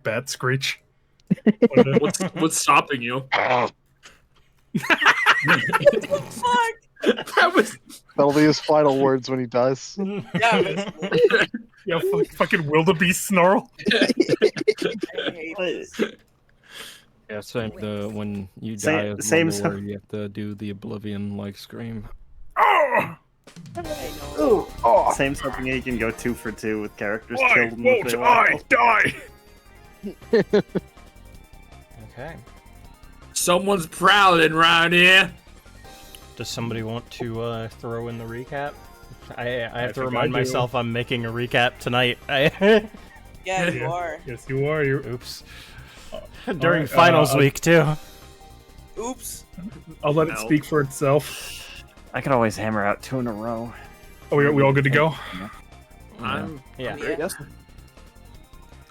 Bat screech. What's stopping you? What the fuck? That was That'll be his final words when he dies. Yeah, basically. Yeah, fucking wildebeest snarl. I hate this. Yeah, same. When you Same- die as same Mandalore, you have to do the Oblivion-like scream. Oh! I know. Oh, Same something you can go 2 for 2 with characters Why killed in the won't I die? Okay. someone's prowling around here. Does somebody want to throw in the recap? I have to think remind I do. myself I'm making a recap tonight. Yeah, you Yeah. are. Yes, you are. You're... Oops. During Alright, finals week too. Oops. I'll let it No. speak for itself. I could always hammer out 2 in a row. Oh, we all good to go? I'm Yeah. Yeah.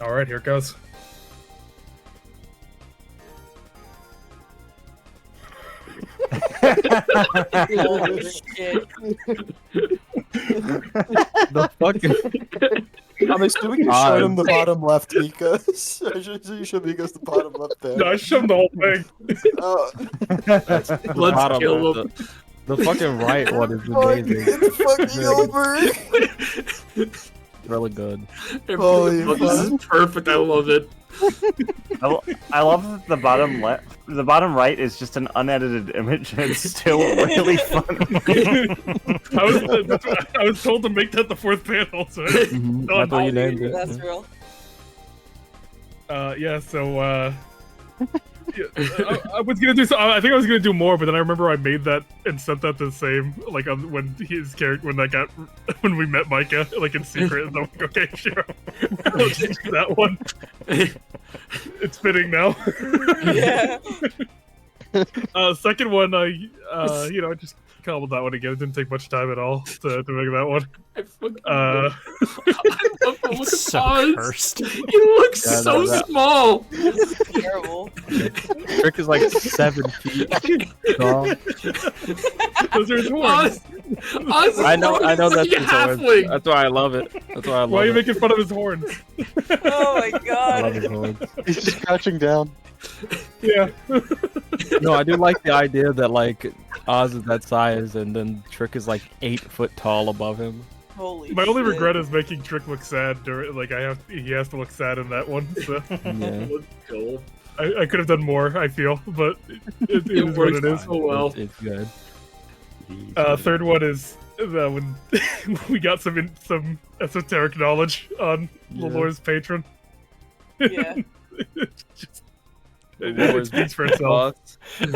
All right, here it goes. Holy shit. The fucking I'm assuming you showed him the bottom left, Mika. You showed Mika's the bottom left there. No, I shoved the whole thing. Oh, the Let's bottom kill one, the fucking right one is fuck, amazing. it's fucking over. Really good. Holy this is perfect. I love it. I love that the bottom left, the bottom right is just an unedited image, and it's still really funny. I was told to make that the fourth panel. So Mhm, That's what you named it. That's yeah. real. yeah. So yeah, I was gonna do. I think I was gonna do more, but then I remember I made that and sent that to the same like on when his character when we met Micah like in secret. And I'm like, okay, sure, I'll change that one. It's fitting now. Yeah. Second one, I just cobbled that one again. It didn't take much time at all to make that one. I fucking Uh, love the look It's of so Oz. cursed. He looks Yeah, so that- small. It's terrible. Trick is like 7 feet tall. those are his horns. Oz is I know like that's a his horns. halfling. That's why I love it. That's why I love Why are you it. making fun of his horns? Oh my I love god. his horns. he's just crouching down. Yeah. No, I do like the idea that like Oz is that size and then Trick is like 8 foot tall above him. Holy My only shit. regret is making Trick look sad. During he has to look sad in that one. So Yeah. Let's go. I could have done more. I feel, but it It is what works it is. so well. It's good. Third one is when we got some esoteric knowledge on Yeah. Lelore's patron. Yeah. It speaks for itself. Yeah.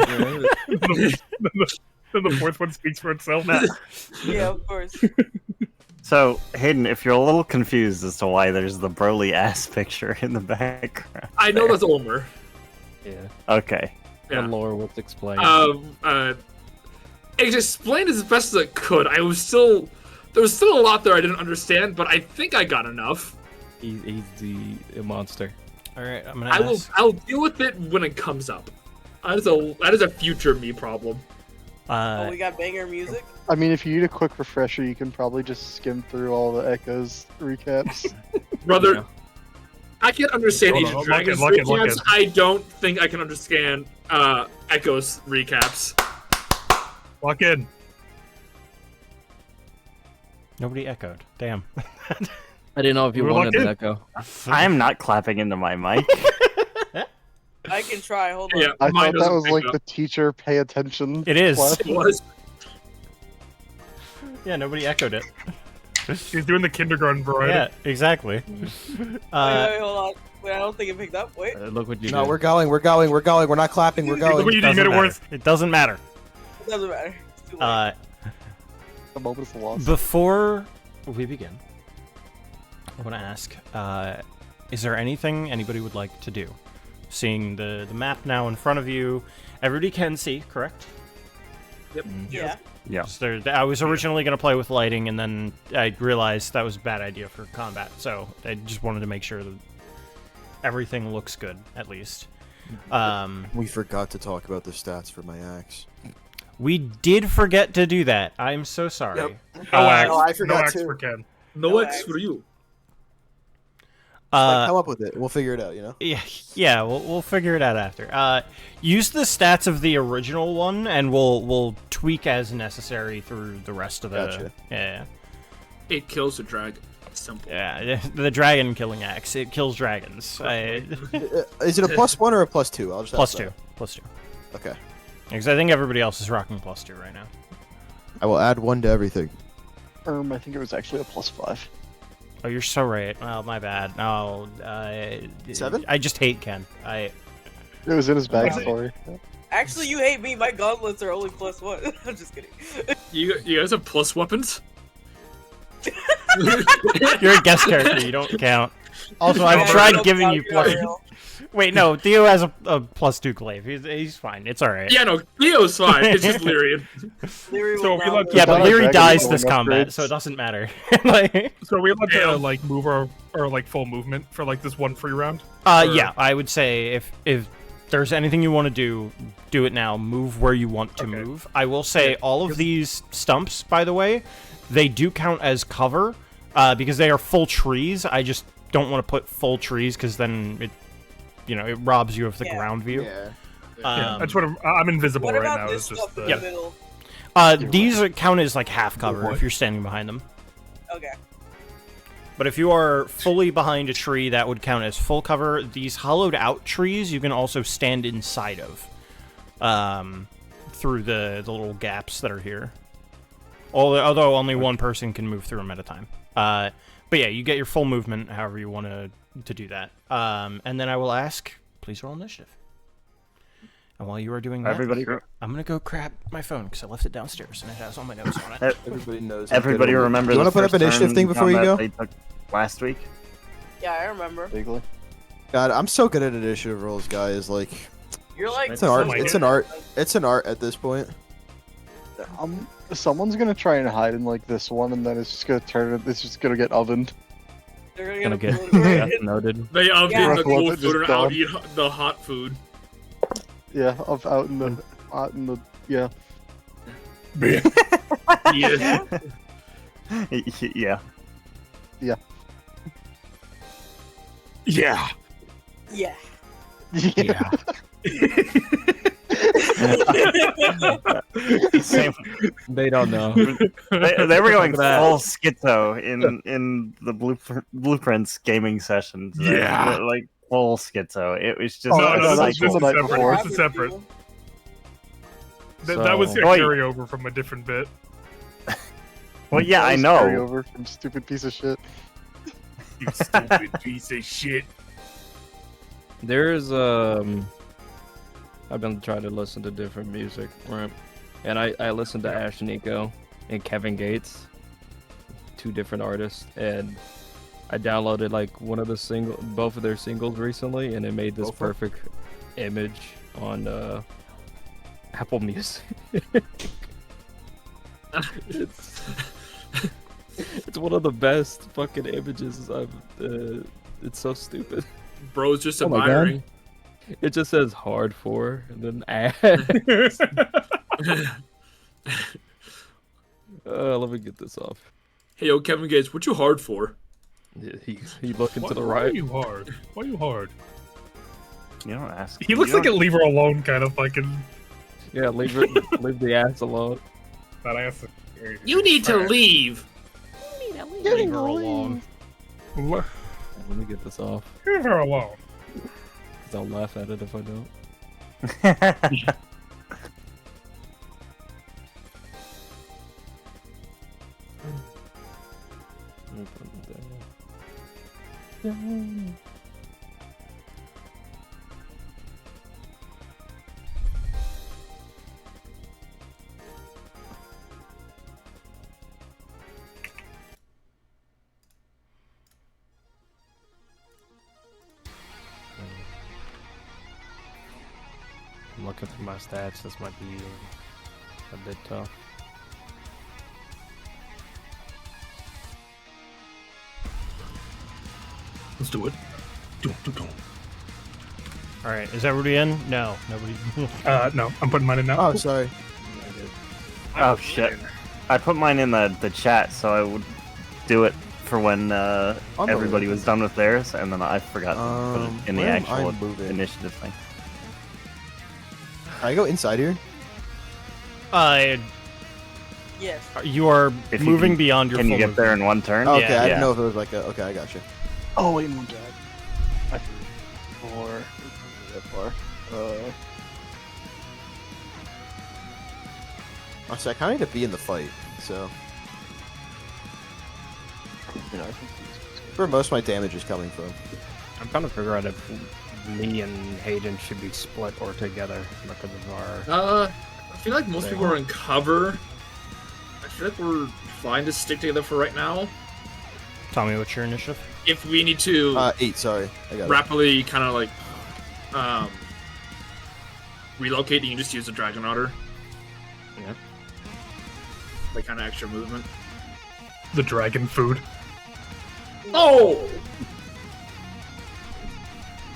Then the fourth one speaks for itself. Yeah, of course. So, Hayden, if you're a little confused as to why there's the Broly ass picture in the background, I know that's Omer. Yeah. okay. Yeah. The lore was explained. It explained as best as it could. There was still a lot there I didn't understand, but I think I got enough. He's the monster. All right, I'm gonna I'll deal with it when it comes up. That is a future me problem. Oh, we got banger music? I mean, if you need a quick refresher, you can probably just skim through all the Echoes recaps. Brother, Yeah. I can understand Hold Age on, of lock in, Dragons lock in, lock recaps. in. I don't think I can understand Echoes recaps. Lock in. Nobody echoed. Damn. I didn't know if you We're wanted locked an in. echo. I am not clapping into my mic. I can try. Hold on. Yeah, I mine thought that doesn't was pick like up. the teacher pay attention. It is. class. It was. Yeah, nobody echoed it. He's doing the kindergarten variety. Yeah, exactly. Wait, hold on. Wait, I don't think it picked up. Wait. Look what you no, did. we're going. We're not clapping. We're Look what going. you did. You made it worse. It doesn't matter. It doesn't matter. It's too late. The moment is lost. Before we begin, I want to ask, is there anything anybody would like to do? Seeing the map now in front of you, everybody can see, correct? Yep. Yeah. Yeah. So I was originally going to play with lighting, and then I realized that was a bad idea for combat, so I just wanted to make sure that everything looks good, at least. We forgot to talk about the stats for my axe. We did forget to do that. I'm so sorry. No axe. no, I no forgot axe too. for Ken. No No X X. for you. Come up with it. We'll figure it out. You know. Yeah, we'll figure it out after. Use the stats of the original one, and we'll tweak as necessary through the rest of the. Gotcha. Yeah. 8 kills to drag. Simple. Yeah, the dragon killing axe. It kills dragons. Is it a +1 or a +2? I'll just ask +2. that. +2. Okay. Because I think everybody else is rocking +2 right now. I will add 1 to everything. I think it was actually a +5. Oh, you're so right. Oh, my bad. No, 7? I just hate Ken. It was in his backstory. Actually, you hate me. My gauntlets are only +1. I'm just kidding. You guys have plus weapons? You're a guest character. You don't count. Also, I've Yeah, tried don't giving count you your plus. IRL. Wait, no. Theo has a +2 glaive. He's fine. It's all right. Yeah, no, Theo's fine. It's just Lyrian. Leary So will we not let- lose. Yeah, but Dragon Leary is dies going this combat, upgrades. so it doesn't matter. Like, So are we allowed to Damn. like move our or like full movement for like this one free round? yeah, I would say if there's anything you want to do it now. Move where you want to move. I will say all of these stumps, by the way, they do count as cover because they are full trees. I just don't want to put full trees because then it robs you of the Yeah. ground view. Yeah. Yeah, I just want to. I'm invisible What right about now. this It's stuff just in the middle? These count as like half cover What? if you're standing behind them. Okay. But if you are fully behind a tree, that would count as full cover. These hollowed out trees, you can also stand inside of, through the little gaps that are here. Although only one person can move through them at a time. But yeah, you get your full movement, however you want to do that. And then I will ask, please roll initiative. And while you are doing that, Everybody, I'm gonna go grab my phone because I left it downstairs and it has all my notes on it. Everybody knows. everybody remember You the want to put up first initiative turn thing before you combat go? they took last week? Yeah, I remember. Vaguely. God, I'm so good at initiative rolls, guys. Like, You're like. it's an art. my It's an art. It's an art at this point. Someone's gonna try and hide in like this one, and then it's just gonna turn. It's just gonna get ovened. They're Gonna gonna get get. death noted. They Yeah. did the cold Just food and gone. out eat the hot food. Yeah, out in the yeah. Yeah. Yeah. Yeah. Yeah. Yeah. Same. They don't know. They were going Look at that. full schizo in the blueprints gaming sessions. Yeah. Like full schizo. It was just Oh, No, a no, that's this cycle. is the night separate. before. This is separate. That was a So- carryover from a different bit. Well, yeah, I That was know. carryover from stupid piece of shit. You stupid piece of shit. There's I've been trying to listen to different music, right? And I listened to Ash Nico and Kevin Gates, 2 different artists, and I downloaded like both of their singles recently, and it made this Go for it. perfect image on Apple Music. It's one of the best fucking images I've. It's so stupid. Bro's just Oh my God. admiring. It just says hard for and then add. Let me get this off. Hey, yo, Kevin Gates, what you hard for? Yeah, he looking to the Why are right. you hard? Why are you hard? You don't ask. He looks You like a don't- leave her alone kind of fucking. Yeah, leave the ass alone. That ass. You need to leave. Leave her alone. Leave Let me get this off. her alone. 'Cause I'll laugh at it if I don't. Let me put it down. I'm looking through my stats. This might be a bit tough. Let's do it. All right, is everybody in? No, nobody. No, I'm putting mine in now. Oh, sorry. Oh shit! I put mine in the chat so I would do it for when everybody was done with theirs, and then I forgot to put it in the where am actual I moving? initiative thing. Can I go inside here? Yes. You are If you moving can- beyond your Can full you get movement. there in one turn? Okay, Yeah. I didn't know if it was like a. Okay, I got you. Oh wait, my god. I or that far. Honestly, I kind of need to be in the fight, so You know, I think these- where most of my damage is coming from. I'm trying to figure out if me and Hayden should be split or together because of our. I feel like most people are in cover. I feel like we're fine to stick together for right now. Tell me what's your initiative. If we need to 8. Sorry, I got it. rapidly kind of like relocate, you can just use the Dragon Otter. Yeah. Like kind of extra movement. The dragon food. Oh!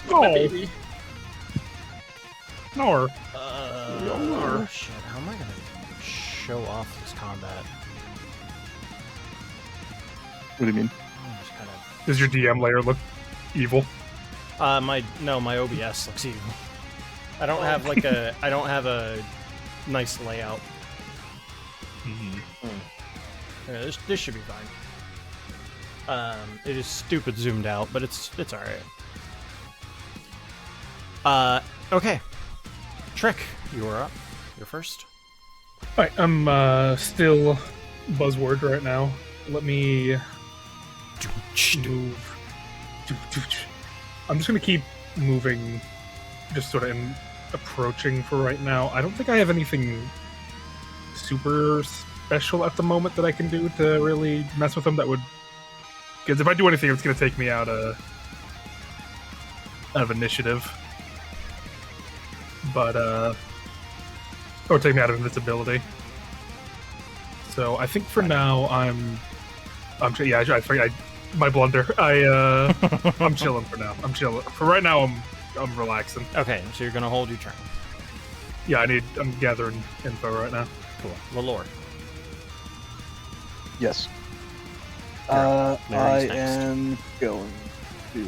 Oh. My baby. Nor. Shit, how am I gonna show off this combat? What do you mean? I'm just kind of. Does your DM layer look evil? My OBS looks evil. I don't have like a I don't have a nice layout. Yeah, this should be fine. It is stupid zoomed out, but it's alright. Okay. Trick, you are up. You're first. Alright, I'm still buzzword right now. Let me move. I'm just gonna keep moving, just sort of approaching for right now. I don't think I have anything super special at the moment that I can do to really mess with them. That would, because if I do anything, it's gonna take me out of initiative. But or take me out of invisibility. So I think for now I'm yeah, I forget my blunder. I'm chilling for now. I'm chilling for right now. I'm relaxing. Okay, so you're gonna hold your turn. Yeah, I'm gathering info right now. Cool. Lalore. Yes. Larry's I next. am going to.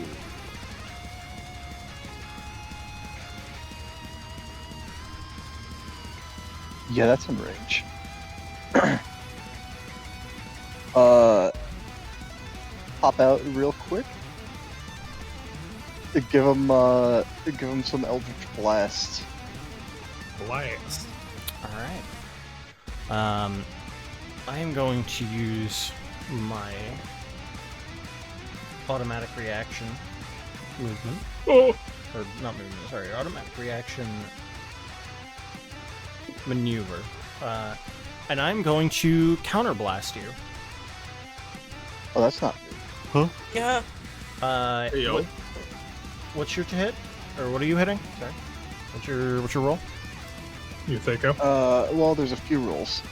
Yeah, that's in range. Pop out real quick. Give him some Eldritch Blast. Blast. Alright. I am going to use my automatic reaction movement. Oh, Or not movement, sorry, automatic reaction maneuver. And I'm going to counterblast you. Oh, that's not good. Yeah. Hey, yo. What's your hit? Or what are you hitting? Sorry. What's your roll? you think of? Well, there's a few rules.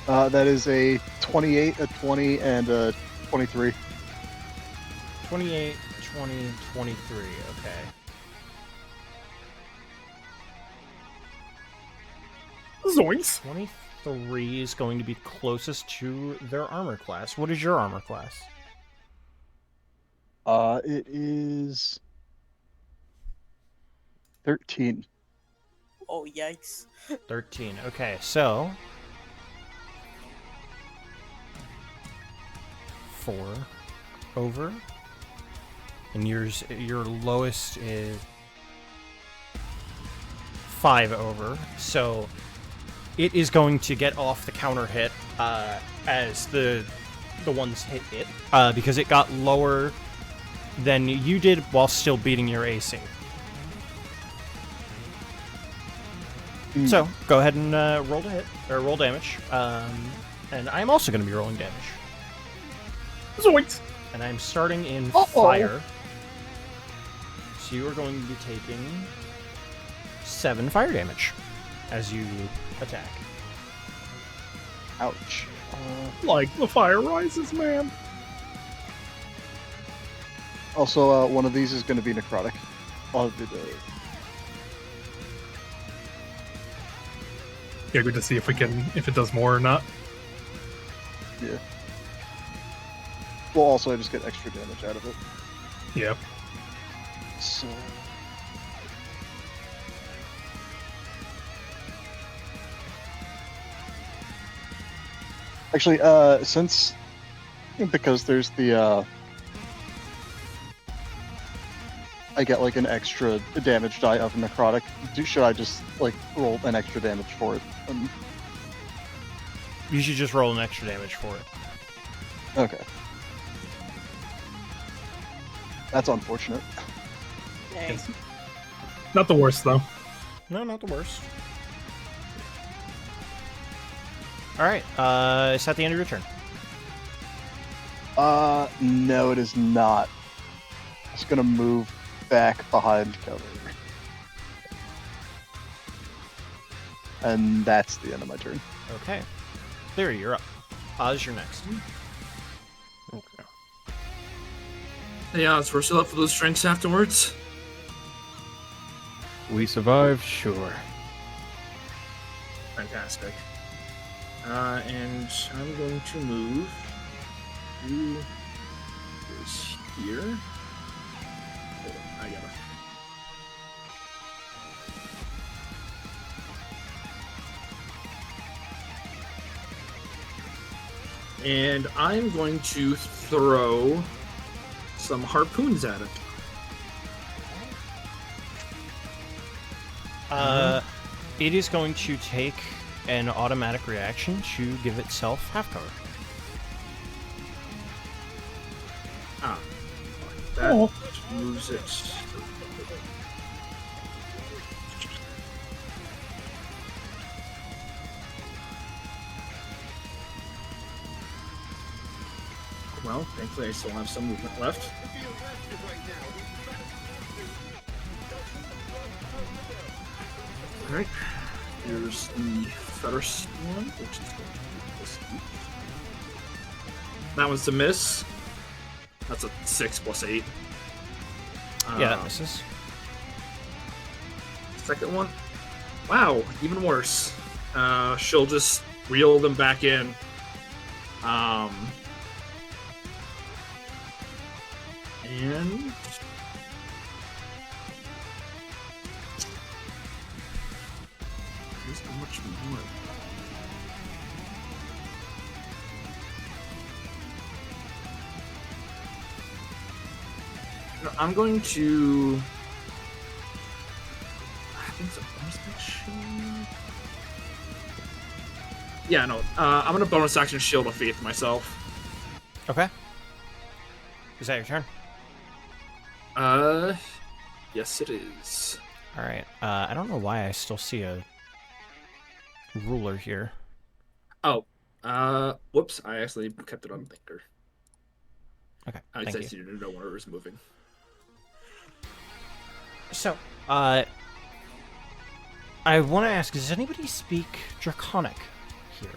That is a 28, a 20, and a 23. 28, 20, 23. Okay. Zoinks. 23 is going to be closest to their armor class. What is your armor class? It is 13. Oh, yikes. 13. Okay, so 4 over, and your lowest is 5 over. So it is going to get off the counter hit as the ones hit it because it got lower than you did while still beating your AC. So go ahead and roll to hit or roll damage, and I'm also going to be rolling damage. Zoinks. And I'm starting in Uh-oh. fire. So you are going to be taking 7 fire damage as you attack. Ouch. Like the fire rises, man. Also, one of these is going to be necrotic. Yeah, good to see if it does more or not. Yeah. Well, also I just get extra damage out of it. Yeah. So. Actually, because there's the I get like an extra damage die of necrotic. Should I just like roll an extra damage for it? You should just roll an extra damage for it. Okay. That's unfortunate. Dang. Not the worst though. No, not the worst. Alright, is that the end of your turn? No, it is not. I'm just gonna move back behind cover. And that's the end of my turn. Okay. There, you're up. Oz, you're next. Okay. Yeah, we're still up for those drinks afterwards. We survived, sure. Fantastic. And I'm going to move to this here. Hold on, I gotta. And I'm going to throw some harpoons at it. It is going to take an automatic reaction to give itself half cover. Ah. That moves it. Well, thankfully I still have some movement left. Alright. Here's the first one, which is going to be this week. That one's a miss. That's a 6 plus 8. Yeah, that misses. Second one. Wow, even worse. She'll just reel them back in. And there's not much more. No, I'm going to. I think it's a bonus action. Yeah, no. I'm gonna bonus action Shield of Faith myself. Okay. Is that your turn? Yes, it is. Alright, I don't know why I still see a ruler here. Oh, whoops! I actually kept it on Thinker. Okay, I thank just you. needed to know where it was moving. So, I want to ask, does anybody speak Draconic here?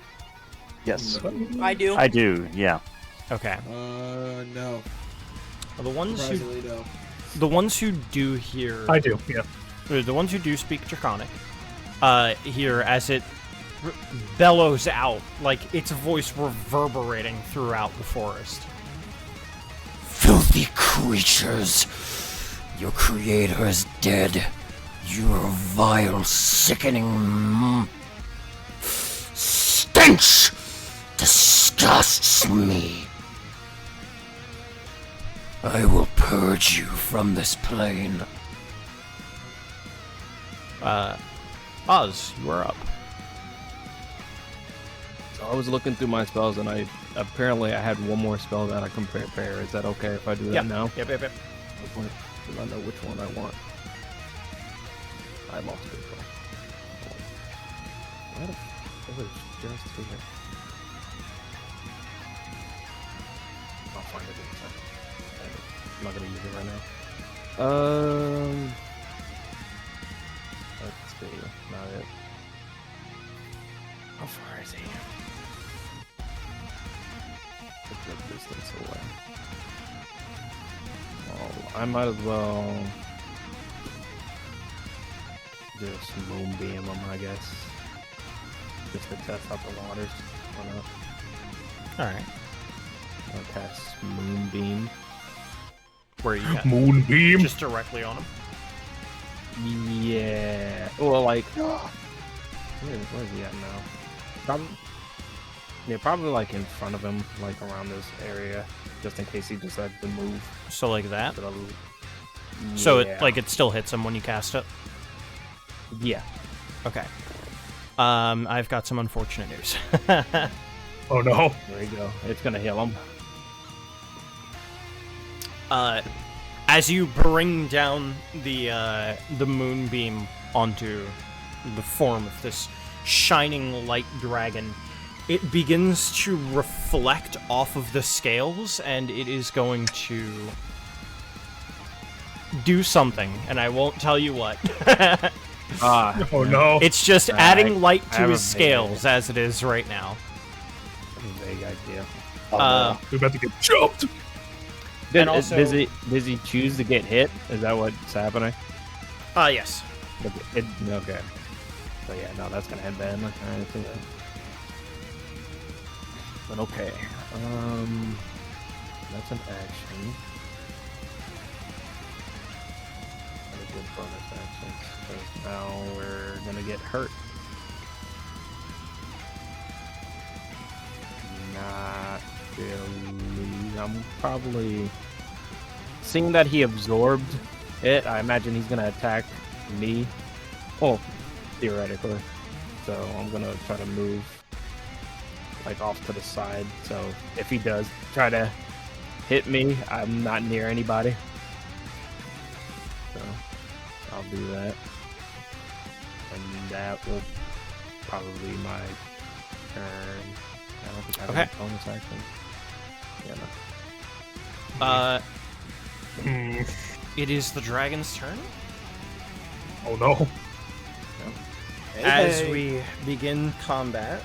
Yes. I do. I do, yeah. Okay. No. Well, the ones who Surprisingly, no. do here, I do, yeah. the ones who do speak Draconic, here as it bellows out, like its voice reverberating throughout the forest. Filthy creatures! Your creator is dead. Your vile, sickening stench disgusts me. I will purge you from this plane. Oz, you are up. So I was looking through my spells, and I had one more spell that I can prepare. Is that okay if I do that Yep. now? Yep. Because I know which one I want. I lost it. Why the f- it was just here. I'll find it in a second. I'm not gonna use it right now. Let's see. Not it. How far is he? A good distance away. Oh, I might as well just moonbeam him, I guess. just to test out the waters. Why not? All right. I'll cast Moonbeam. Where you got Moonbeam. just directly on him. Yeah. Well, like, where's he at now? Probably like in front of him, like around this area, just in case he decides to move. So like that. But So yeah. it still hits him when you cast it. Yeah. Okay. I've got some unfortunate news. Oh no. There you go. It's gonna heal him. As you bring down the moonbeam onto the form of this shining light dragon, it begins to reflect off of the scales, and it is going to do something, and I won't tell you what. Oh no. It's just adding light I to have his a vague scales as it is right now. Vague idea. We're about to get jumped. And also- does he choose to get hit? Is that what's happening? Yes. Okay. So yeah, no, that's gonna headband. I think. But okay. That's an action. And a good bonus action. Because now we're gonna get hurt. Not really. I'm probably seeing that he absorbed it. I imagine he's gonna attack me. Oh, theoretically. So I'm gonna try to move like off to the side. So if he does try to hit me, I'm not near anybody. So I'll do that. And that will probably be my turn. I don't think I have Okay. any bonus action. Yeah, no. It is the dragon's turn. Oh no. As we begin combat,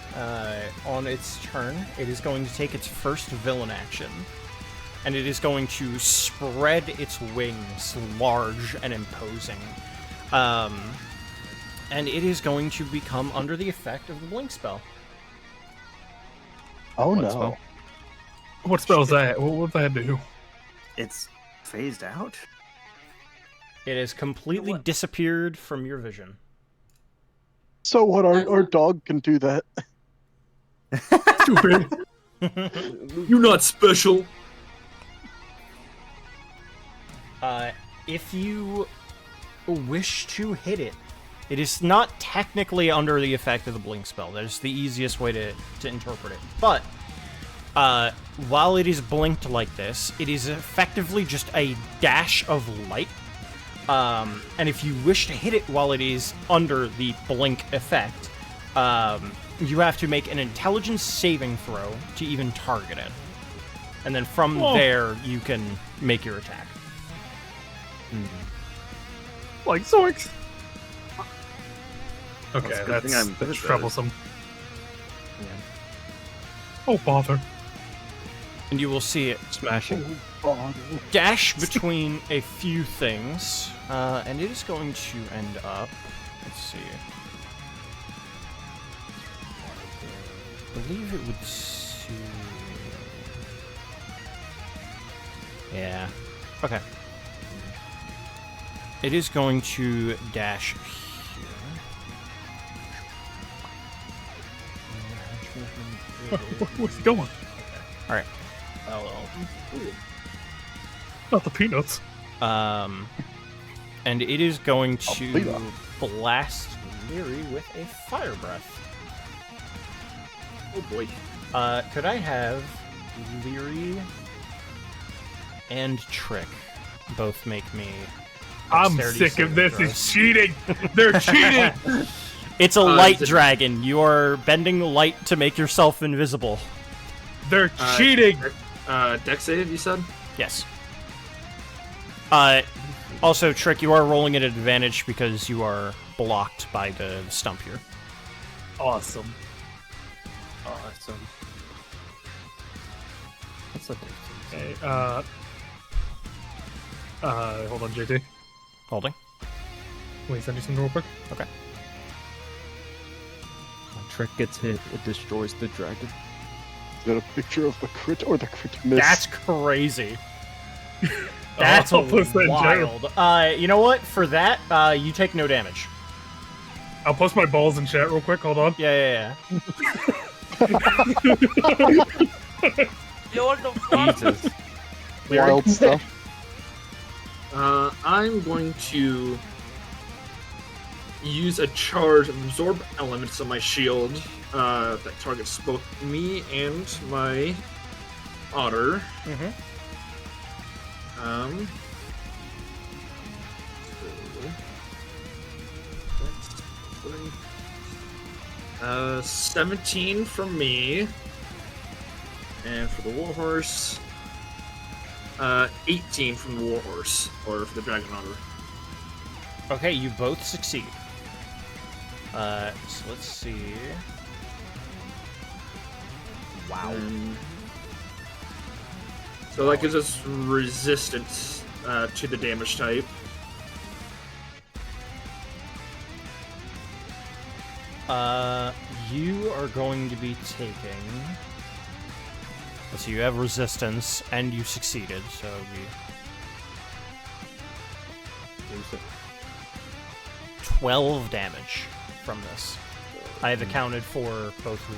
on its turn, it is going to take its first villain action. And it is going to spread its wings large and imposing. And it is going to become under the effect of the blink spell. Oh What no. spell? What spell's that? What did that do? It's phased out. It has completely disappeared from your vision. So what? Our dog can do that. Stupid. You're not special. If you wish to hit it, it is not technically under the effect of the blink spell. That's the easiest way to interpret it. But while it is blinked like this, it is effectively just a dash of light. And if you wish to hit it while it is under the blink effect, you have to make an intelligence saving throw to even target it. And then from there, you can make your attack. Like Zoinks. Okay, Well, it's a good thing I'm good that's at troublesome. Oh bother. And you will see it Smashing. dash between a few things, and it is going to end up. Let's see. I believe it would see. Yeah. Okay. It is going to dash here. Where's he going? All right. Not the peanuts. And it is going to blast Leary with a fire breath. Oh boy. Could I have Leary and Trick both make me? I'm dexterity sick of saving this. throws? It's cheating. They're cheating. It's a light is it- dragon. You are bending light to make yourself invisible. They're cheating. Dex save, you said? Yes. Also, Trick, you are rolling at an advantage because you are blocked by the stump here. Awesome. Awesome. What's the difference? Okay, hold on, JT. Holding. Let me send you something real quick. Okay. Trick gets hit, it destroys the dragon. Got a picture of the crit or the crit miss. That's crazy. That's I'll post that in chat. wild. You know what? For that, you take no damage. I'll post my balls in chat real quick. Hold on. Yeah. Yo, what the fuck? Jesus. Wild stuff. I'm going to use a charge and absorb elements on my shield that targets both me and my otter. Mm-hmm. So 17 from me, and for the warhorse, 18 from the warhorse, or for the dragon otter. Okay, you both succeed. So let's see. Wow. So that gives us resistance to the damage type. You are going to be taking. Let's see, you have resistance, and you succeeded, so you. 12 damage from this. I have accounted for both who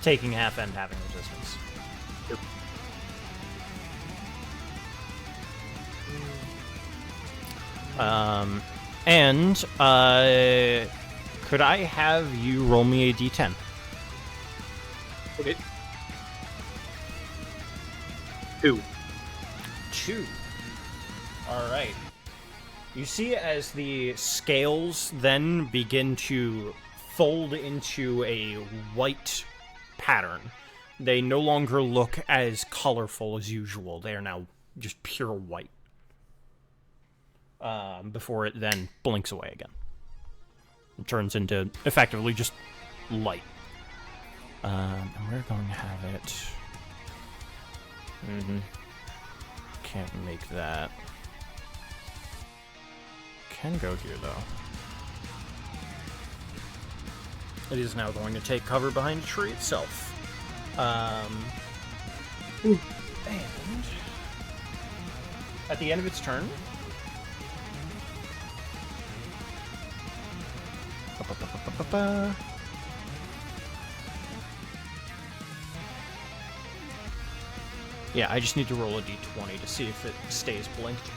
taking half and having resistance. Could I have you roll me a d10? Okay. 2. 2. Alright. You see as the scales then begin to fold into a white pattern. They no longer look as colorful as usual. They are now just pure white. Before it then blinks away again. It turns into effectively just light. And we're going to have it. Can't make that. Can go here though. It is now going to take cover behind a tree itself. And at the end of its turn, yeah, I just need to roll a d20 to see if it stays blinked.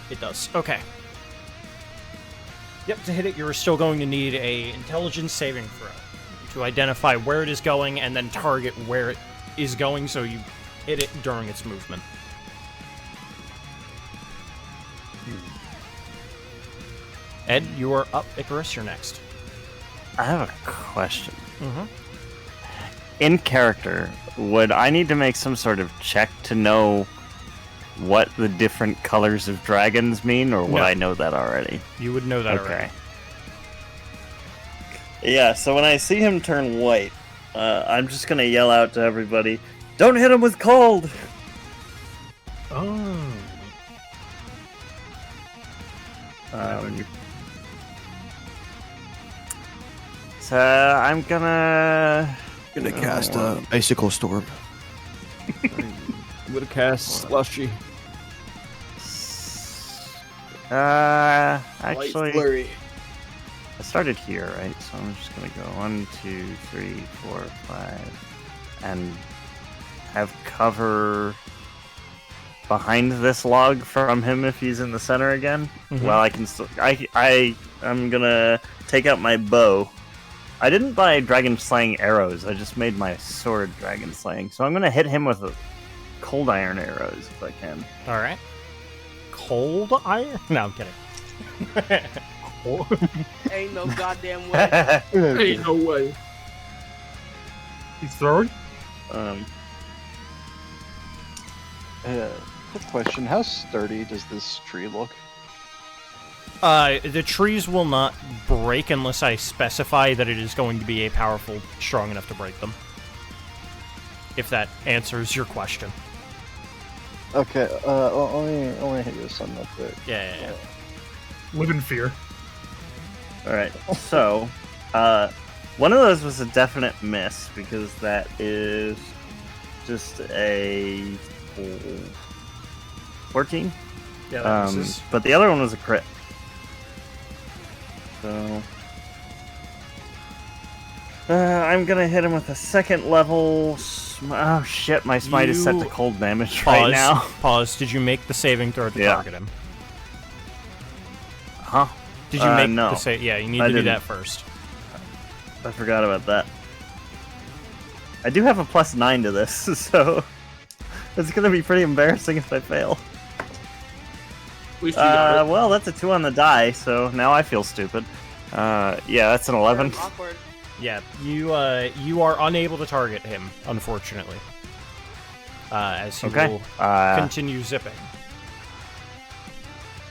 It does. Okay. Yep, to hit it, you're still going to need a intelligence saving throw to identify where it is going and then target where it is going so you hit it during its movement. Ed, you are up. Icarus, you're next. I have a question. In character, would I need to make some sort of check to know what the different colors of dragons mean, or would No. I know that already? You would know that Okay. already. Yeah, so when I see him turn white, I'm just gonna yell out to everybody, "Don't hit him with cold!" Oh. So I'm gonna cast Icicle Storm. I'm gonna cast Slushy. Actually, Flurry. I started here, right? So I'm just gonna go 1, 2, 3, 4, 5, and have cover behind this log from him if he's in the center again. Well, I can. I'm gonna take out my bow. I didn't buy dragon slaying arrows. I just made my sword dragon slaying. So I'm gonna hit him with cold iron arrows if I can. All right. Cold iron? No, I'm kidding. Ain't no goddamn way. Ain't no way. He's throwing? Quick question: how sturdy does this tree look? The trees will not break unless I specify that it is going to be a powerful, strong enough to break them. If that answers your question. Okay, let me hit you with something real quick. Yeah. Live in fear. Alright, so, One of those was a definite miss because that is just a 14. Yeah, that misses. But the other one was a crit. So I'm gonna hit him with a second level. Oh shit! My smite is set to cold damage right now. Pause. Did you make the saving throw to target him? Huh? Did you make no. the save? Yeah, you need to do that first. I forgot about that. I do have a +9 to this, so it's gonna be pretty embarrassing if I fail. At least you got it. Well, that's a 2 on the die, so now I feel stupid. Yeah, that's an 11. Awkward. Yeah, you are unable to target him, unfortunately. As he will continue zipping.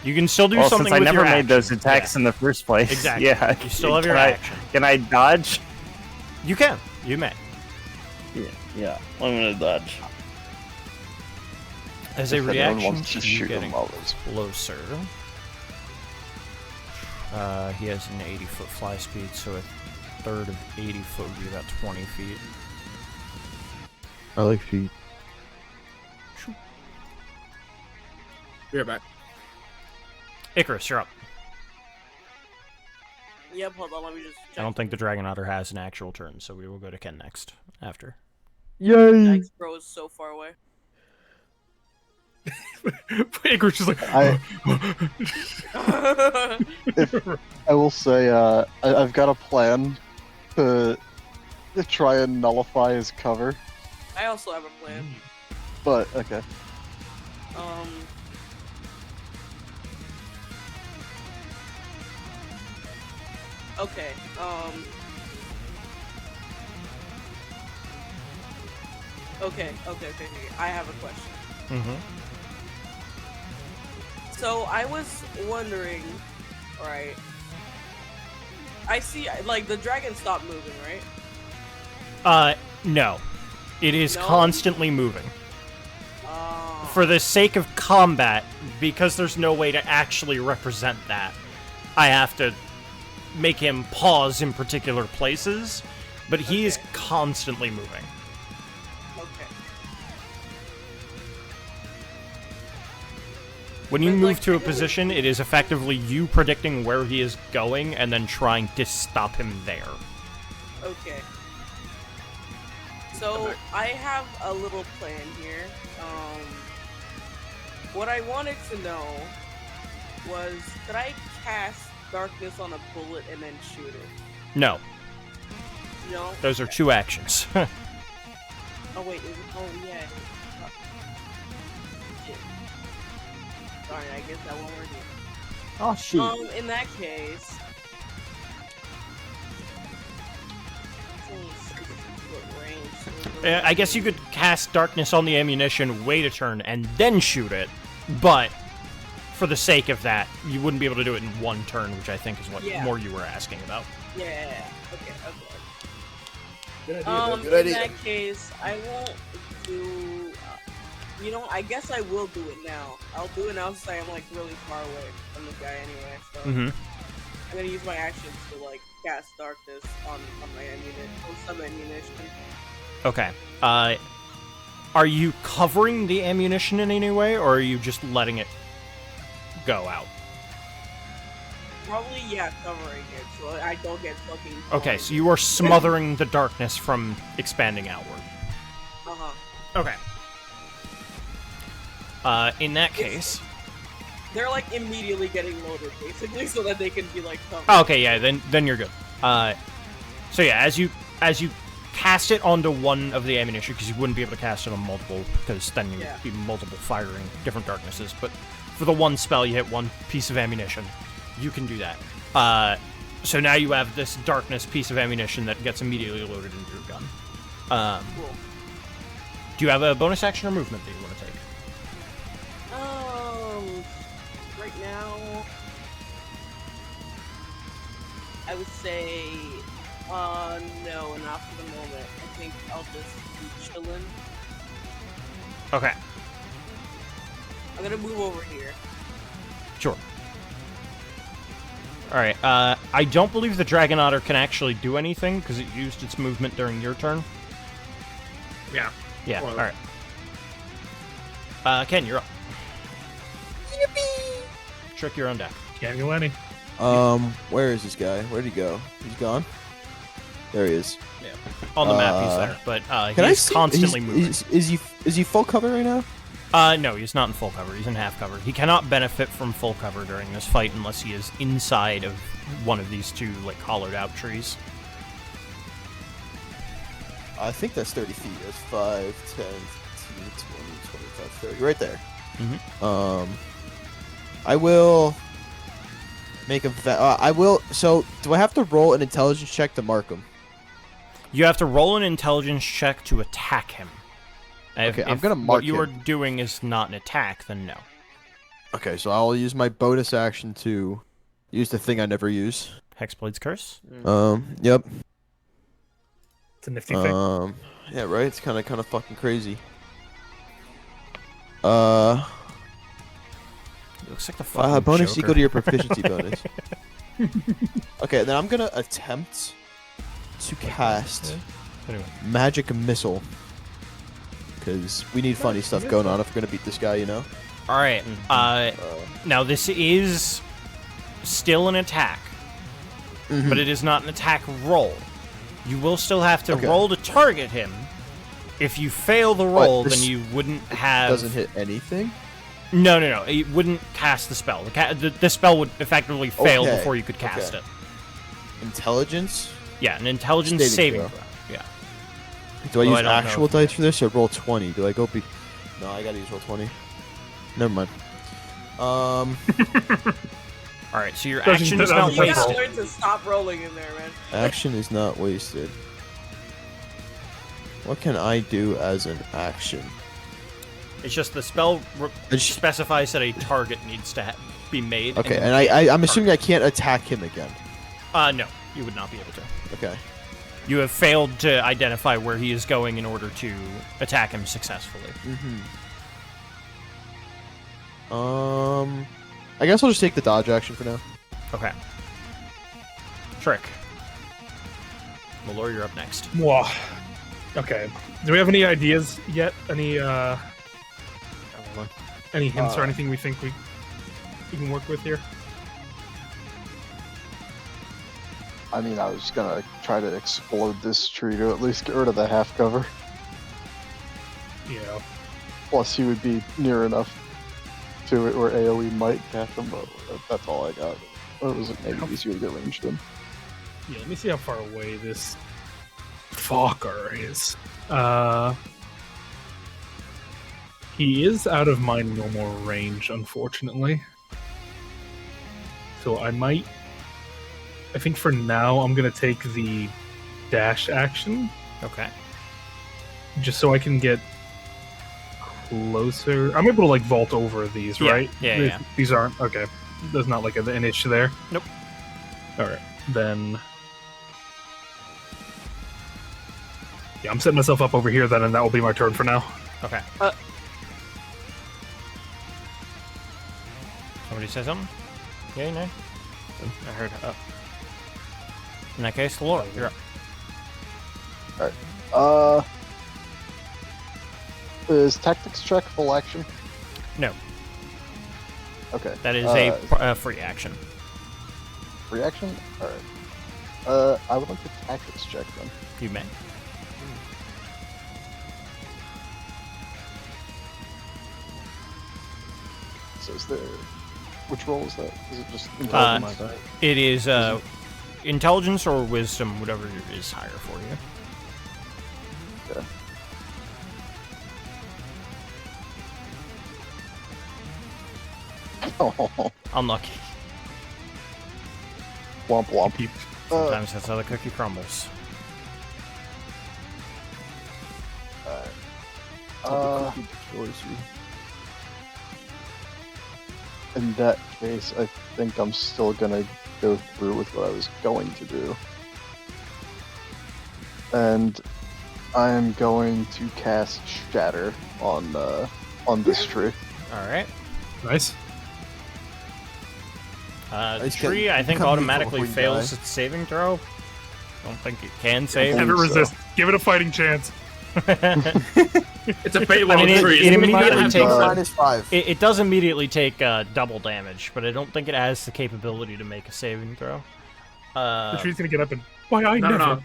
You can still do something since I with never your made action. those attacks in the first place. Exactly. Yeah. You still have your action. Can I dodge? You can. You may. Yeah. I'm gonna dodge. As a If anyone reaction wants to to you shoot him getting while it's- closer, he has an 80-foot fly speed, so a third of 80 foot would be about 20 feet. I like feet. Be right back. Icarus, you're up. Yep, hold on, let me just check. I don't think the Dragon Otter has an actual turn, so we will go to Ken next. After. Yay! Yikes, bro is so far away. Icarus just like. I will say, I've got a plan to try and nullify his cover, I also have a plan. but okay. Okay, Okay, I have a question. Mm-hmm. So I was wondering, right? I see, like, the dragon stopped moving, right? No. It is No? constantly moving. For the sake of combat, because there's no way to actually represent that, I have to make him pause in particular places, but he is constantly moving. Okay. When you But, move like, to a position, it is effectively you predicting where he is going and then trying to stop him there. Okay. So I have a little plan here. What I wanted to know was, could I cast darkness on a bullet and then shoot it? No, No. those are two actions. Oh wait, is it? Oh yeah. Shit. Sorry, I guess that won't work. Oh shit. In that case. It's only 60-foot range. I guess you could cast darkness on the ammunition, wait a turn, and then shoot it, but for the sake of that, you wouldn't be able to do it in one turn, which I think is what more you were asking about. Yeah. Okay. Good idea. In that case, I won't do. You know, I guess I will do it now. I'll do it now since I am like really far away from this guy anyway. So I'm gonna use my actions to like cast darkness on my ammunition, on some ammunition. Okay. Are you covering the ammunition in any way, or are you just letting it go out? Probably, yeah, covering it so I don't get fucking. Okay, so you are smothering the darkness from expanding outward. Okay. In that case... They're like immediately getting loaded, basically, so that they can be like covered. Oh, okay, yeah, then you're good. So yeah, as you cast it onto one of the ammunition, because you wouldn't be able to cast it on multiple, because then you'd be multiple firing different darknesses, but for the one spell, you hit one piece of ammunition. You can do that. So now you have this darkness piece of ammunition that gets immediately loaded into your gun. Cool. Do you have a bonus action or movement that you want to take? Right now, I would say, no, not for the moment. I think I'll just be chilling. Okay. I'm gonna move over here. Sure. Alright, I don't believe the Dragon Otter can actually do anything because it used its movement during your turn. Yeah. Yeah, Well, alright. Ken, you're up. Trick, you're on deck. Can't go any. Where is this guy? Where'd he go? He's gone? There he is. Yeah. On the map, he's there, but Can I he's see? constantly moving. Is he full cover right now? No, he's not in full cover. He's in half cover. He cannot benefit from full cover during this fight unless he is inside of one of these two, like, hollowed-out trees. I think that's 30 feet. That's 5, 10, 15, 20, 25, 30. Right there. Mm-hmm. I will make a... I will... So, do I have to roll an intelligence check to mark him? You have to roll an intelligence check to attack him. Okay, I'm if gonna mark what you him. are doing is not an attack, then no. Okay, so I'll use my bonus action to use the thing I never use. Hexblade's Curse? Yep. It's a nifty thing. Yeah, right? It's kind of fucking crazy. It looks like the fucking bonus Joker. equal to your proficiency bonus. Okay, then I'm gonna attempt to cast Anyway. Magic Missile. Because we need funny stuff going on if we're gonna beat this guy, you know? Alright, now this is still an attack, but it is not an attack roll. You will still have to roll to target him. If you fail the roll, then you wouldn't have... Doesn't hit anything? No. It wouldn't cast the spell. The spell would effectively fail Okay, before you could cast it. Intelligence? Yeah, an intelligence saving throw. Yeah. Do I Though use I don't know actual if- dice for this or roll 20? Do I go be... No, I gotta use roll 20. Never mind. Alright, so your Doesn't- action is doesn't not You gotta wasted. learn to stop rolling in there, man. Action is not wasted. What can I do as an action? It's just the spell It's- specifies that a target needs to be made. Okay, you and make I'm the assuming I can't attack him again. target. No, you would not be able to. Okay. You have failed to identify where he is going in order to attack him successfully. I guess I'll just take the dodge action for now. Okay. Trick. Malor, you're up next. Whoa. Okay. Do we have any ideas yet? Any hints or anything we think we can work with here? I mean, I was gonna try to explode this tree to at least get rid of the half cover. Yeah. Plus, he would be near enough to it where AoE might catch him, but that's all I got. Or was it maybe easier to get ranged in? Yeah, let me see how far away this fucker is. He is out of my normal range, unfortunately. So I think for now I'm gonna take the dash action, Okay. just so I can get closer. I'm able to like vault over these, Yeah, right? yeah. These aren't okay. There's not like an issue there. Nope. All right, then. Yeah, I'm setting myself up over here then, and that will be my turn for now. Okay. Somebody say something? Yay, nay? I heard up. In that case, Laura, you're up. Is tactics check full action? No, Okay. that is a free action. reaction. All right. I would like to tactics check then. You may. So is there? Which roll is that? Is it just Uh, intelligence? It is intelligence or wisdom, whatever is higher for you. Okay. Oh, Unlucky. womp womp. Sometimes that's how the cookie crumbles. In that case, I think I'm still gonna go through with what I was going to do. And I am going to cast Shatter on this tree. All right. Nice. The It's tree, getting- I think, come automatically before you fails die. its saving throw. Don't think it can save. Have it so. resist. Give it a fighting chance. It's a fate I mean, it tree. immediately takes -5. It does immediately take double damage, but I don't think it has the capability to make a saving throw. The tree's gonna get up and why I No, never.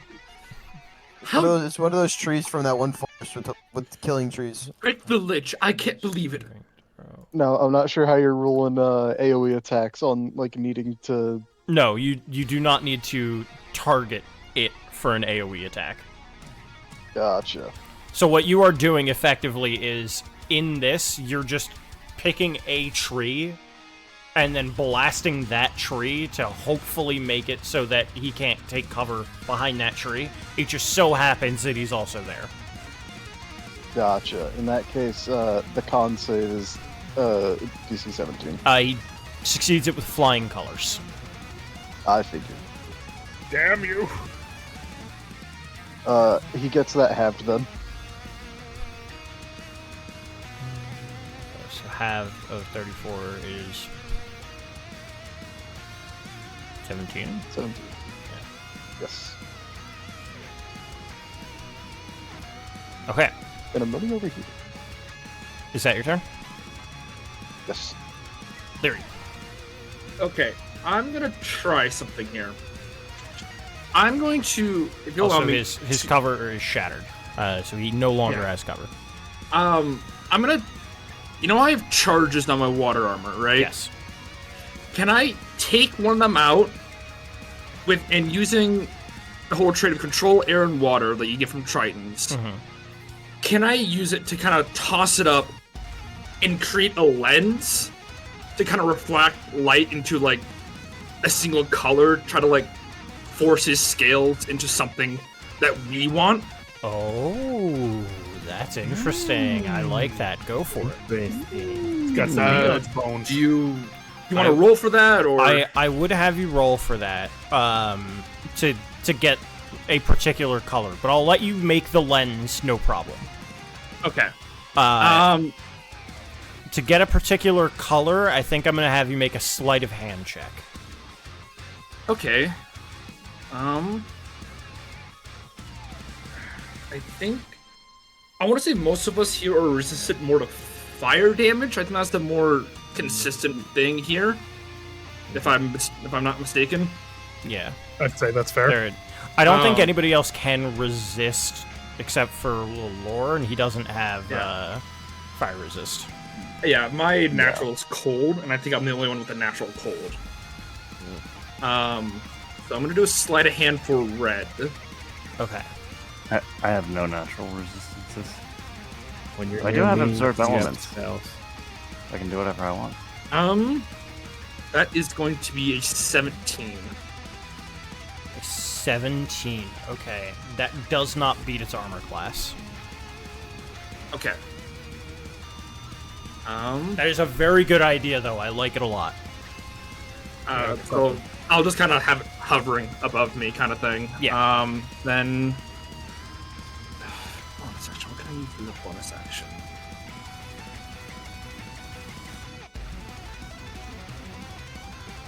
no. It's one of those trees from that one forest with killing trees. Break the lich. I can't believe it. No, I'm not sure how you're ruling AoE attacks on like needing to. No, you do not need to target it for an AoE attack. Gotcha. So what you are doing effectively is, in this, you're just picking a tree and then blasting that tree to hopefully make it so that he can't take cover behind that tree. It just so happens that he's also there. Gotcha. In that case, the con save is DC 17. He succeeds it with flying colors. I figured. Damn you. He gets that halved then. So half of 34 is 17. 17. Yes. Okay. And I'm running over here. Is that your turn? Yes. There. Okay, I'm gonna try something here. I'm going to, if you'll allow Also, me, his cover is shattered, so he no longer Yeah. has cover. I'm gonna, I have charges on my water armor, right? Yes. Can I take one of them out and using the whole trait of control air and water that you get from Tritons? Mm-hmm. Can I use it to kind of toss it up and create a lens to kind of reflect light into like a single color, try to like force his scales into something that we want? Oh, that's interesting. I like that. Go for it. It's got some meat on its bones. Do you want to roll for that, or I would have you roll for that to get a particular color, but I'll let you make the lens, no problem. Okay. To get a particular color, I think I'm gonna have you make a sleight of hand check. Okay. I think I want to say most of us here are resistant more to fire damage. I think that's the more consistent thing here. If I'm not mistaken. Yeah. I'd say that's fair. I don't think anybody else can resist except for Lore, and he doesn't have fire resist. Yeah, my natural is cold, and I think I'm the only one with a natural cold. So I'm gonna do a sleight of hand for red. Okay. I have no natural resistances. When you're I do near have me, absorb you have elements. spells. I can do whatever I want. That is going to be a 17. 17. Okay. That does not beat its armor class. Okay. That is a very good idea, though. I like it a lot. So I'll just kind of have it hovering above me, kind of thing. Yeah. Then bonus action. What can I use for the bonus action?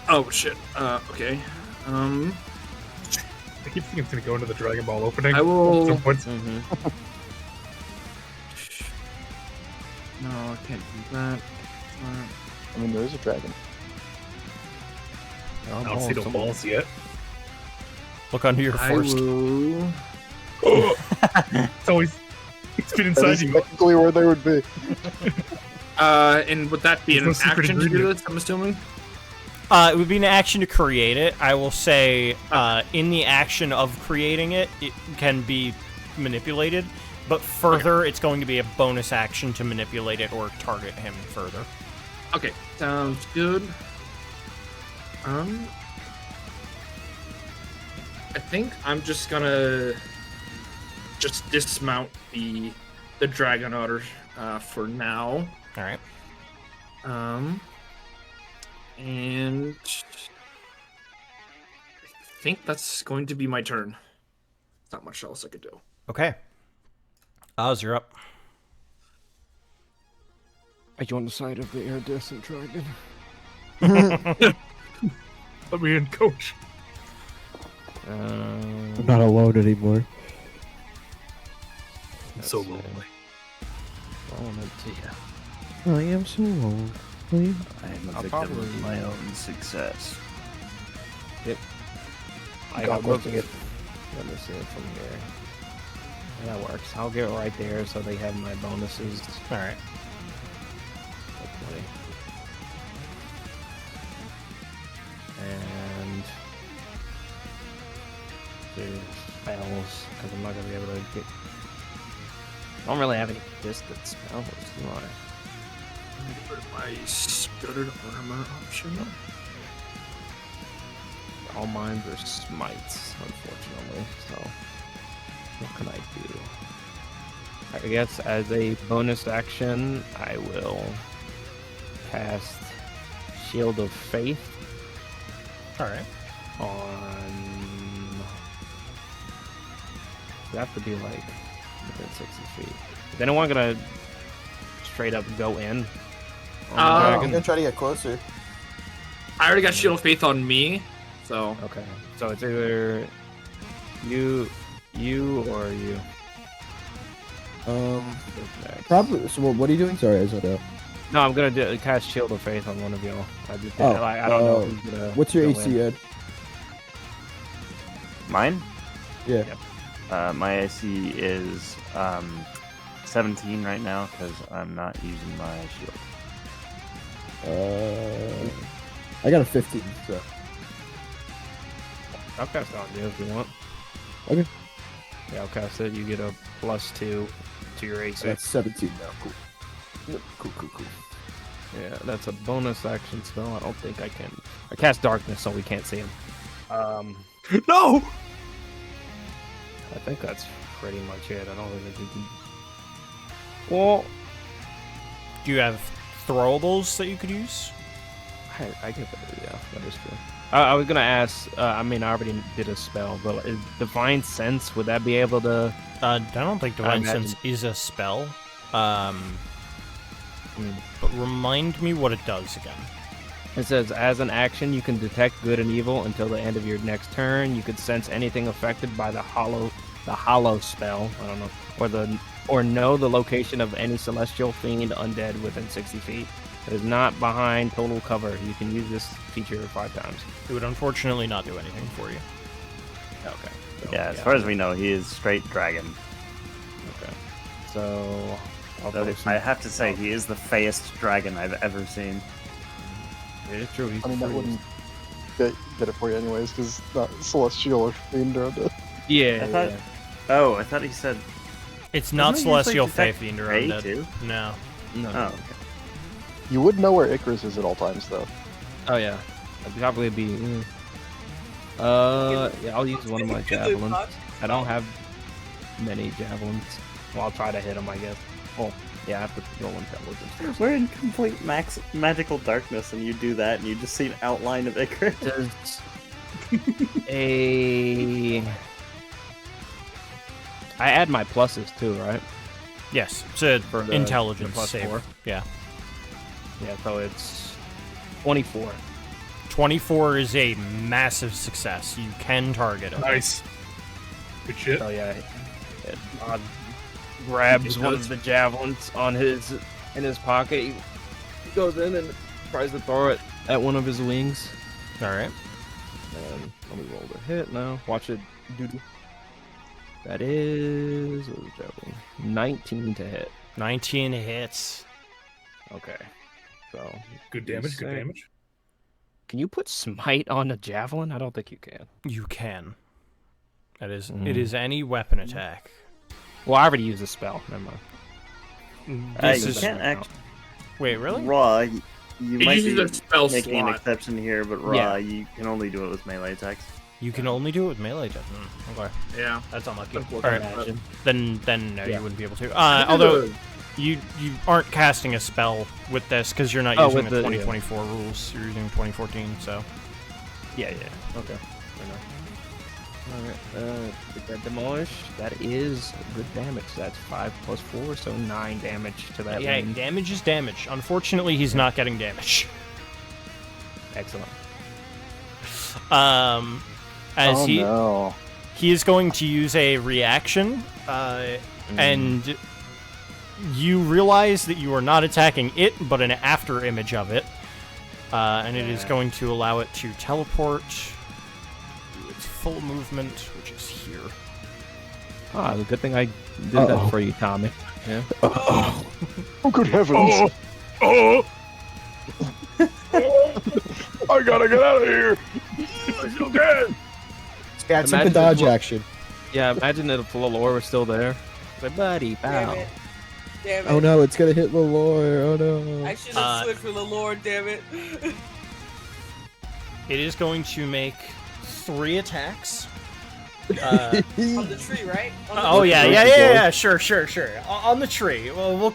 Oh shit. Okay. I keep thinking it's gonna go into the Dragon Ball opening. I will- At some point. No, I can't do that. I mean, there is a dragon. I don't see the balls yet. Look under your I forest. will. It's always it's been That inside is you. technically where they would be. And would that be There's an no secret action to do ingredient. this? I'm assuming. It would be an action to create it. I will say, in the action of creating it, it can be manipulated, but further, it's going to be a bonus action to manipulate it or target him further. Okay, sounds good. I think I'm just gonna dismount the Dragon Otter for now. All right. And I think that's going to be my turn. Not much else I could do. Okay. Oz, you're up. Are you on the side of the iridescent dragon? Let me in, coach. I'm not alone anymore. I'm so lonely. I am so lonely. I am a I'll victim probably- of my own success. I'll go get. Let me see it from here. That works. I'll get right there so they have my bonuses. All right. Hopefully. And there's spells because I'm not gonna be able to get. I don't really have any distance spells, do I? Where my studded armor option? All mine are smites, unfortunately. So, what can I do? I guess as a bonus action, I will cast Shield of Faith All right. on. You have to be like within 60 feet. Is anyone gonna straight up go in? On the I'm dragon? gonna try to get closer. I already got Shield of Faith on me, so Okay, so it's either you or you. Who's next? Probably. So what are you doing? Sorry, I zoned out. No, I'm gonna cast Shield of Faith on one of y'all. I just Oh, I don't know who's gonna. What's your go AC, in. Ed? Mine? Yeah. My AC is 17 right now because I'm not using my shield. I got a 15. So. I'll cast it on you if you want. Okay. Yeah, I'll cast it. You get a +2 to your AC. That's 17 now. Cool. Yep. Cool. Yeah, that's a bonus action spell. I don't think I can. I cast Darkness, so we can't see him. no. I think that's pretty much it. I don't think we can. Well, Do you have throwables that you could use? I get that. Yeah, that is true. I was gonna ask. I mean, I already did a spell, but is Divine Sense, would that be able to? I don't think Divine imagine- Sense is a spell. But remind me what it does again. It says, as an action, you can detect good and evil until the end of your next turn. You could sense anything affected by the hollow spell. I don't know, or know the location of any celestial fiend undead within 60 feet. It is not behind total cover. You can use this feature 5 times. It would unfortunately not do anything for you. Okay. So, Yeah, as far as we know, he is straight dragon. Okay. So I'll Though throw some- I have to say, he is the fayest dragon I've ever seen. It's true. He's I mean, that pretty- wouldn't get it for you anyways, because not celestial or fiend or undead. Yeah. I thought. yeah. Oh, I thought he said. It's not Doesn't it usually Celestial detect Faith or Fey, undead. too? No. No. Oh, okay. You would know where Icarus is at all times, though. Oh yeah. I'd probably be. Yeah, I'll use one of my javelins. I don't have many javelins. Well, I'll try to hit him, I guess. Oh, yeah, I have to roll intelligence. We're in complete magical darkness, and you do that, and you just see an outline of Icarus. Does a. I add my pluses too, right? Yes. It's a For the intelligence +4. save. Yeah. Yeah, so it's 24. 24 is a massive success. You can target it. Nice. Good shit. So yeah, Odd grabs It one does. of the javelins in his pocket. He goes in and tries to throw it at one of his wings. All right. And let me roll the hit now. Watch it. That is what was the javelin? 19 to hit. 19 hits. Okay. So Good damage. Good damage. Can you put smite on a javelin? I don't think you can. You can. That is. Mm. It is any weapon attack. Well, I already used a spell. Never mind. This you is. can't act Wait, really? raw. You It might uses be a spell making an slot. exception here, but raw, Yeah. you can only do it with melee attacks. You can only do it with melee attack. Okay. Yeah. That's unlucky. That's All what right. I imagine. Then no, Yeah. you wouldn't be able to. I think Although there's you aren't casting a spell with this because you're not Oh, using with the the- yeah. 2024 rules. You're using 2014. So Yeah. Okay. Fair enough. Alright, get that demolished. That is good damage. That's 5 plus 4, so 9 damage to that yeah, wing. damage is damage. Unfortunately, he's not getting damage. Excellent. As Oh no. he is going to use a reaction, and you realize that you are not attacking it, but an after image of it, and it is going to allow it to teleport to its full movement, which is here. Ah, the good thing I did that for you, Tommy. Yeah. Oh, good heavens! Oh! I gotta get out of here! I'm still dead! Yeah, it's like the Imagine dodge if- action. Yeah, imagine if Lalore was still there. But buddy, Damn bow. it. Damn it. Oh no, it's gonna hit Lalore. Oh no. I should have switched for the Lord, damn it. It is going to make 3 attacks. On the tree, right? On the Oh tree. yeah, sure. On the tree. Well, we'll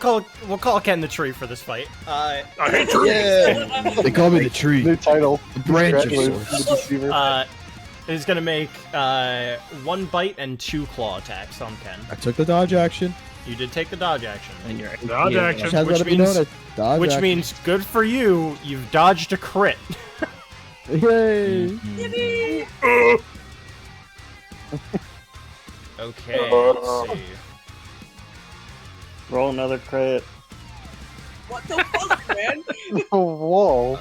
call Ken the tree for this fight. I hate trees! Yeah. They call me the tree. New title. The branch of Congratulations, sorts. the deceiver. It is gonna make 1 bite and 2 claw attacks on Ken. I took the dodge action. You did take the dodge action, And you're Dodge yeah, action. Which has Which gotta be means- known as dodge which action. means good for you. You've dodged a crit. Yay! Okay. Let's see. Roll another crit. What the fuck, man? Whoa.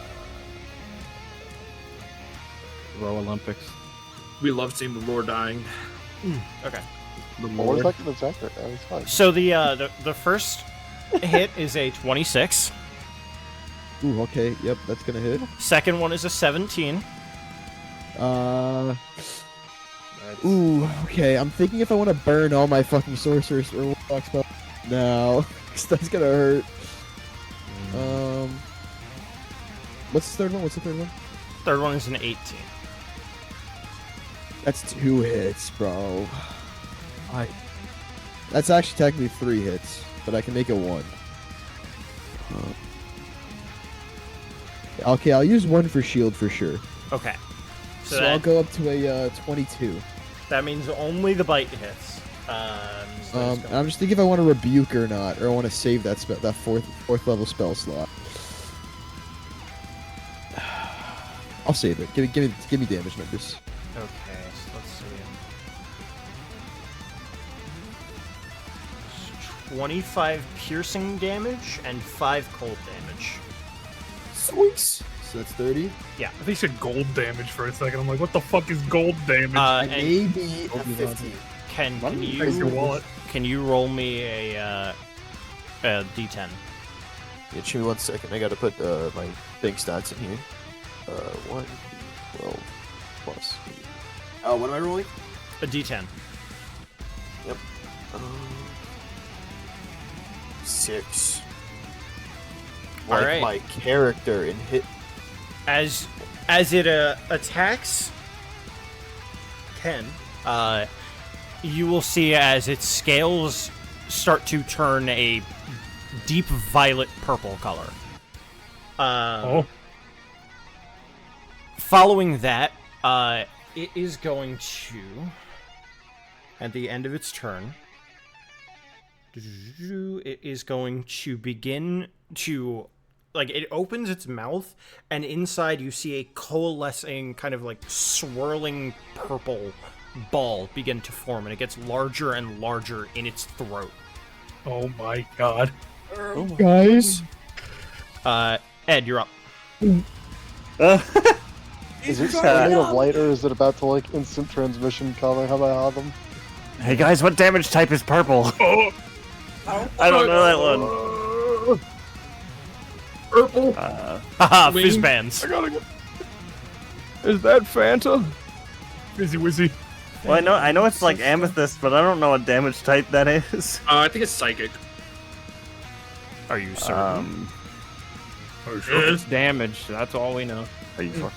Row Olympics. We love seeing the lore dying. Okay. What was that gonna attack her? That was fine. So the first hit is a 26. Ooh, okay. Yep, that's gonna hit. Second one is a 17. Ooh, okay. I'm thinking if I want to burn all my fucking sorceress or warlock spell. No, 'cause that's gonna hurt. What's the third one? Third one is an 18. That's 2 hits, bro. That's actually technically 3 hits, but I can make it 1. Okay, I'll use 1 for shield for sure. Okay. So, So I'll go up to a 22. that means only the bite hits. So it's I'm just thinking if I want to rebuke or not, or I want to save that that fourth level spell slot. I'll save it. Give me damage numbers. Okay, so let's see. It's 25 piercing damage and 5 cold damage. Sweet. So that's 30. I think you said gold damage for a second. I'm like, what the fuck is gold damage? And Maybe a 15. Ken, Thanks, your wallet. can you roll me a d10? Yeah, give me 1 second. I gotta put my bank stats in here. 1, 12 plus. Oh, what am I rolling? A d10. Yep. 6. Like Alright. my character in hit. As it attacks Ken, you will see as its scales start to turn a deep violet purple color. Following that, it is going to, at the end of its turn, it is going to begin to, like, it opens its mouth, and inside you see a coalescing, kind of like swirling purple ball begin to form, and it gets larger and larger in its throat. Oh my god. Guys. Ed, you're up. Is it made of light or is it about to like instant transmission them? Hey guys, what damage type is purple? Oh, I don't know that one. purple. Haha, Wing. fizz bands. I gotta go. Is that Fanta? Fizzy wizzy. Well, I know it's like amethyst, but I don't know what damage type that is. I think it's psychic. Are you certain? Oh, sure. It's damage. That's all we know. Are you sure?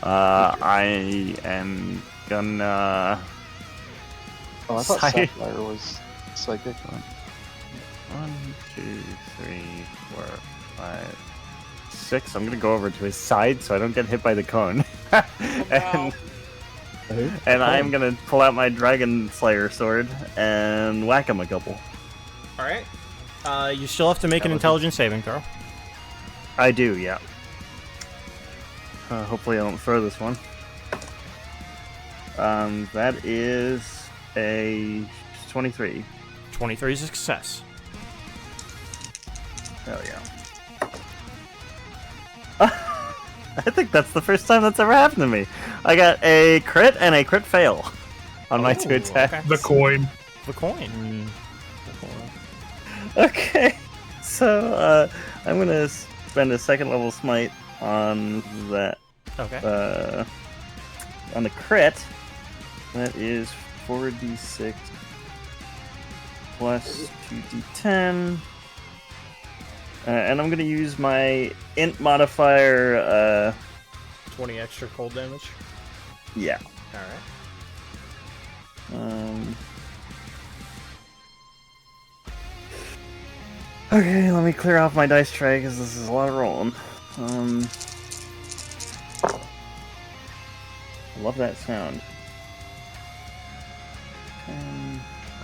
I am gonna. Oh, I thought Psy- Sapphire was psychic. 1, 2, 3, 4, 5, 6. I'm gonna go over to his side so I don't get hit by the cone. and I'm gonna pull out my Dragon Slayer sword and whack him a couple. Alright. You still have to make an intelligence saving throw. I do, yeah. Hopefully I don't throw this one. That is a 23. 23 is a success. Hell yeah. I think that's the first time that's ever happened to me. I got a crit and a crit fail on my 2 Ooh, attacks. okay. The coin. The coin. Okay, so I'm gonna spend a 2nd level smite on that. Okay. On the crit. That is 4d6 plus 2d10. And I'm gonna use my int modifier. 20 extra cold damage. Yeah. Alright. Okay, let me clear off my dice tray because this is a lot of rolling. I love that sound.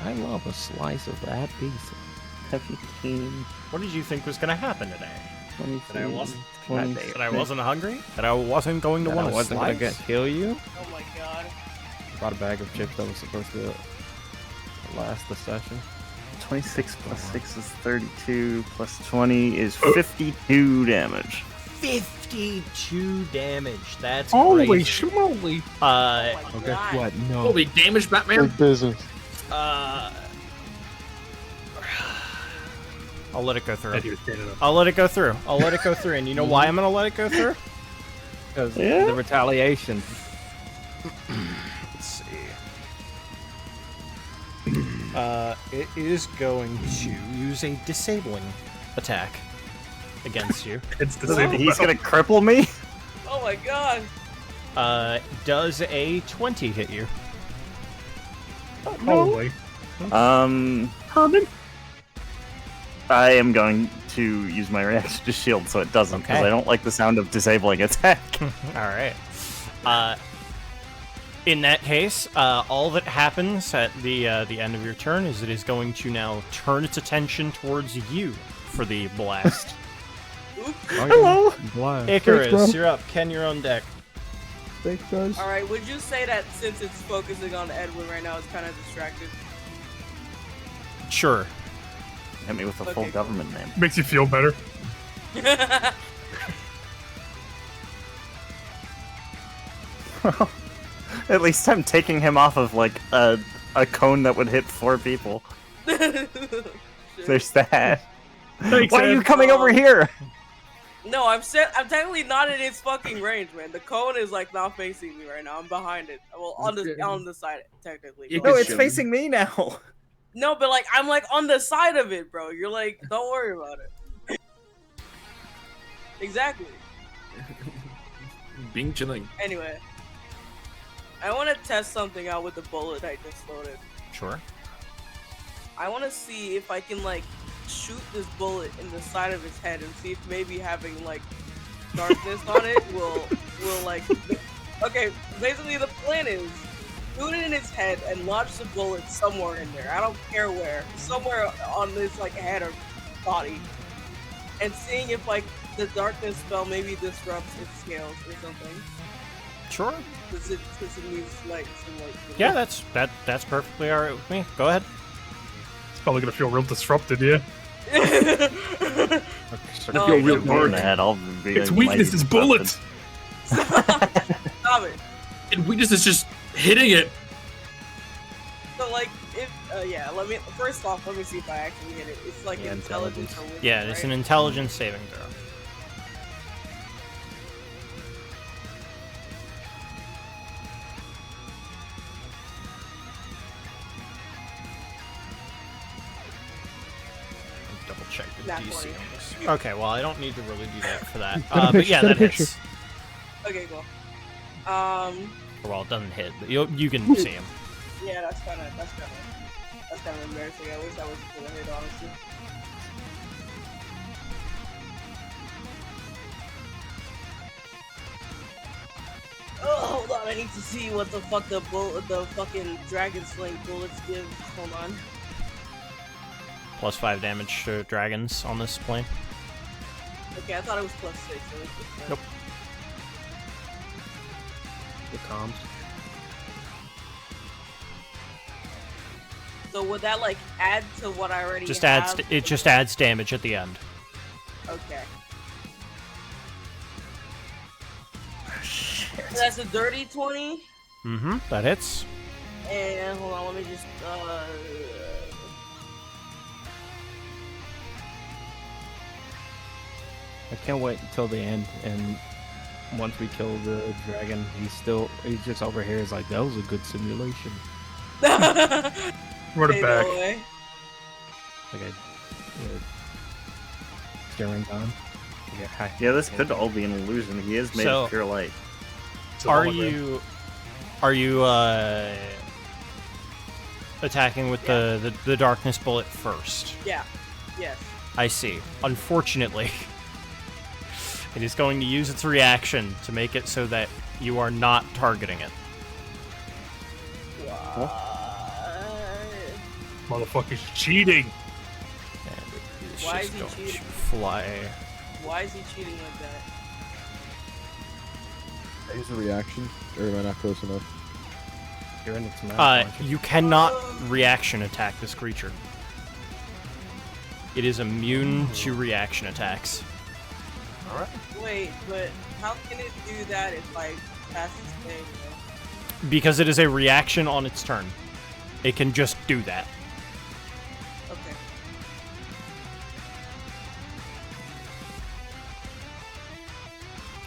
I love a slice of that pizza. 17, What did you think was going to happen today? 23, That I wasn't, 26. that I wasn't hungry? That I wasn't going to That want I to wasn't slice? gonna kill you. Oh my god. Brought a bag of chips that was supposed to last the session. 26 plus 6 is 32, plus 20 is 52 damage. 52 damage. That's Holy crazy. schmoly! Oh my Oh, guess god. what? No. Holy damage, Batman! Big business. I'll let it go through. And he was standing up. I'll let it go through. I'll let it go through. And you know why I'm gonna let it go through? Because Yeah? the retaliation. Let's see. It is going to use a disabling attack against you. It's disabled. He's gonna cripple me? Oh my god. Does a 20 hit you? Holy. I am going to use my reaction to shield so it doesn't, because Okay. I don't like the sound of disabling attack. Alright. In that case, all that happens at the end of your turn is it is going to now turn its attention towards you for the blast. Hello! Icarus, bro. you're up. Ken, you're on deck. Thanks, guys. Alright, would you say that since it's focusing on Edwin right now, it's kind of distracted? Sure. Hit me with a Okay, full cool. government name. Makes you feel better. At least I'm taking him off of, like, a cone that would hit 4 people. There's that. Thanks, Why are you Ed. coming over here? No, I'm technically not in its fucking range, man. The cone is like not facing me right now. I'm behind it. Well, on the side, technically. You but- No, it's facing me now. No, but like I'm like on the side of it, bro. You're like, don't worry about it. Exactly. Being chilling. Anyway, I want to test something out with the bullet I just loaded. Sure. I want to see if I can like shoot this bullet in the side of his head and see if maybe having like darkness on it will like. Okay, basically the plan is shoot it in his head and lodge the bullet somewhere in there. I don't care where, somewhere on this like head or body, and seeing if like the darkness spell maybe disrupts its scales or something. Sure. Since it needs light, some light. Yeah, that's perfectly alright with me. Go ahead. It's probably gonna feel real disrupted, yeah. I feel real dark. Mad, I'll be Its mighty weakness is disrupted. bullets. Stop it. And we just is just hitting it. So like, if yeah, first off, let me see if I actually hit it. It's like Yeah, intelligence or wisdom, Yeah, it's right? an intelligence saving throw. Double check the Nat DC 20. on this. Okay, well, I don't need to really do that for that. But yeah, that hits. Okay, cool. Well, it doesn't hit, but you can see him. Yeah, that's kind of embarrassing. I wish I was gonna hit, honestly. Oh, hold on, I need to see what the fuck the fucking dragon sling bullets give. Hold on. Plus 5 damage to dragons on this plane. Okay, I thought it was +6. So it's just Nope. The comms. So would that like add to what I already Just have? adds. It just adds damage at the end. Okay. Shit. So that's a dirty 20. Mm-hmm. That hits. And hold on, let me just I can't wait until the end, and once we kill the dragon, he's just over here. He's like, that was a good simulation. Run it Stay back. that way. Like a staring on. Yeah, hi. Yeah, this could all be an illusion. He is made So- of pure light. It's a Are hologram. you attacking with the darkness bullet first? Yeah. Yes. I see. Unfortunately, it is going to use its reaction to make it so that you are not targeting it. Motherfucker's cheating. And it is Why just is he going cheating? to fly. Why is he cheating like that? I use a reaction, or am I not close enough? You're in its mouth, aren't you? You cannot reaction attack this creature. It is immune to reaction attacks. Wait, but how can it do that if I pass this thing? Because it is a reaction on its turn. It can just do that. Okay.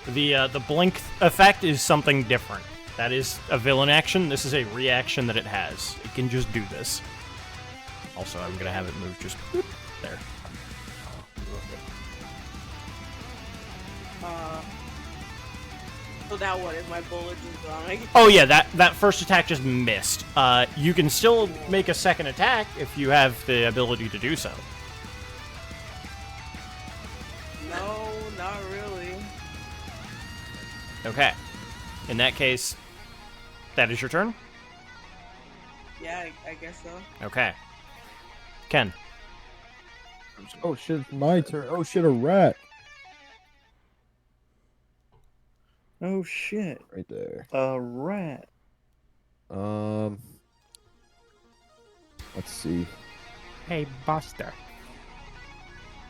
The blink effect is something different. That is a villain action. This is a reaction that it has. It can just do this. Also, I'm gonna have it move just whoop, there. So now what? Is my bullet just gone? Oh yeah, that first attack just missed. You can still make a second attack if you have the ability to do so. No, not really. Okay. In that case, that is your turn? Yeah, I guess so. Okay. Ken. Oh shit, it's my turn. Oh shit, a rat. Oh shit. Right there. A rat. Let's see. Hey, Buster.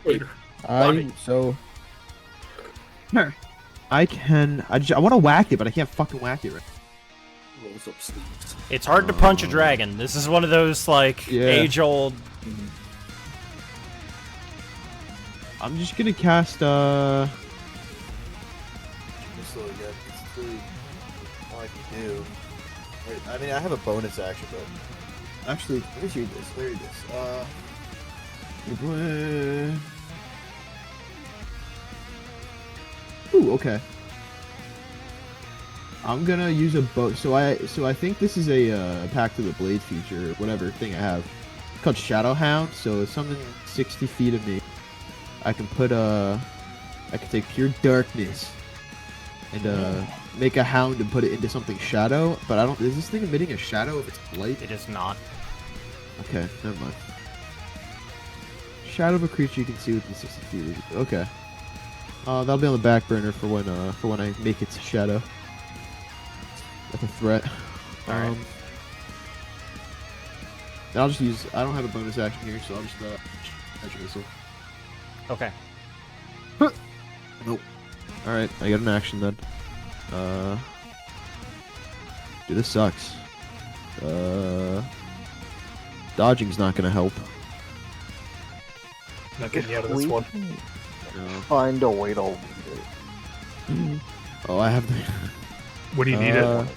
Wait, I want to whack it, but I can't fucking whack it right. Rolls up sleeves. It's hard to punch a dragon. This is one of those, like, Yeah. age-old... I'm just gonna cast Just slow again. It's really all I can do. Wait, I mean, I have a bonus action, but actually, let me read this. Let me read this. Ooh, okay. I'm gonna use a bow. So I think this is a Pact of the Blade feature, or whatever thing I have. It's called Shadow Hound. So it's something 60 feet of me. I can put I can take pure darkness and make a hound and put it into something shadow. But I don't. Is this thing emitting a shadow if it's light? It is not. Okay, never mind. Shadow of a creature you can see within 60 feet. Okay. That'll be on the back burner for when I make its shadow. That's a threat. Alright. I'll just use. I don't have a bonus action here, so I'll just edge missile. Okay. Nope. All right, I got an action then. Dude, this sucks. Dodging's not gonna help. Not getting you out of this one. No. Find a way to lead it. Oh, I have the. When do you need it?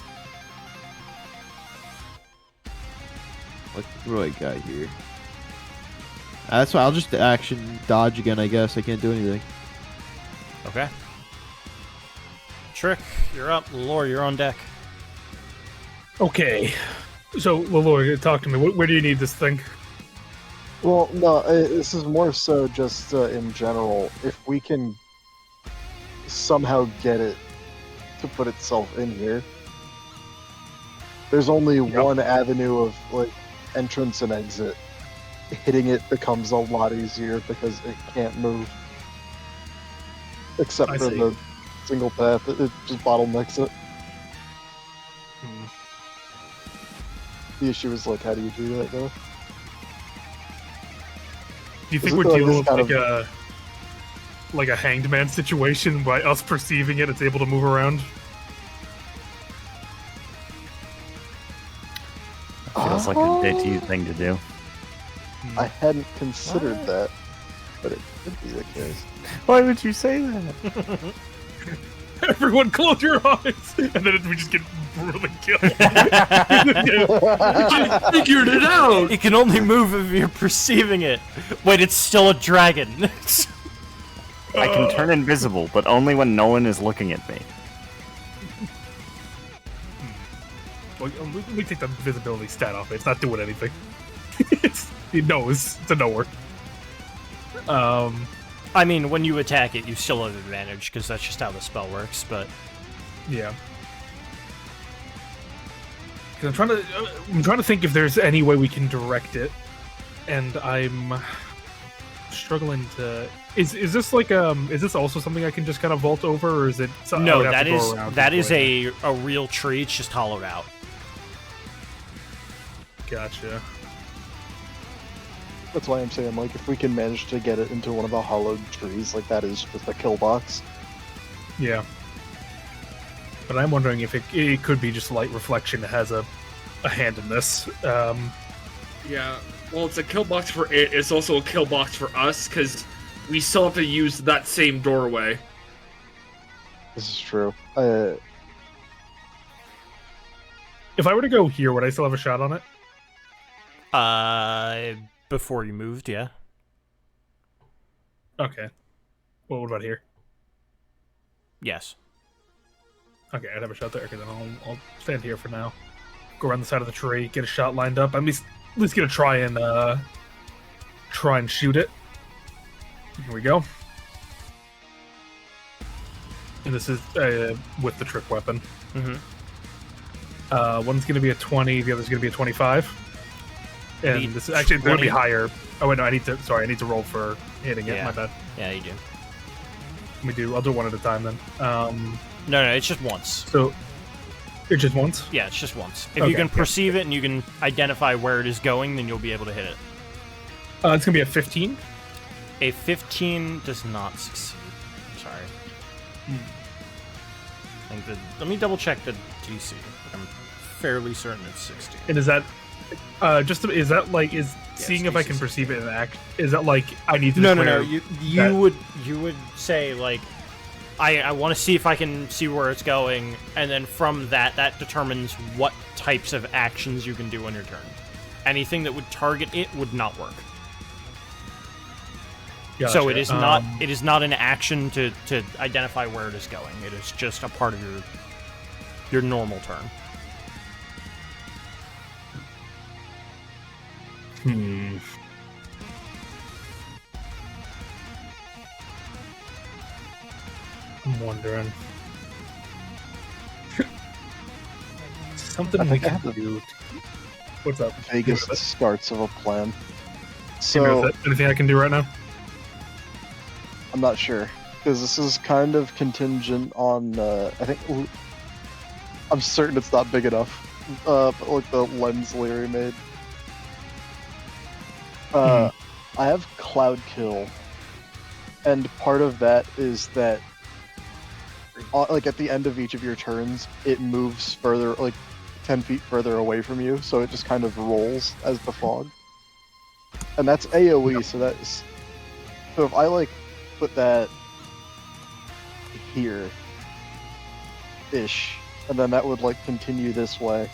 What do I got here? That's why I'll just action dodge again, I guess. I can't do anything. Okay. Trick, you're up. Lore, you're on deck. Okay. So, Lalor, talk to me. Where do you need this thing? Well, no, this is more so just in general. If we can somehow get it to put itself in here, there's only one avenue of like entrance and exit. Hitting it becomes a lot easier because it can't move, except I for see. the single path. It just bottlenecks it. The issue is like, how do you do that though? Do you think Is it we're like dealing this with kind like a hanged man situation by us perceiving it? It's able to move around. Feels like a JT thing to do. I hadn't considered that, but it could be the case. Why would you say that? Everyone, close your eyes, and then we just get brutally killed. I figured it out. It can only move if you're perceiving it. Wait, it's still a dragon. I can turn invisible, but only when no one is looking at me. Well, we take the visibility stat off it. It's not doing anything. It knows. It's a knower. I mean, when you attack it, you still have advantage, because that's just how the spell works, but... Yeah. 'Cause I'm trying to think if there's any way we can direct it, and I'm struggling to... Is this like, is this also something I can just kind of vault over, or is it... something I No, would have that to go is around that and is go in? a real tree, it's just hollowed out. Gotcha. That's why I'm saying, like, if we can manage to get it into one of the hollowed trees, like that is just a kill box. Yeah. But I'm wondering if it could be just light reflection that has a hand in this. Yeah, well, it's a kill box for it. It's also a kill box for us because we still have to use that same doorway. This is true. If I were to go here, would I still have a shot on it? Before you moved, yeah. Okay. Well, what about here? Yes. Okay, I'd have a shot there. Okay, then I'll stand here for now. Go around the side of the tree, get a shot lined up. I'm at least gonna try and shoot it. Here we go. And this is with the trick weapon. Mm-hmm. One's gonna be a 20, the other's gonna be a 25. And The this is actually gonna be 20? higher. Oh wait, no, I need to roll for hitting it. Yeah. My bad. Yeah, you do. I'll do one at a time then. No, it's just once. So it's just once? Yeah, it's just once. If Okay, you can yeah. perceive it and you can identify where it is going, then you'll be able to hit it. It's gonna be a 15. A 15 does not succeed. I'm sorry. I think let me double check the DC. I'm fairly certain it's 60. And is that seeing if I can perceive it in act? Is that like I need to No. declare You that- would say like, I want to see if I can see where it's going, and then from that determines what types of actions you can do on your turn. Anything that would target it would not work. So it Gotcha. is not an action to identify where it is going. It is just a part of your normal turn. I'm wondering. Something I we think I can have the do. What's up? vaguest starts of a plan. Give me So anything I can do right now? I'm not sure because this is kind of contingent on. I'm certain it's not big enough. But like the lens Leary made. I have Cloud Kill, and part of that is that, like at the end of each of your turns, it moves further, like 10 feet further away from you, so it just kind of rolls as the fog. And that's AoE, so if I like put that here ish, and then that would like continue this way,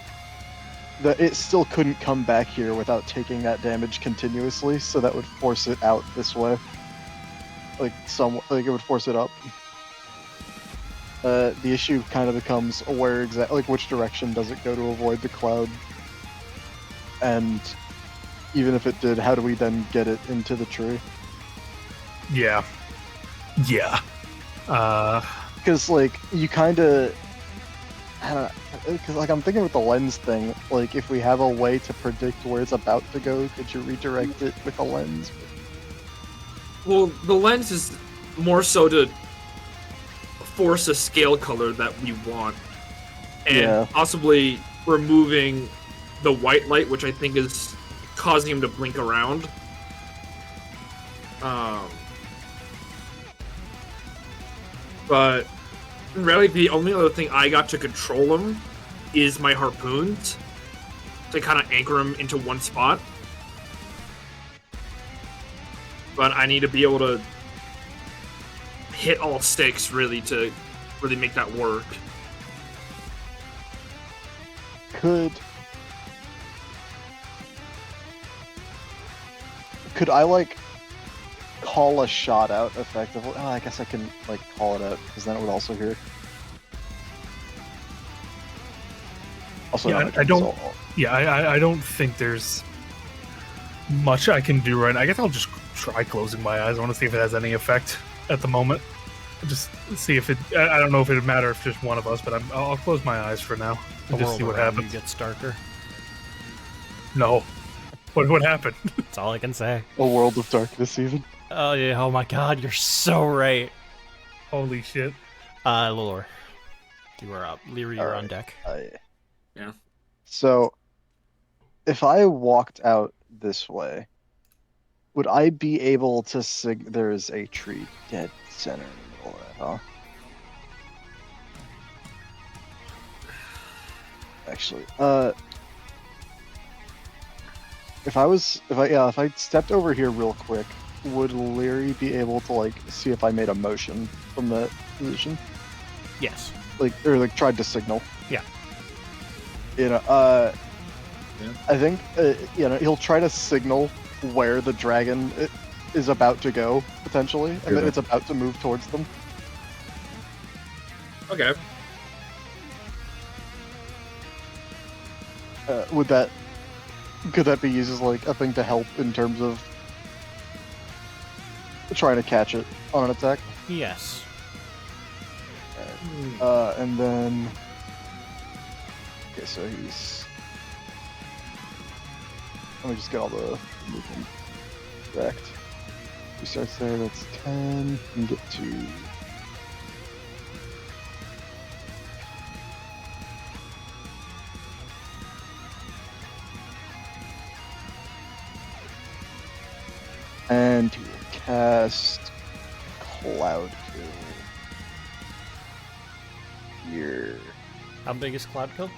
that it still couldn't come back here without taking that damage continuously, so that would force it out this way. Like it would force it up. The issue kind of becomes where exactly, like which direction does it go to avoid the cloud? And even if it did, how do we then get it into the tree? Yeah. Because like you kind of, because like I'm thinking with the lens thing, like if we have a way to predict where it's about to go, could you redirect it with a lens? Well, the lens is more so to force a scale color that we want, and Yeah. possibly removing the white light, which I think is causing him to blink around. But really, the only other thing I got to control him is my harpoons to kind of anchor him into one spot. But I need to be able to hit all sticks really to really make that work. Could I like call a shot out effectively? Oh, I guess I can like call it out because then it would also hear. Also, Yeah, not I don't. console. Yeah, I don't think there's much I can do right now. I guess I'll just try closing my eyes. I want to see if it has any effect at the moment. Just see if it. I don't know if it'd matter if just one of us, but I'll close my eyes for now The and just world see what around you happens. gets darker. No, what happened? That's all I can say. A world of darkness, even. Oh yeah! Oh my God! You're so right. Holy shit! Lore, you are up. Leary, you're on Alright. deck. Yeah. So, if I walked out this way, would I be able to there is a tree dead center in the middle of that, huh? Actually, if I stepped over here real quick, would Leary be able to like see if I made a motion from that position? Yes. Like tried to signal? Yeah. You know, Yeah. I think he'll try to signal where the dragon is about to go potentially, and that it's about to move towards them. Okay. Could that be used as like a thing to help in terms of trying to catch it on an attack? Yes. And then okay, so he's. Let me just get all the movement correct. He starts there. That's 10. And get to. And he will cast Cloud Kill. Here. How big is Cloud Kill?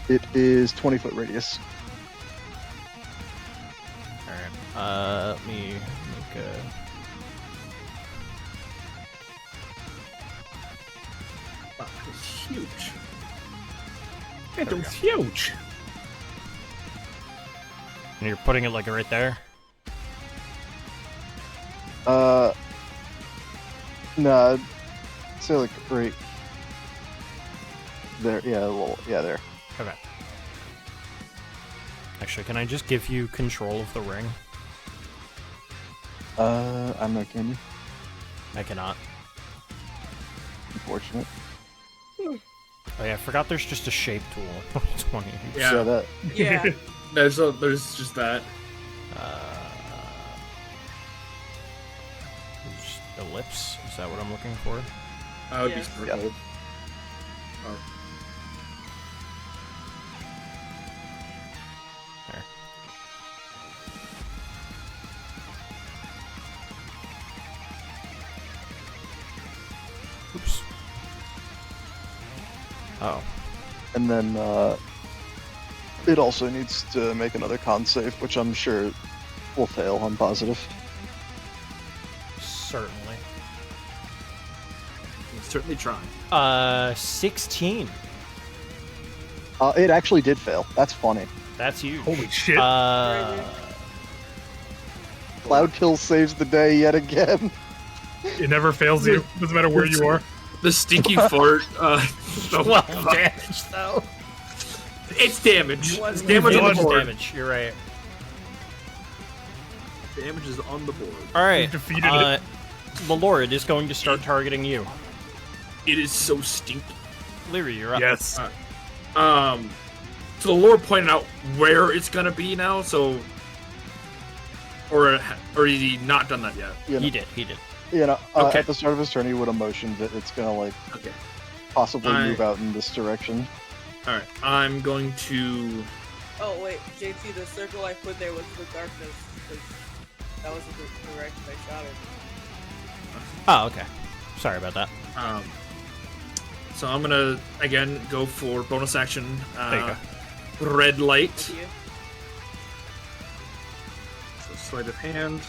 It is 20-foot radius. Alright. Let me make a. Wow, it's huge. It was huge. And you're putting it like right there? No, I'd say like right there. Yeah, there. Okay. Actually, can I just give you control of the ring? I'm not kidding you. I cannot. Unfortunate. Oh yeah, I forgot there's just a shape tool. 20. Yeah. So that. Yeah. There's just that. Just ellipse? Is that what I'm looking for? I would be Yes. circled. Oh. There. Oops. Oh. And then it also needs to make another con save, which I'm sure will fail. I'm positive. Certainly. We'll certainly try. 16. It actually did fail. That's funny. That's huge. Holy shit! Cloud Kill saves the day yet again. It never fails you. Doesn't matter where you are. The stinky fart. 12 damage, though. It's damage. It's damage on the Damage, board. damage, you're right. Damage is on the board. Alright, We've defeated it. Lord is going to start targeting you. It is so stinky. Leary, you're up. Yes. So the Lord pointed out where it's gonna be now. So, or has he not done that yet? You know, He did. You know, Okay. at the start of his turn, he would have motioned that it's gonna like Okay. possibly I- move out in this direction. All right. I'm going to. Oh wait, JT, the circle I put there was the darkness. 'cause That was the direction I shot it. Oh, okay. Sorry about that. So I'm gonna again go for bonus action. There you go. Red light. Thank you. So sleight of hand.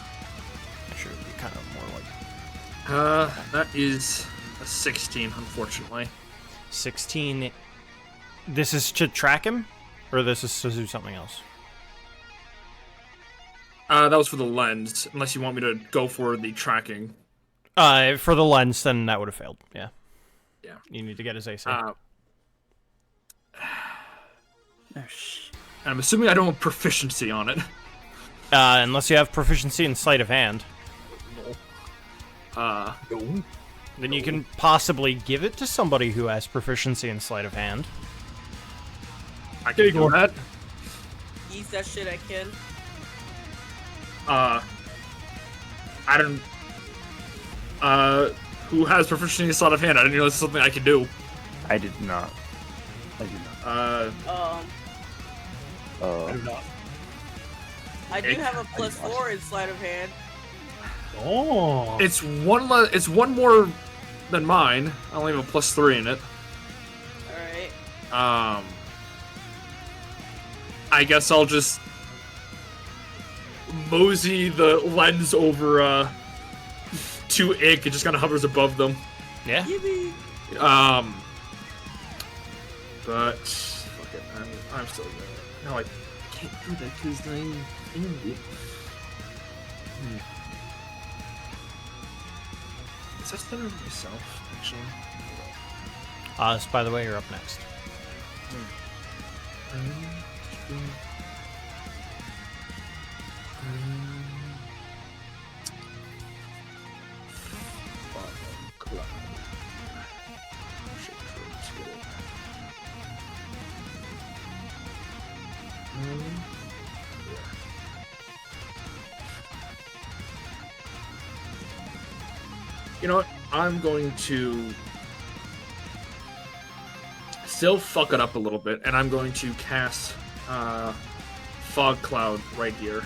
Should be kind of more like That is a 16, unfortunately. 16. This is to track him, or this is to do something else? That was for the lens. Unless you want me to go for the tracking. For the lens, then that would have failed. Yeah. Yeah. You need to get his AC. I'm assuming I don't have proficiency on it. Unless you have proficiency in sleight of hand. No. Then you can possibly give it to somebody who has proficiency in sleight of hand. I can do that. Ease that shit I can. I don't. Who has proficiency in sleight of hand? I didn't know this is something I could do. I did not. I did not. I do not. I do have a +4 in sleight of hand. Oh. It's one more than mine. I only have a +3 in it. Alright. I guess I'll just mosey the lens over to Ig. It just kind of hovers above them. Yeah. Yippee! But fuck it, I'm still good. No, I can't do that because I'm angry. Is that center of myself, actually? So by the way, you're up next. You know what? I'm going to still fuck it up a little bit, and I'm going to cast Fog Cloud right here.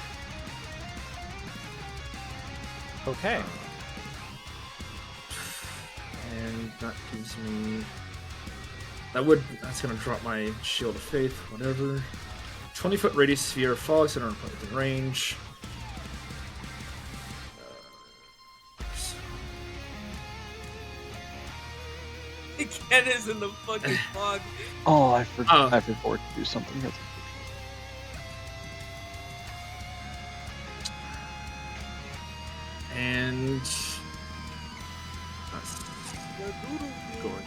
Okay. And that gives me... That's gonna drop my Shield of Faith, whatever. 20-foot radius sphere of fog, center point within range. Ken is in the fucking fog. Oh, I forgot to do something. And going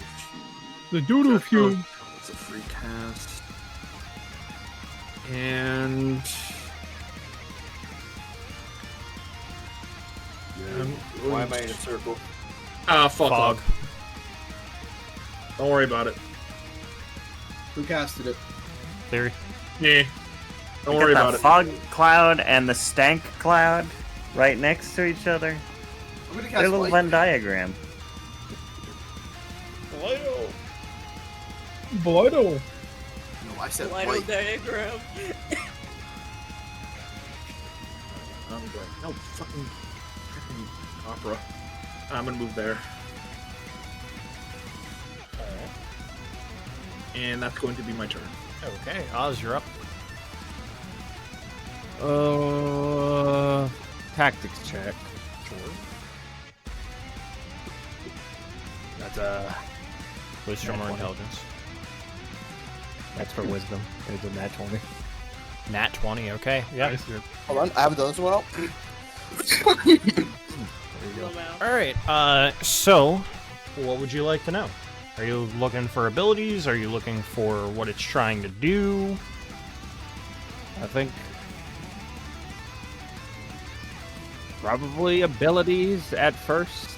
The doodle fume. It's a free cast. And Why am I in a circle? Fog. Don't worry about it. Who casted it? Theory. Yeah. Don't We worry got about the it. fog cloud and the stank cloud right next to each other. I'm gonna They're cast a little light. Venn diagram. Blido. Blido. No, I said Light light. diagram. I'm going. No, fucking opera. I'm gonna move there. And that's going to be my turn. Okay, Oz, you're up. Tactics check. Sure. That's wisdom or intelligence. That's for wisdom. It's a nat 20. Nat 20, okay. Yeah. Hold on, I haven't done this one out. Alright, so, what would you like to know? Are you looking for abilities? Are you looking for what it's trying to do? I think probably abilities at first.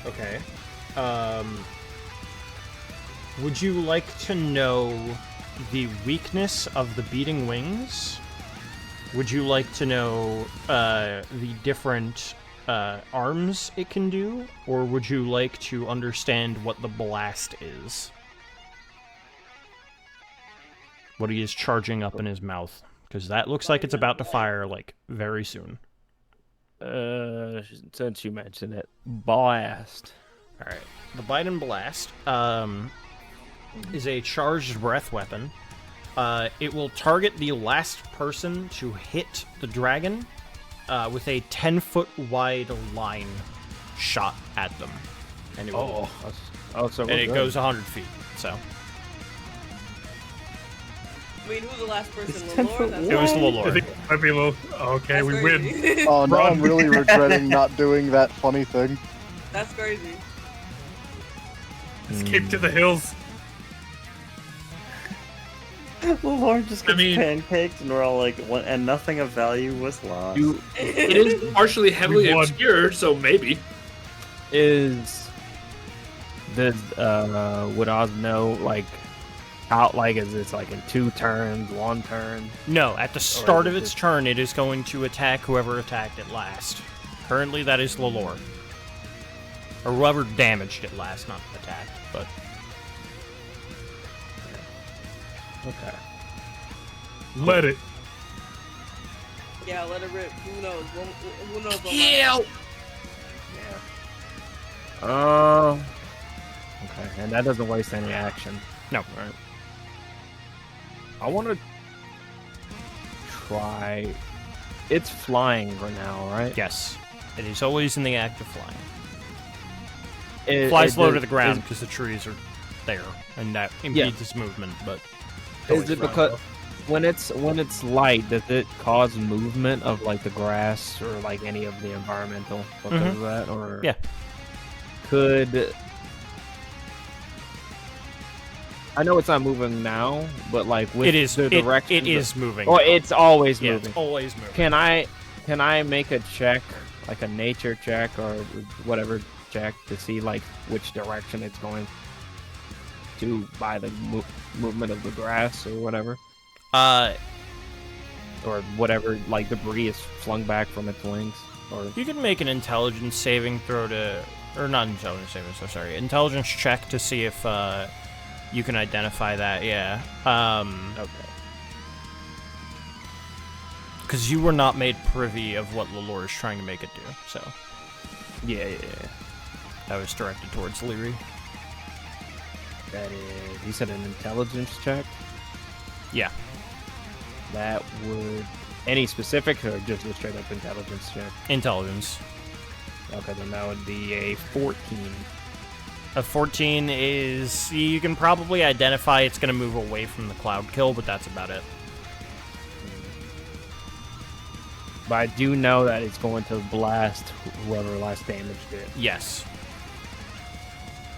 Okay. Would you like to know the weakness of the beating wings? Would you like to know the different arms it can do? Or would you like to understand what the blast is? What he is charging up in his mouth Because that looks like it's about to fire, like, very soon. Since you mentioned it, blast. Alright. The Bite and Blast is a charged breath weapon. It will target the last person to hit the dragon with a 10-foot wide line shot at them. And it will, So and it goes 100 feet, so. I mean, who's the last person? It's Lelor? 10 It was I Lelor. think it might be a little. Okay, That's we crazy. win. Oh, now Run. I'm really regretting not doing that funny thing. That's crazy. Escape to the hills. Lord just gets mean- pancaked, and we're all like, "What?" And nothing of value was lost. It is partially heavily We won. obscured, so maybe. Would Oz know, like, how, like, is this, like, in 2 turns, 1 turn? No, at the start of is it its just- turn, it is going to attack whoever attacked it last. Currently, that is Lelor. Or whoever damaged it last, not attacked, but... Okay. Let it. Yeah, let it rip. Who knows? Who knows? Okay, and that doesn't waste any action. No. Right. I want to try. It's flying right now, right? Yes. It is always in the act of flying. It Flies low to does- the ground because the trees are there, and that impedes its movement, but... Is it because when it's light, does it cause movement of like the grass or like any of the environmental because of that, or Yeah. Could I know it's not moving now, but like with It is. the It direction, is moving. Oh, now. it's always Yeah, moving. it's always moving. Can I make a check, like a nature check or whatever check, to see like which direction it's going to by the movement of the grass or whatever, or whatever like debris is flung back from its wings? Or You can make an intelligence saving throw to, or not intelligence saving, so sorry, intelligence check to see if you can identify that. Yeah. Okay. Because you were not made privy of what Lelor is trying to make it do, so Yeah. that was directed towards Leary. That is. You said an intelligence check. Yeah. That would any specific or just a straight up intelligence check? Intelligence. Okay, then that would be a 14. A 14 is, you can probably identify it's going to move away from the cloud kill, but that's about it. But I do know that it's going to blast whoever last damaged it. Yes.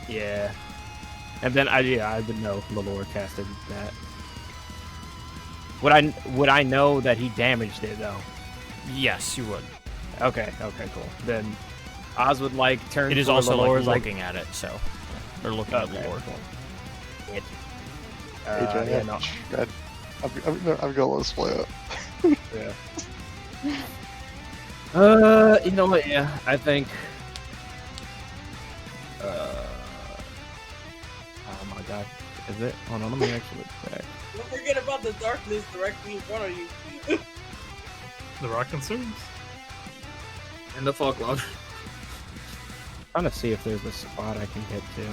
Yeah. And then I would know Lelor casted that. Would I know that he damaged it though? Yes, you would. Okay, cool. Then Oz would like turn. It is toward also Lelor, like looking at it, so. Or looking at Okay, Lelor. cool. It. AJ, Yeah, no. I'm gonna let us play it. Yeah. You know what? Yeah, I think. Oh my God, is it? Hold on, let me actually check. Don't forget about the darkness directly in front of you. The rock consumes. And the fog cloud. Trying to see if there's a spot I can get to.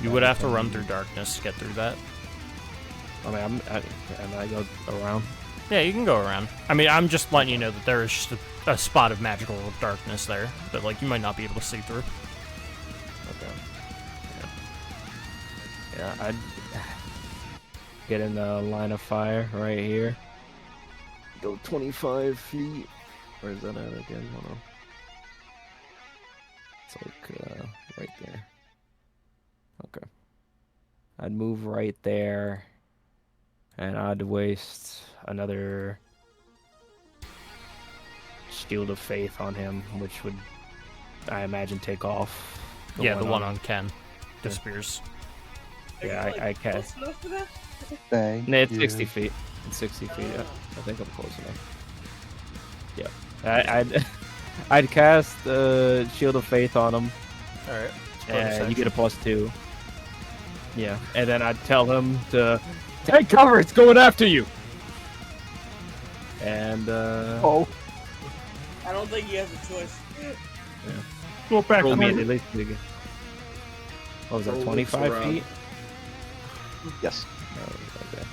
You would have to run through darkness to get through that. I mean, and I go around. Yeah, you can go around. I mean, I'm just letting you know that there is just a spot of magical darkness there that, like, you might not be able to see through. Okay. Yeah, I'd get in the line of fire right here. Go 25 feet. Where is that at again? Hold on. It's like right there. Okay. I'd move right there, and I'd waste another Shield of Faith on him, which would, I imagine, take off. The one on Ken disappears. Yeah, I can't. Close enough for that? Thank No, it's you. 60 feet. It's 60 feet. Yeah, I think I'm close enough. Yeah, I'd cast Shield of Faith on him. All right. And you get a +2. Yeah, and then I'd tell him to take cover. It's going after you. And Oh, I don't think he has a choice. Go back. roll me man. at least. What was that? Roll 25 around. feet. yes. Oh, okay.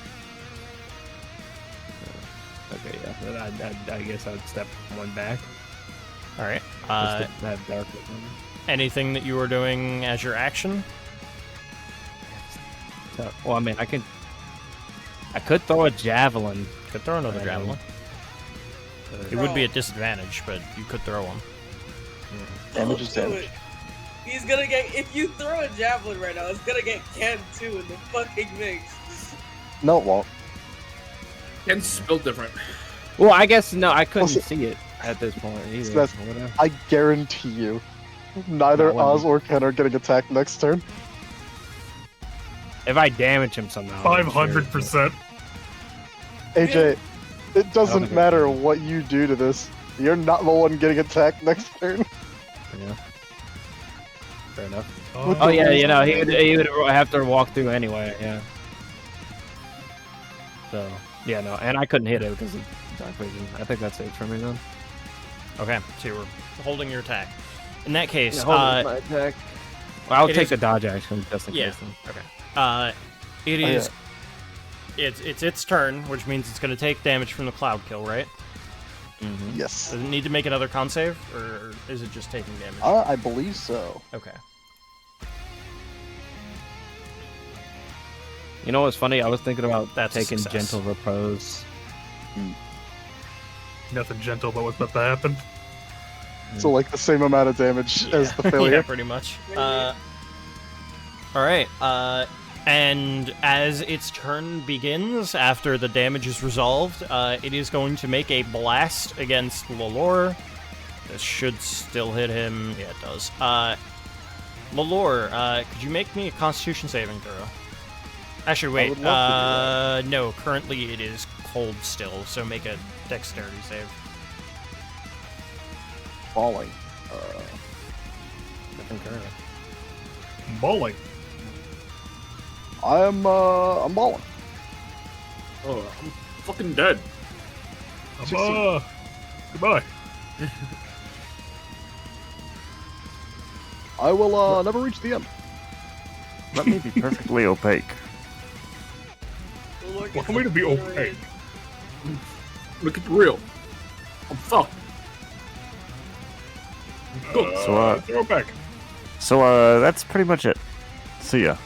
Okay, yeah. Then I guess I'd step one back. All right. Just to have dark vision. Anything that you were doing as your action? So, well, I mean, I could throw a javelin. Could throw another I javelin. It would be a disadvantage, but you could throw one. Damage is Don't do damage. it. He's gonna get. If you throw a javelin right now, it's gonna get canned too in the fucking mix. No, it won't. Ken's spelled different. Well, I guess no, I couldn't Also- see it at this point either. That's- Whatever. I guarantee you, neither That one- Oz or Ken are getting attacked next turn. If I damage him somehow, I'm sure. 500%. AJ, it doesn't think matter what you do to this. You're not the one getting attacked next turn. Yeah. Fair enough. Oh, Oh yeah, you know he would have to walk through anyway. Yeah. So yeah, no, and I couldn't hit it because of dark vision. I think that's it for me then. Okay, so you were holding your attack. In that case, Yeah, hold on, my attack. Well, I'll it take is- the dodge action just in yeah. case. Then. Okay. It Oh, is. It's its turn, which means it's going to take damage from the cloud kill, right? Mm-hmm. Yes. Does it need to make another con save, or is it just taking damage? I believe so. Okay. You know what's funny? I was thinking about That's a taking success. gentle repose. Nothing gentle about what's about to happen. So like the same amount of damage as the failure. Yeah, pretty much. All right. And as its turn begins, after the damage is resolved, it is going to make a blast against Lalor. This should still hit him. Yeah, it does. Lalor, could you make me a Constitution saving throw? Actually, wait. would love No, currently it is cold still, so make a Dexterity save. Falling. Bowling. I'm balling. Oh, I'm fucking dead. Goodbye. I will never reach the end. Let me be perfectly opaque. The Lord Want gets me to be obliterated. opaque? Look at the real. I'm fucked. Go. So, throw it back. So that's pretty much it. See ya.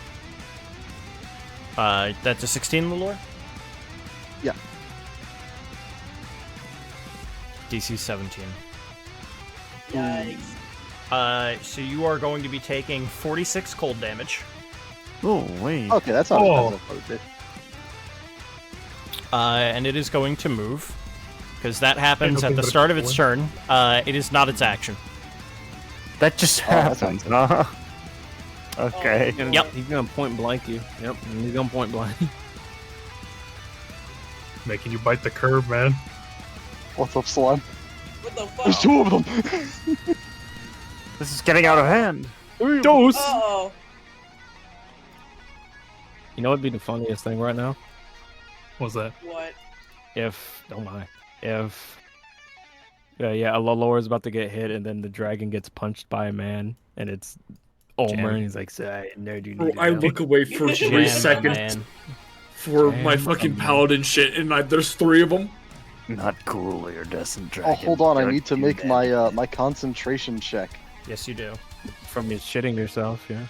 That's a 16, Lalor? Yeah. DC 17. Yikes. So you are going to be taking 46 cold damage. Oh wait. Okay, that's not Oh. as bad as I thought it did. And it is going to move. Because that happens at nothing the but a start of its turn. It is not its action. That just that's happened, huh? Okay. Yep. He's gonna point blank you. Yep. He's gonna point blank. Making you bite the curb, man. What's up, Slime? What the There's fuck? two of them. This is getting out of hand. Dose! Uh-oh. You know what'd be the funniest thing right now? What's that? What? Don't lie. If a Lalor is about to get hit, and then the dragon gets punched by a man, and it's Ulmer, Jam. and he's like, "Say, no, do you Bro, need I help?" look away for 3 Jam, seconds man. for my Jam, fucking man. paladin shit, and there's 3 of them. Not cool, iridescent dragon. Oh, hold on. I Don't need to do make that. my my concentration check. Yes, you do. From you shitting yourself, yeah.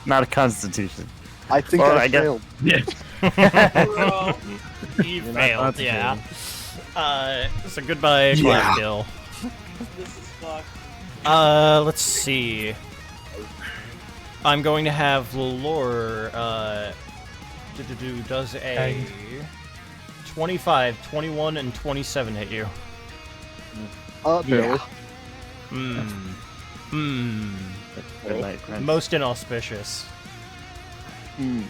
Not a constitution. I think Well, I I guess- failed. Bro. You You're not failed, yeah. concentrating. So goodbye, Cloud Kill. This is fucked. Let's see. I'm going to have Lalor, does a 25, 21, and 27 hit you. Barely. Good night, friend. Most inauspicious. Hmm.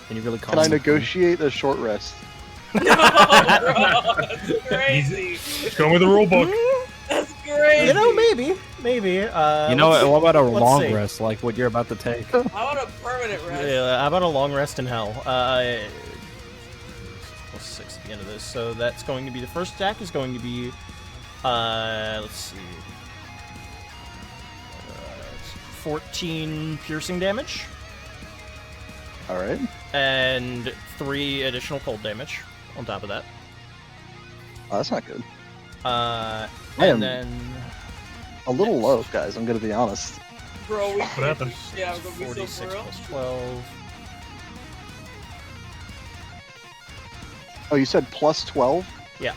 Can you really call Can I him? negotiate a short rest? No, bro. That's crazy. Go with the rule book. That's crazy. You know, maybe. You know what? What about a let's long see. rest, like what you're about to take? How about a permanent rest? Yeah, how about a long rest in hell? plus 6 at the end of this. So that's going to be the first attack is going to be, let's see, 14 piercing damage. All right. And 3 additional cold damage on top of that. Oh, that's not good. And am- then A little low, guys. I'm gonna be honest. Bro, we What happened? Yeah, I'm gonna be so 46 for real. plus 12. Oh, you said plus 12? Yeah.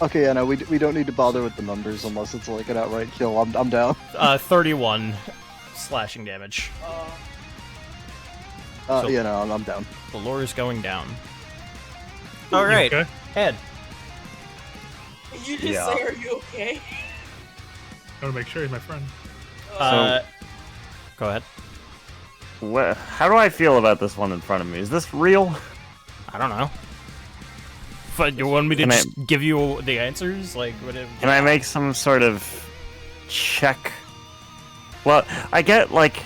Okay, yeah, no, we don't need to bother with the numbers unless it's like an outright kill. I'm down. 31 slashing damage. So- Yeah, no, I'm down. The lure is going down. All right, Okay. Ed. Did you just Yeah. say, are you okay? I want to make sure he's my friend. Go ahead. How do I feel about this one in front of me? Is this real? I don't know. But you want me to Can I- just give you the answers? Like, whatever. Can I make some sort of check? Well, I get like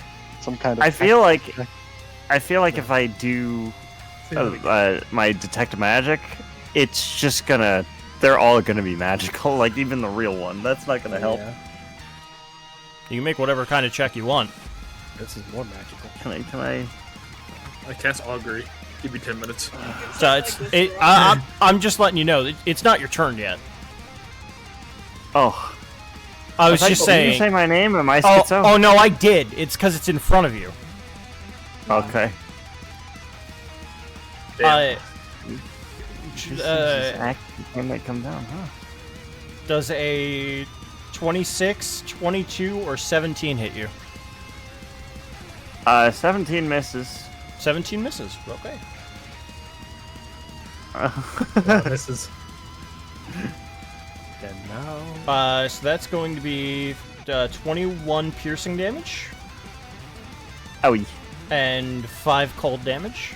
Some kind of. I feel like check. if I do my detect magic, it's just gonna. They're all gonna be magical. Like even the real one. That's not gonna help. You can make whatever kind of check you want. This is more magical. Can I? I cast Augury. Give me 10 minutes. So I'm just letting you know, it's not your turn yet. Oh. I was thought just you saying. say my name. Am I Oh, schizo? oh no, I did. It's because it's in front of you. Okay. When they come down, huh? Does a 26, 22, or 17 hit you? 17 misses. 17 misses. Okay. Misses. And now. So that's going to be 21 piercing damage. Owie. And 5 cold damage.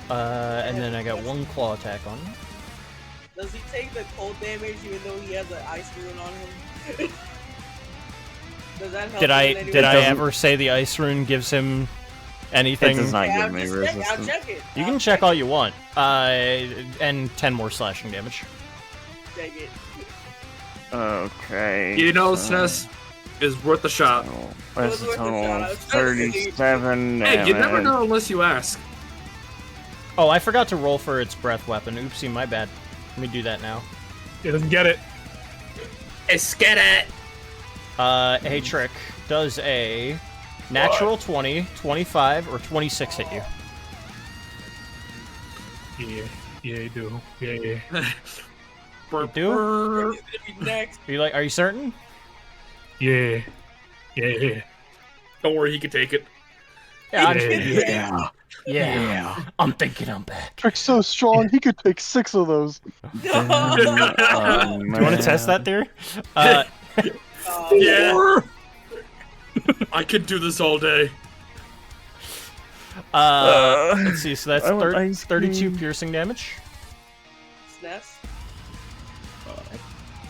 And then I got 1 claw attack on him. Does he take the cold damage even though he has an ice rune on him? Does that help? Did I him in any did way? I ever say the ice rune gives him anything? It does not Yeah, give me I'll resistance. check it. You I'll can check all you want. And 10 more slashing damage. Check it. Okay. You know, so- SNES is worth a shot. That's It a was worth a total shot. I of was trying to see. 37 Hey, you never damage. know unless you ask. Oh, I forgot to roll for its breath weapon. Oopsie, my bad. Let me do that now. He doesn't get it. It's get it. Hey, Trick, does a natural 20, 25, or 26 hit you? Yeah, you do. Yeah. You do? He's gonna be next. Are you certain? Yeah. Don't worry, he can take it. Yeah. Yeah. I'm thinking I'm back. Trick's so strong, he could take 6 of those. Do you want to test that theory? Yeah. I could do this all day. Let's see. So that's I want ice 32 cream. piercing damage. SNES?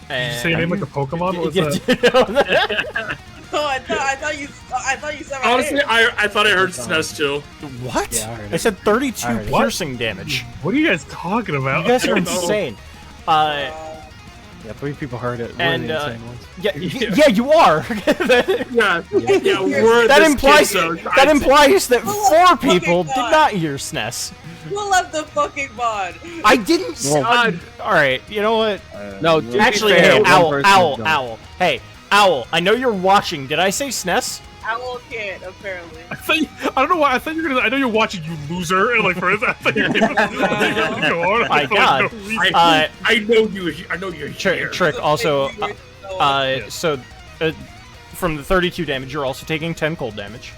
Did you say your name like a Pokemon? What was that? No, I thought you said my Honestly, name. I thought I heard SNES too. What? Yeah, I heard I it. said 32 I heard it. piercing damage. What are you guys talking about? You guys are I don't know. insane. Yeah, 3 people heard it. We're And the insane ones. yeah, you are. Yeah, Yeah. we're That this implies kid, so that I- implies that Who 4 let the people fucking did not hear SNES. Who left the fucking mod? I didn't. God. All right, you know what? No, to be Actually, fair, hey, one Owl, person Owl, jumped. Owl. Hey, Owl. I know you're watching. Did I say SNES? Owl can't, apparently. I don't know why. I thought you were gonna. I know you're watching, you loser. And like for I thought you were gonna go on. My for, God. Like, no reason. I know you. I know you're here. Trick. Also, Yes. so from the 32 damage, you're also taking 10 cold damage.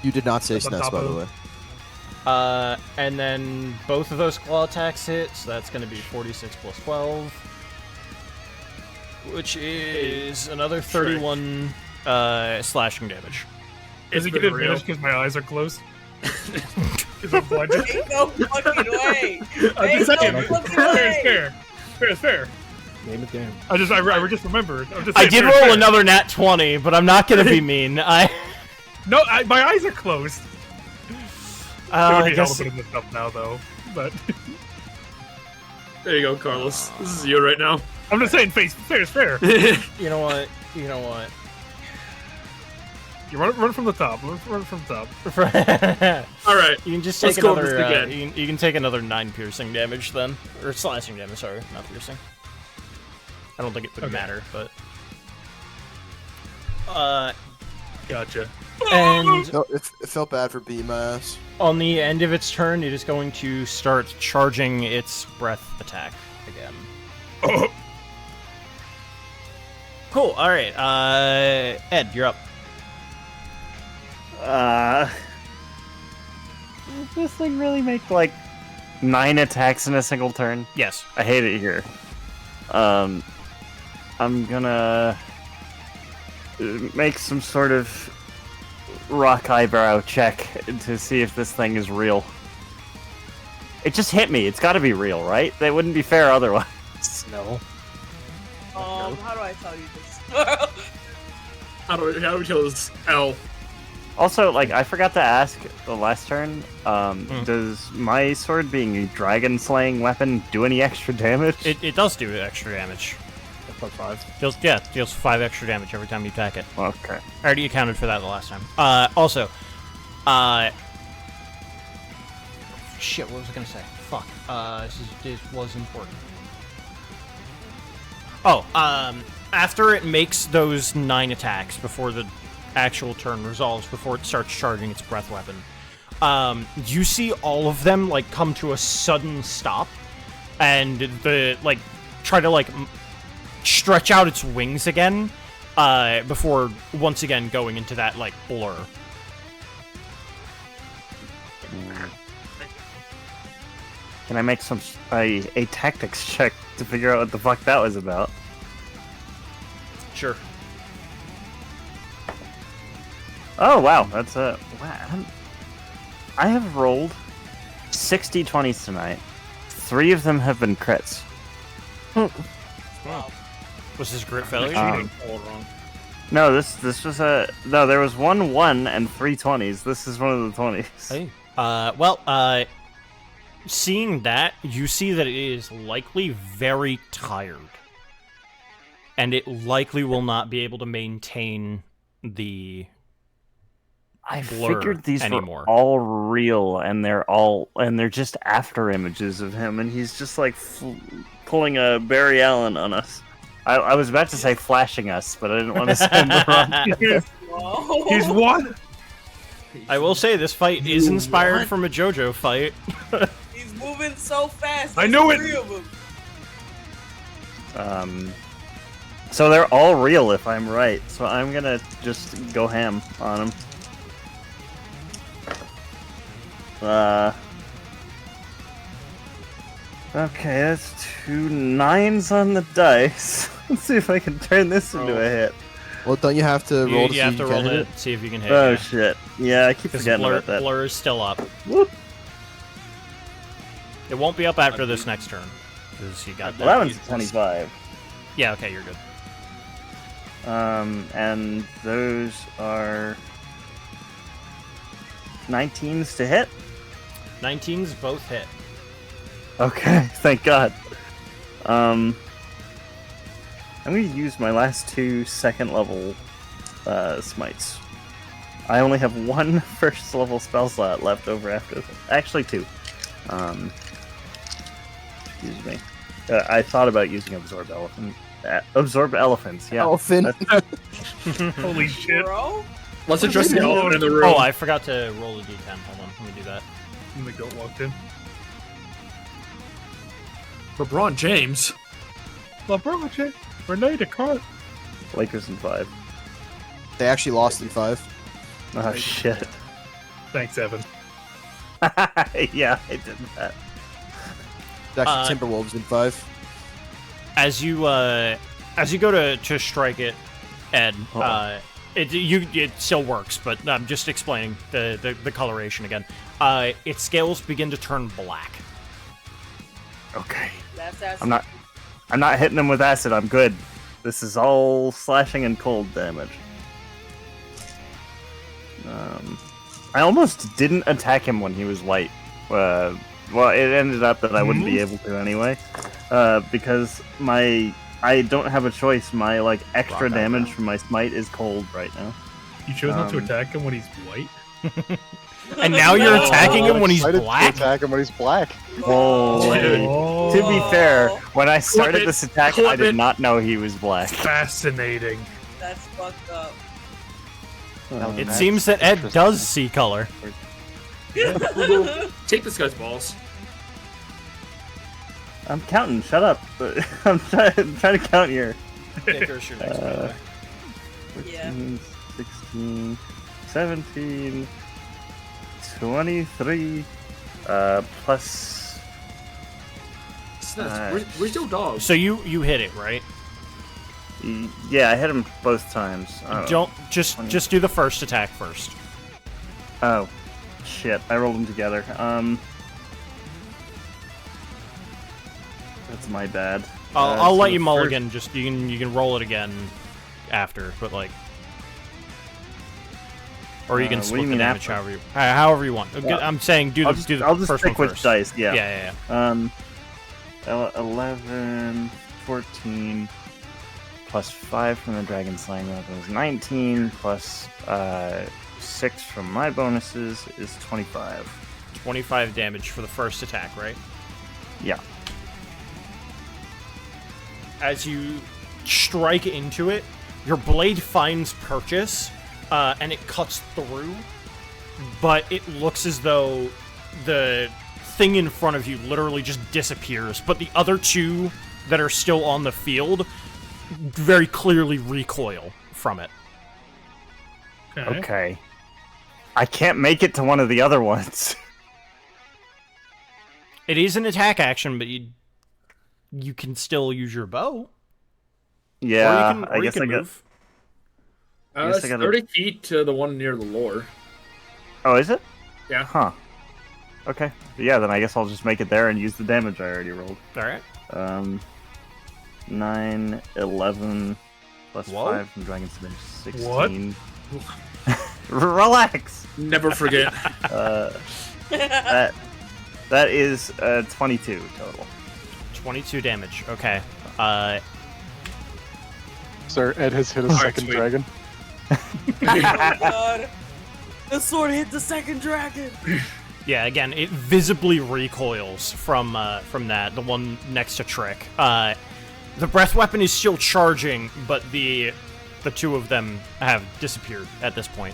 You did not say That's on SNES, top by of- the way. And then both of those claw attacks hit, so that's going to be 46 plus 12, which is another 31 slashing damage. Does he get been real. advantage because my eyes are closed? Because I'm blinded. Ain't no fucking way. I'm Ain't just saying. no fucking Fair is way. fair. Fair is fair. Game is game. I just remembered. I'm just I saying did fair is roll fair. another nat 20, but I'm not going to be mean. No, my eyes are closed. It would I be guess helpful in the stuff now, though. But There you go, Carlos. This is you right now. I'm just saying, fair is fair. you know what? You know what? You run from the top. Run from the top. All right. You can just Let's take go with another. this again. You can take another 9 piercing damage then, or slashing damage. Sorry, not piercing. I don't think it would matter, but. Gotcha. And It felt bad for beating my ass. on the end of its turn, it is going to start charging its breath attack again. Cool. All right. Ed, you're up. Does this thing really make like 9 attacks in a single turn? Yes. I hate it here. I'm gonna make some sort of rock eyebrow check to see if this thing is real. It just hit me. It's got to be real, right? That wouldn't be fair otherwise. No. How do I tell you this? How do we kill this L? Also, like, I forgot to ask the last turn, does my sword being a dragon-slaying weapon do any extra damage? It does do extra damage. Plus 5. Deals 5 extra damage every time you attack it. Okay. I already accounted for that the last time. Also, shit, what was I gonna say? Fuck. This was important. Oh, after it makes those 9 attacks before the actual turn resolves, before it starts charging its breath weapon, you see all of them, like, come to a sudden stop, and try to, stretch out its wings again, before once again going into that, blur. Can I make a tactics check to figure out what the fuck that was about? Sure. Oh wow, that's wow. I have rolled 60 20s tonight. 3 of them have been crits. Wow. Was this grit failure? No, this was no. There was 1 1 and 3 20s. This is one of the 20s. Hey. Seeing that, you see that it is likely very tired. And it likely will not be able to maintain the I blur figured these anymore. were all real, and they're just after images of him, and he's just like pulling a Barry Allen on us. I was about to say flashing us, but I didn't want to send the wrong. He's one. I will say this fight is inspired from a JoJo fight. He's moving so fast. I knew it. 3 of them. So they're all real, if I'm right. So I'm gonna just go ham on them. Okay, that's 2 9s on the dice. Let's see if I can turn this into a hit. Well, don't you have to roll to see have if to you roll can hit to it? see if you can hit. Oh yeah. shit! Yeah, I keep forgetting about that. Blur is still up. Whoop. It won't be up after this next turn, because you got Well, that one's 25. Yeah, okay, you're good. And those are 19s to hit. 19s both hit. Okay, thank God. I'm gonna use my last 2 second level smites. I only have 1 first level spell slot left over after this. Actually 2. Excuse me. I thought about using Absorb Elephant. Absorb Elephants, yeah. Elephant. Holy shit. Bro? Let's address the elephant in the room. Oh, I forgot to roll a d10. Hold on, let me do that. And the goat walked in. LeBron James. LeBron James. Renee Descartes. Lakers in 5. They actually lost in 5. Oh shit. Thanks, Evan. Yeah, I did that. It's actually Timberwolves in 5. As you go to strike it, Ed, it still works, but I'm just explaining the coloration again. Its scales begin to turn black. Okay. That's acid. I'm not hitting them with acid. I'm good. This is all slashing and cold damage. I almost didn't attack him when he was light. Well, it ended up that I wouldn't be able to anyway, because I don't have a choice. My like extra damage from my smite is cold right now. You chose not to attack him when he's white. And now you're attacking him when he's black? Attack him when he's black. Holy. Oh. To be fair, when I started Clip it. this attack, Clip I did it. not know he was black. Fascinating. That's fucked up. It seems that Ed does see color. Take this guy's balls. I'm counting. Shut up. I'm trying to count here. Icarus, you're next, by the way. 14, 16, 17, 23, plus... Where's your dog? So you hit it, right? Yeah, I hit him both times. Don't just do the first attack first. Oh, shit! I rolled them together. That's my bad. I'll so let you the mulligan. Just you can roll it again after, but like, or you can what do split you the mean damage after? however you want. Yeah. I'm saying do I'll the just, do the I'll just first stick one with first. dice. Yeah. Yeah. 11, 14, plus 5 from the Dragon Slaying Weapons, 19, plus 6 from my bonuses is 25. 25 damage for the first attack, right? Yeah. As you strike into it, your blade finds purchase, and it cuts through, but it looks as though the thing in front of you literally just disappears, but the other two that are still on the field very clearly recoil from it. Okay. I can't make it to one of the other ones. It is an attack action, but you can still use your bow. Yeah, or you can move. It's 30 feet to the one near the lore. Oh, is it? Yeah. Huh. Okay. Yeah, then I guess I'll just make it there and use the damage I already rolled. Alright. 9, 11, plus Whoa. 5 from Dragon's Damage, 16. What? Relax! Never forget. That is 22 total. 22 damage, okay. Sir, Ed has hit a Alright, second sweet. dragon. Oh god. The sword hit the second dragon! Yeah, again, it visibly recoils from that, the one next to Trick. The breath weapon is still charging, but the two of them have disappeared at this point.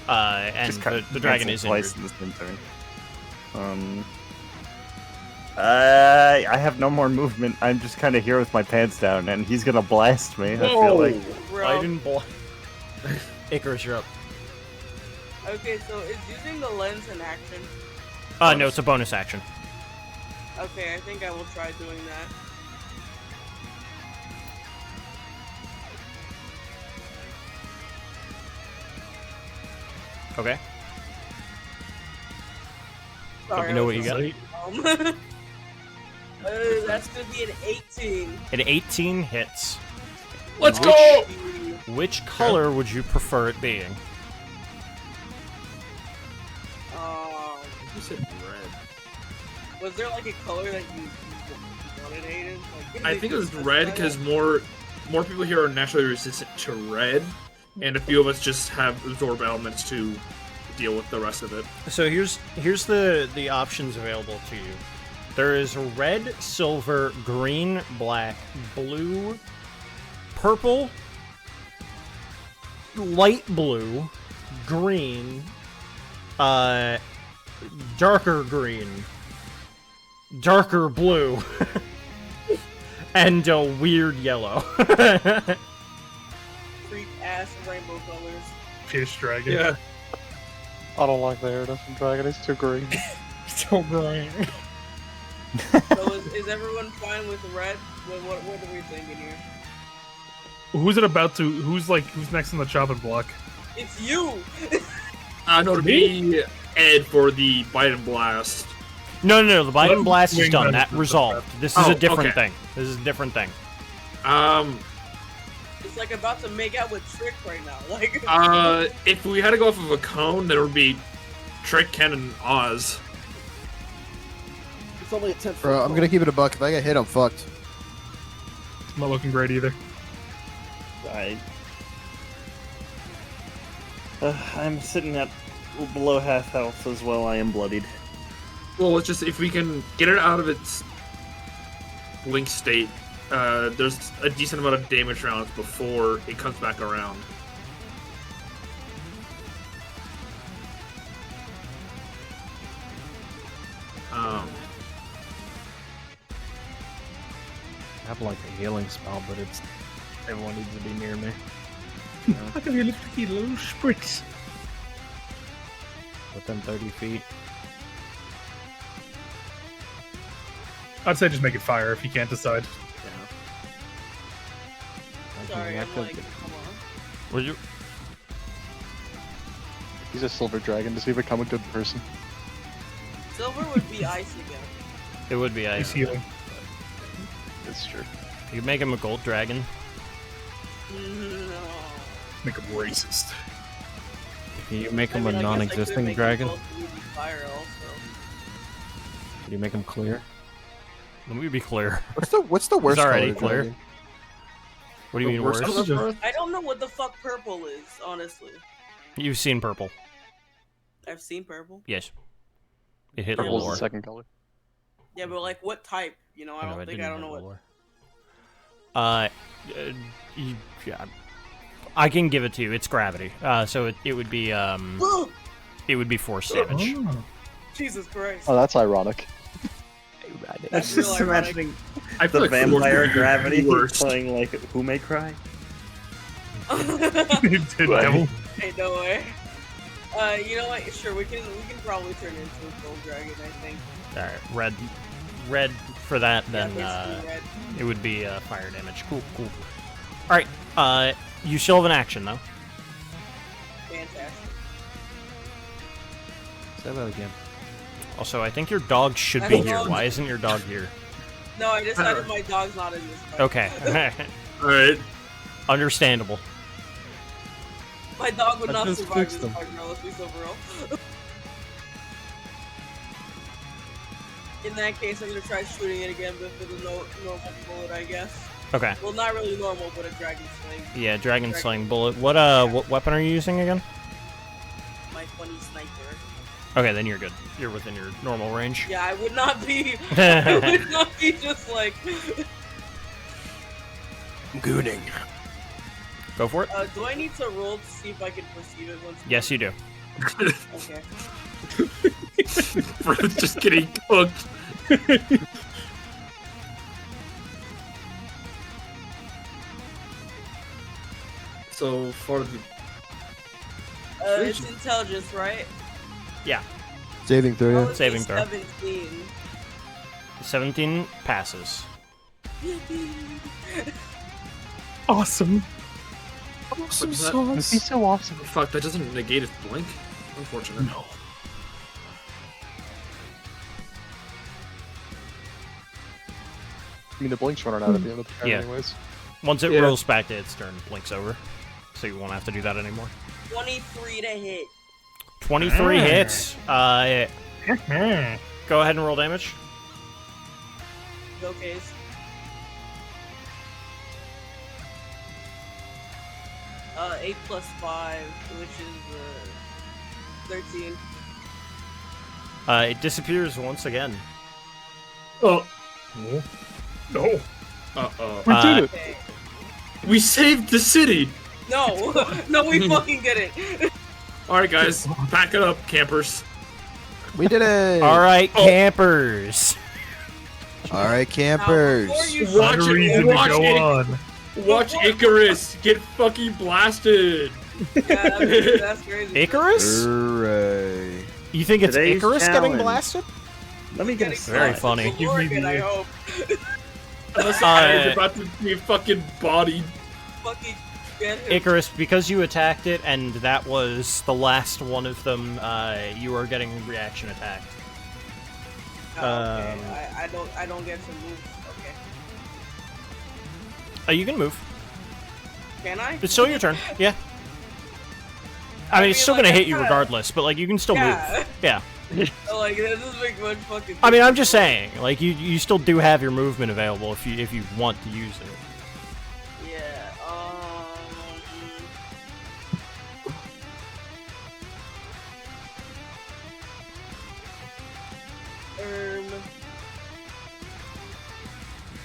And the dragon is injured. In the same turn. I have no more movement. I'm just kind of here with my pants down, and he's gonna blast me. I feel like. Bro. I didn't Icarus, you're up. Okay, so is using the lens an action? No, it's a bonus action. Okay, I think I will try doing that. Okay. Sorry, Let me know what you got. That's gonna be an 18. An 18 hits. Let's go! Which color would you prefer it being? You said red. Was there like a color that you wanted, Aiden? Like, I think it was red because more people here are naturally resistant to red, and a few of us just have absorb elements to deal with the rest of it. So here's the options available to you. There is red, silver, green, black, blue, purple, light blue, green, darker green, darker blue, and a weird yellow. Freak ass rainbow colors. Pierce dragon. Yeah. I don't like the Iridescent Dragon, it's too green. So green. So is everyone fine with red? What are we thinking here? Who's it about to? Who's next on the chopping block? It's you! No, to be Ed for the Bite and Blast. No, the Bite and Blast is Swing done. that That resolved. This is Oh, a different okay. thing. This is a different thing. Is is like about to make out with Trick right now. Like. If we had to go off of a cone, there would be Trick, Ken, and Oz. It's only a 10. Bro, I'm gonna keep it a buck. If I get hit, I'm fucked. It's not looking great either. I'm sitting at below half health as well. I am bloodied. Well, let's just if we can get it out of its Link state. There's a decent amount of damage rounds before it comes back around. I have like a healing spell, but it's everyone needs to be near me. I can feel a little spritz. Within 30 feet. I'd say just make it fire if you can't decide. Sorry, I'm like, come on. Were you? He's a silver dragon. Does he become a good person? Silver would be ice again. It would be ice. He's healing. It's true. You could make him a gold dragon. No. Make him racist. Can you make him I mean, a I guess I could non-existing make dragon? both would be fire also. Can you make him clear? Let me be clear. What's the worst He's already color clear. dragon? What do you mean worse? I don't know what the fuck purple is, honestly. You've seen purple. I've seen purple. Yes. It hit Purple's lore. the second color. Yeah, but like what type? You know, I don't think I don't know what. Yeah, I can give it to you. It's gravity. So it would be it would be force damage. Jesus Christ. Oh, that's ironic. That's real just ironic. imagining I feel the like vampire Force gravity would be worse. playing like Who May Cry. Devil. Hey, no way. You know what? Sure, we can probably turn into a gold dragon. I think. All right, red for that. Then basically red. it would be fire damage. Cool. All right. You still have an action though. Fantastic. Say that again. Also, I think your dog should I be don't here. know. Why isn't your dog here? No, I decided my dog's not in this fight. Okay. All right. Understandable. My dog would I not just survive fixed this them. fight, bro. Let's be so real. In that case, I'm gonna try shooting it again, but with a normal bullet, I guess. Okay. Well, not really normal, but a dragon sling. Yeah, dragon sling bullet. What what weapon are you using again? My funny sniper. Okay, then you're good. You're within your normal range. Yeah, I would not be. I would not be just like. Gooning. Go for it. Do I need to roll to see if I can perceive it once? Yes, you do. Okay. Bro's just getting cooked. So for the It's intelligence, right? Yeah. Saving throw, Oh, yeah. it's Saving throw. 17. 17 passes. Awesome. Awesome That'd be so awesome. Fuck, that doesn't negate its blink. Unfortunate. No. I mean, the blink's running out at the end of the turn Yeah. anyways. Once it Yeah. rolls back to its turn, blinks over. So you won't have to do that anymore. 23 to hit. 23 hits. Go ahead and roll damage. Okay. Uh, 8 plus 5, which is 13. It disappears once again. Oh. No. Uh-oh. We did it. Okay. We saved the city! No! No, we fucking did it! Alright, guys. Pack it up, campers. We did it! All right, campers. Alright, Now, campers. before you Watch Not a it, reason watch to go it. on. Watch Icarus get fucking blasted! Yeah, that's crazy. Icarus? Hooray. You think it's Today's Icarus getting challenge. blasted? Let me get a Very slide. funny. It's Oregon, I hope. Unless the guy's about to be fucking bodied. Fucking get him. Icarus, because you attacked it and that was the last one of them, you are getting reaction attacked. Oh, okay. I don't get to move. Okay. You can move. Can I? It's still your turn. Yeah. I mean, it's still like, gonna I hit you kinda- regardless, but like you can still Yeah. move. Yeah. Like that doesn't make much fucking. I mean, I'm just saying, like you still do have your movement available if you want to use it. Yeah.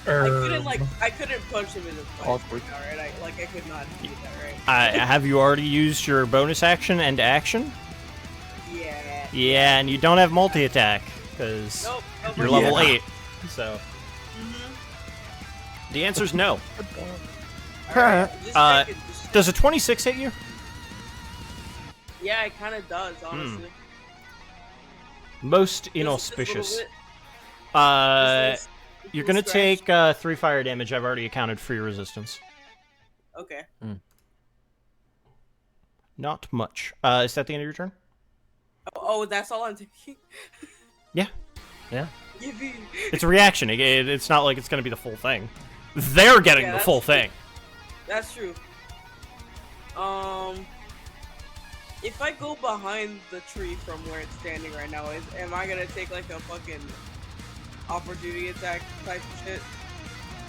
I couldn't punch him in the face. Awkward. Alright, I could not do that, right? Have you already used your bonus action and action? Yeah. Yeah, and you don't have multi-attack, because Nope, you're nope. level Yeah. 8, so... The answer's no. Alright, just Uh, take it, just- Does a 26 hit you? Yeah, it kind of does, honestly. Most Just a inauspicious. little bit. Just You're gonna scratch. take 3 fire damage. I've already accounted for your resistance. Okay. Not much. Is that the end of your turn? Oh, that's all I'm taking. Yeah. Yeah. Yippee. It's a reaction. It's not like it's gonna be the full thing. They're getting Yeah, the that's full true. thing. That's true. If I go behind the tree from where it's standing right now, am I gonna take like a fucking opportunity attack type of shit?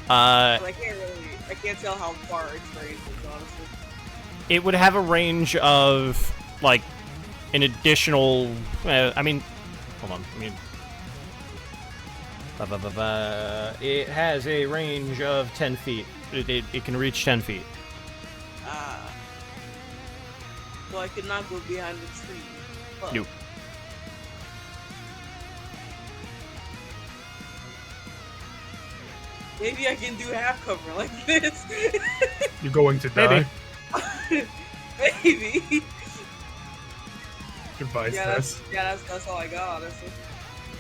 But I can't tell how far its range is, honestly. It would have a range of like an additional. I mean, hold on. I mean, it has a range of 10 feet. It can reach 10 feet. So I could not go behind the tree. Fuck. Nope. Maybe I can do half cover like this. You're going to die. Maybe. Goodbye, Yeah, stress. that's all I got, honestly.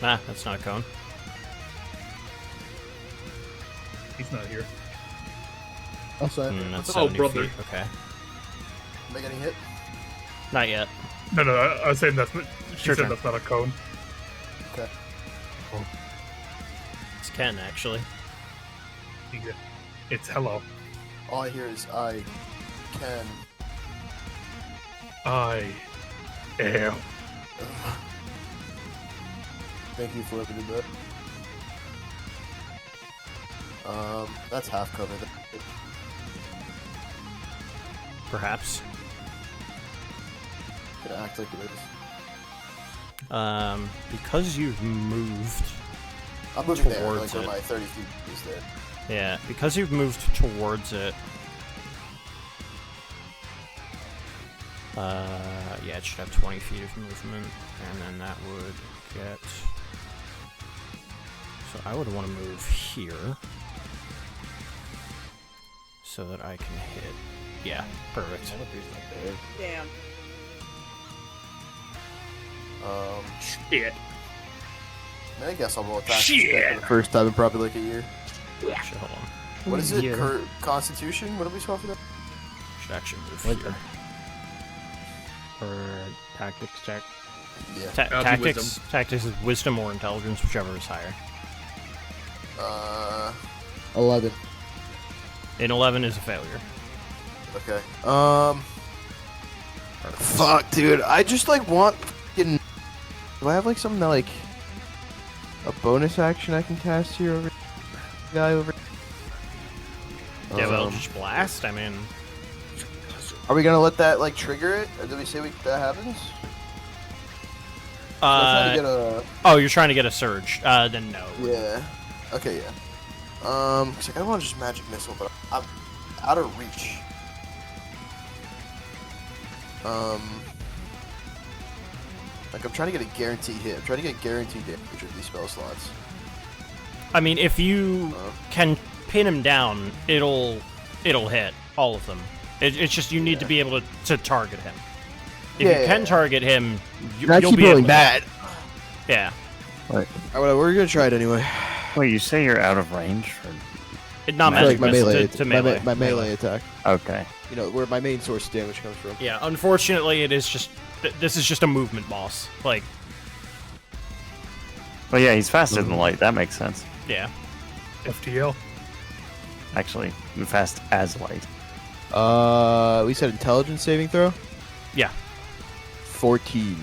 Nah, that's not a cone. He's not here. Outside. That's Oh, 70 brother. feet. Okay. Am I getting hit? Not yet. No, I was saying that's. She Sure said turn. that's not a cone. Okay. It's Ken, actually. It's hello. All I hear is I can. I am. Thank you for letting me do that. That's half cover. Perhaps. Gonna act like it is. Because you've moved. I'm moving there, towards like where it. my 30 feet is there. Yeah, because you've moved towards it. Yeah, it should have 20 feet of movement, and then that would get. So I would want to move here, so that I can hit. Yeah, perfect. Damn. Shit. I guess I'll roll attack Shit. for the first time in probably like a year. Actually, hold on. What is it? Yeah. Constitution? What are we supposed to do? Should actually move What here. For tactics check. Yeah. That'll be Tactics. wisdom. Tactics is wisdom or intelligence, whichever is higher. 11. In 11 is a failure. Okay. Fuck, dude. I just like want. Do I have like something that like a bonus action I can cast here over guy over? Yeah, well, just blast. I mean, Are we gonna let that like trigger it? Or did we say that happens? I'm trying to get a. oh, you're trying to get a surge. Then no. Yeah. Okay. Yeah. Cause like, I want to just magic missile, but I'm out of reach. Like I'm trying to get a guaranteed hit. I'm trying to get guaranteed damage with these spell slots. I mean, if you can pin him down, it'll hit all of them. It's just you need to be able to target him. If you can target him, you'll be able to. bad. Yeah. Alright, whatever. We're gonna try it anyway. Wait, you say you're out of range for? It not I feel magic like my missile, melee, to melee. my melee attack. Okay. You know where my main source of damage comes from. Yeah. Unfortunately, it is just. This is just a movement boss. Like. Well, yeah, he's faster than light. That makes sense. Yeah. FTL. Actually, fast as light. We said intelligence saving throw. Yeah. 14.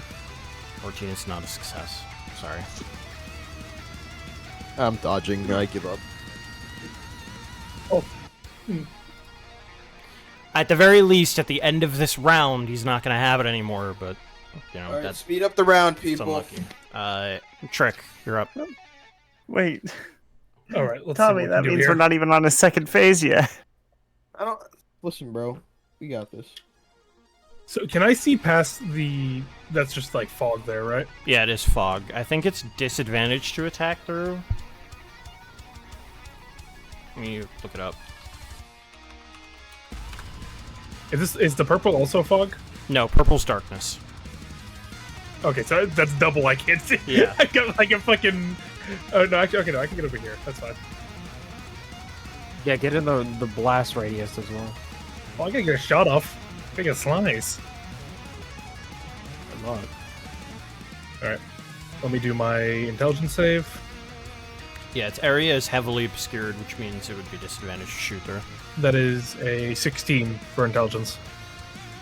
14 is not a success. Sorry. I'm dodging. I give up. Oh. At the very least, at the end of this round, he's not going to have it anymore, but, you know, All right, that's speed up the round, it's people. unlucky. Trick, you're up. Wait, All right, let's Tommy, see what that we can do means here. we're not even on a second phase yet. I don't listen, bro. We got this. So can I see past the? That's just like fog there, right? Yeah, it is fog. I think it's disadvantage to attack through. Let me look it up. Is the purple also fog? No, purple's darkness. Okay, so that's double. I can't see. Yeah. I got like a fucking. Oh no! Actually, okay, no, I can get over here. That's fine. Yeah, get in the blast radius as well. Well, I gotta get a shot off. I gotta get a slice. Good luck. All right, let me do my intelligence save. Yeah, its area is heavily obscured, which means it would be disadvantage to shoot through. That is a 16 for intelligence.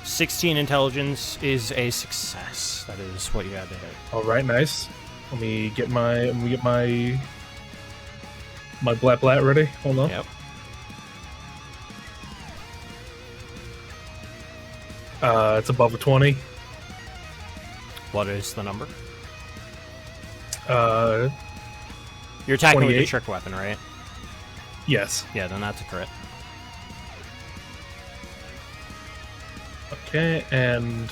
16 intelligence is a success. That is what you had to hit. All right, nice. Let me get my blat blat ready. Hold on. Yep. It's above a 20. What is the number? You're attacking with the trick weapon, right? Yes. Yeah, then that's a crit. Okay, and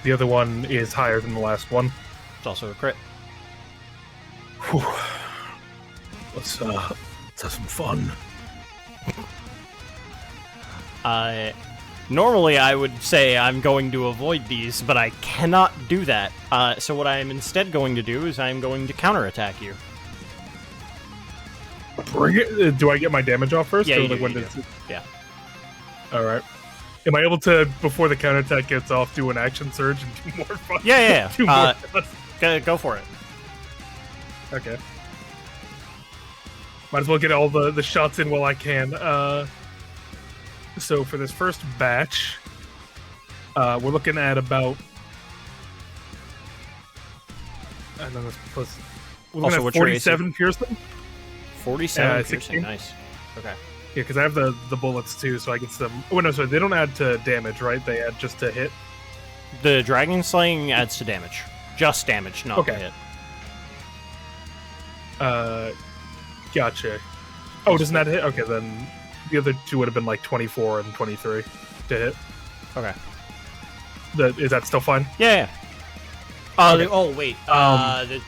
the other one is higher than the last one. It's also a crit. Whew. Let's have some fun. Normally I would say I'm going to avoid these, but I cannot do that. So what I am instead going to do is I'm going to counterattack you. Bring it. Do I get my damage off first? Yeah, or you like do, when you does do. it- Yeah. All right. Am I able to, before the counterattack gets off, do an action surge and do more fun? Yeah. do more shots? Go for it. Okay. Might as well get all the shots in while I can. So for this first batch, we're looking at about. And then this plus. We're looking Also, at what's your AC? 47 piercing. 47 piercing, 16. nice. Okay. Yeah, because I have the bullets too, so I get some. Oh no, sorry, they don't add to damage, right? They add just to hit. The Dragon Slaying adds to damage. Just damage, not Okay. hit. Gotcha. Oh, doesn't that hit? Okay, then the other two would have been like 24 and 23 to hit. Okay. Is that still fine? Yeah. Okay. Oh, wait. The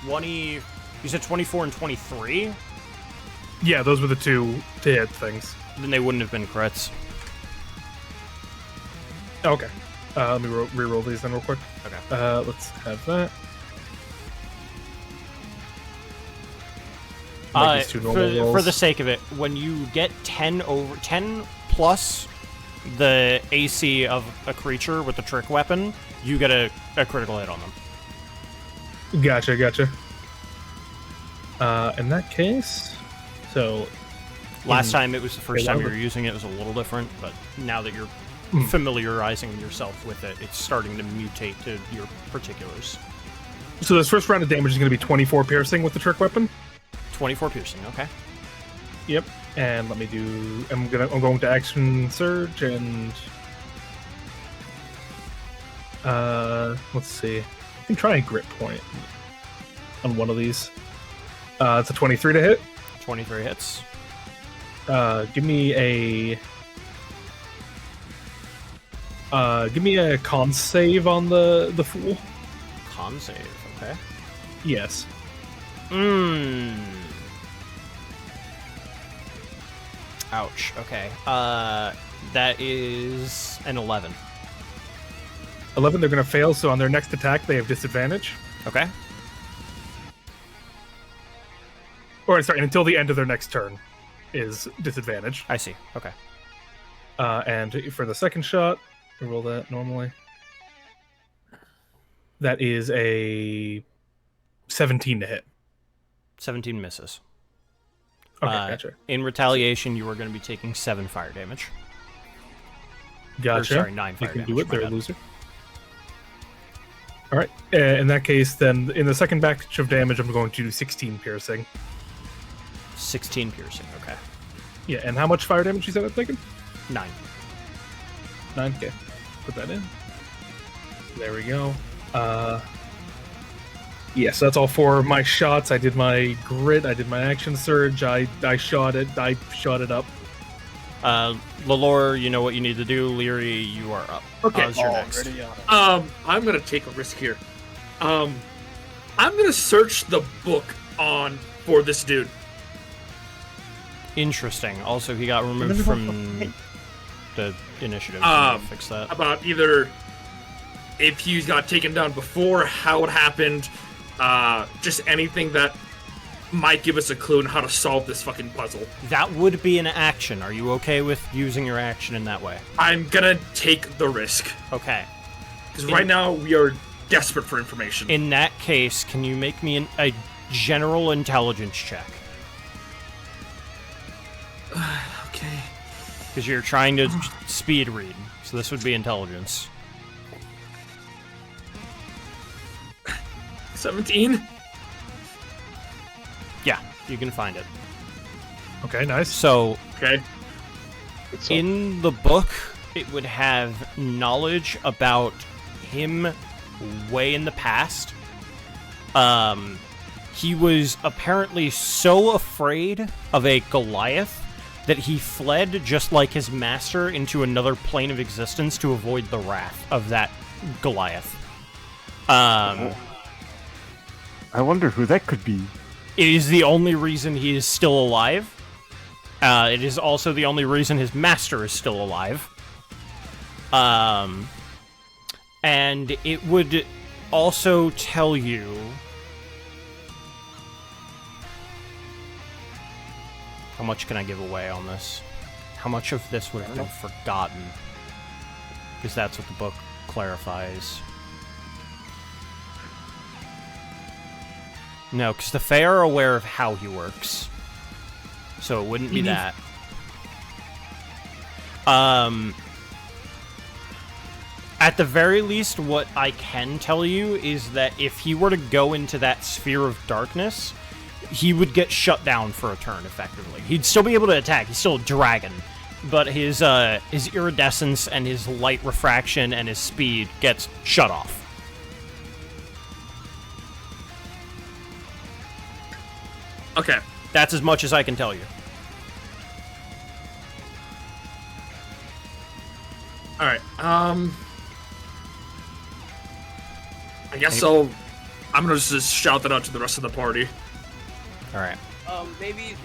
20... You said 24 and 23? Yeah, those were the two to hit things. Then they wouldn't have been crits. Okay. Let me re-roll these then real quick. Okay. Let's have that. Make these two normal For rolls. the sake of it, when you get 10 plus the AC of a creature with the trick weapon, you get a critical hit on them. Gotcha. In that case, so Last time it was the first Yeah, time you that were using it, it was a little different, but now that you're Hmm. familiarizing yourself with it, it's starting to mutate to your particulars. So this first round of damage is going to be 24 piercing with the trick weapon. 24 piercing, okay. Yep. And let me do. I'm going to action surge and. Let's see. I can try a grit point on one of these. It's a 23 to hit. 23 hits. Give me a con save on the fool. Con save, okay. Yes. Ouch, okay. That is an 11. 11. They're going to fail. So on their next attack, they have disadvantage. Okay. Or sorry, until the end of their next turn is disadvantage. I see. Okay. And for the second shot, we roll that normally. That is a 17 to hit. 17 misses. Okay, gotcha. In retaliation, you are going to be taking 7 fire damage. Gotcha. Or, sorry, 9 You fire can damage. do it. my They're a bad. loser. All right. In that case, then in the second batch of damage, I'm going to do 16 piercing. 16 piercing. Okay. Yeah. And how much fire damage you said I'm taking? 9. 9k. Put that in. There we go. Yes, that's all for my shots. I did my grit. I did my action surge. I shot it. I shot it up. Lalore, you know what you need to do. Leary, you are up. Okay. You're next. I'm gonna take a risk here. I'm gonna search the book for this dude. Interesting. Also, he got removed from the initiative. Fix that. About either if he got taken down before, how it happened, just anything that might give us a clue on how to solve this fucking puzzle. That would be an action. Are you okay with using your action in that way? I'm gonna take the risk. Okay. Because right now we are desperate for information. In that case, can you make me a general intelligence check? Okay. Because you're trying to speed read, so this would be intelligence. 17? Yeah, you can find it. Okay, nice. So, okay. In the book, it would have knowledge about him way in the past. He was apparently so afraid of a Goliath that he fled, just like his master, into another plane of existence to avoid the wrath of that Goliath. I wonder who that could be. It is the only reason he is still alive. It is also the only reason his master is still alive. And it would also tell you... How much can I give away on this? How much of this would have been forgotten? Because that's what the book clarifies. No, because the Fae are aware of how he works. So it wouldn't be that. At the very least, what I can tell you is that if he were to go into that sphere of darkness, he would get shut down for a turn, effectively. He'd still be able to attack. He's still a dragon. But his iridescence and his light refraction and his speed gets shut off. Okay. That's as much as I can tell you. Alright, I guess I'm gonna just shout that out to the rest of the party. Alright. Maybe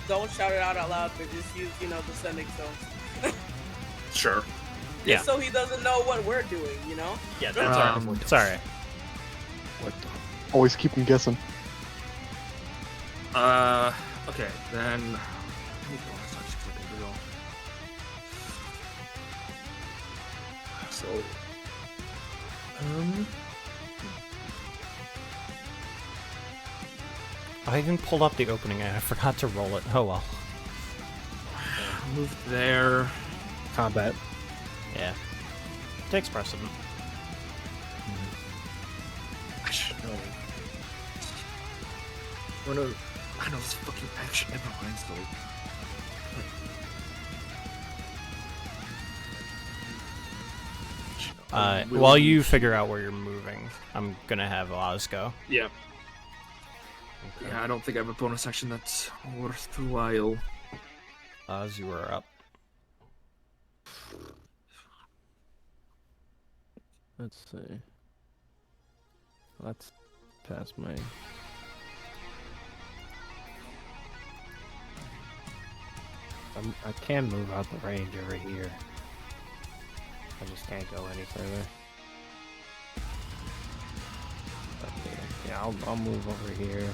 don't shout it out loud, but just use, the sending stones. Sure. Yeah. Just so he doesn't know what we're doing, Yeah, that's alright. It's alright. Always keep him guessing. Okay, then... So... I even pulled up the opening and I forgot to roll it. Oh well. Move there. Combat. Yeah. Takes precedent. I should know. I know this fucking action. Never mind, though. While you figure out where you're moving, I'm gonna have Oz go. Yeah. Okay. Yeah, I don't think I have a bonus action that's worthwhile. Oz, you are up. Let's see. Let's pass my... I can move out the range over here. I just can't go any further. Okay, yeah, I'll move over here.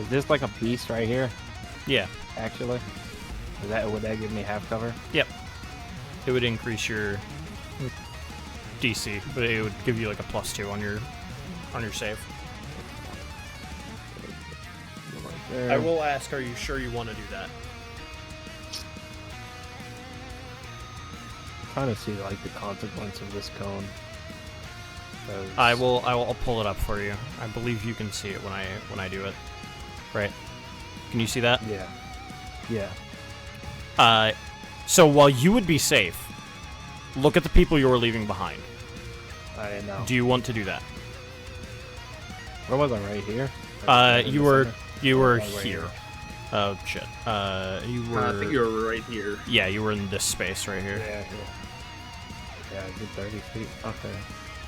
Is this like a beast right here? Yeah. Actually? Would that give me half cover? Yep. It would increase your DC, but it would give you like a +2 on your save. There. I will ask, are you sure you want to do that? trying to see like the consequence of this cone. I'll pull it up for you. I believe you can see it when I do it. Right? Can you see that? Yeah. Yeah. So while you would be safe, look at the people you are leaving behind. I know. Do you want to do that? Where was I? Right here? You were right here. Oh shit. You were. I think you were right here. Yeah, you were in this space right here. Yeah. Yeah, I did 30 feet. Okay.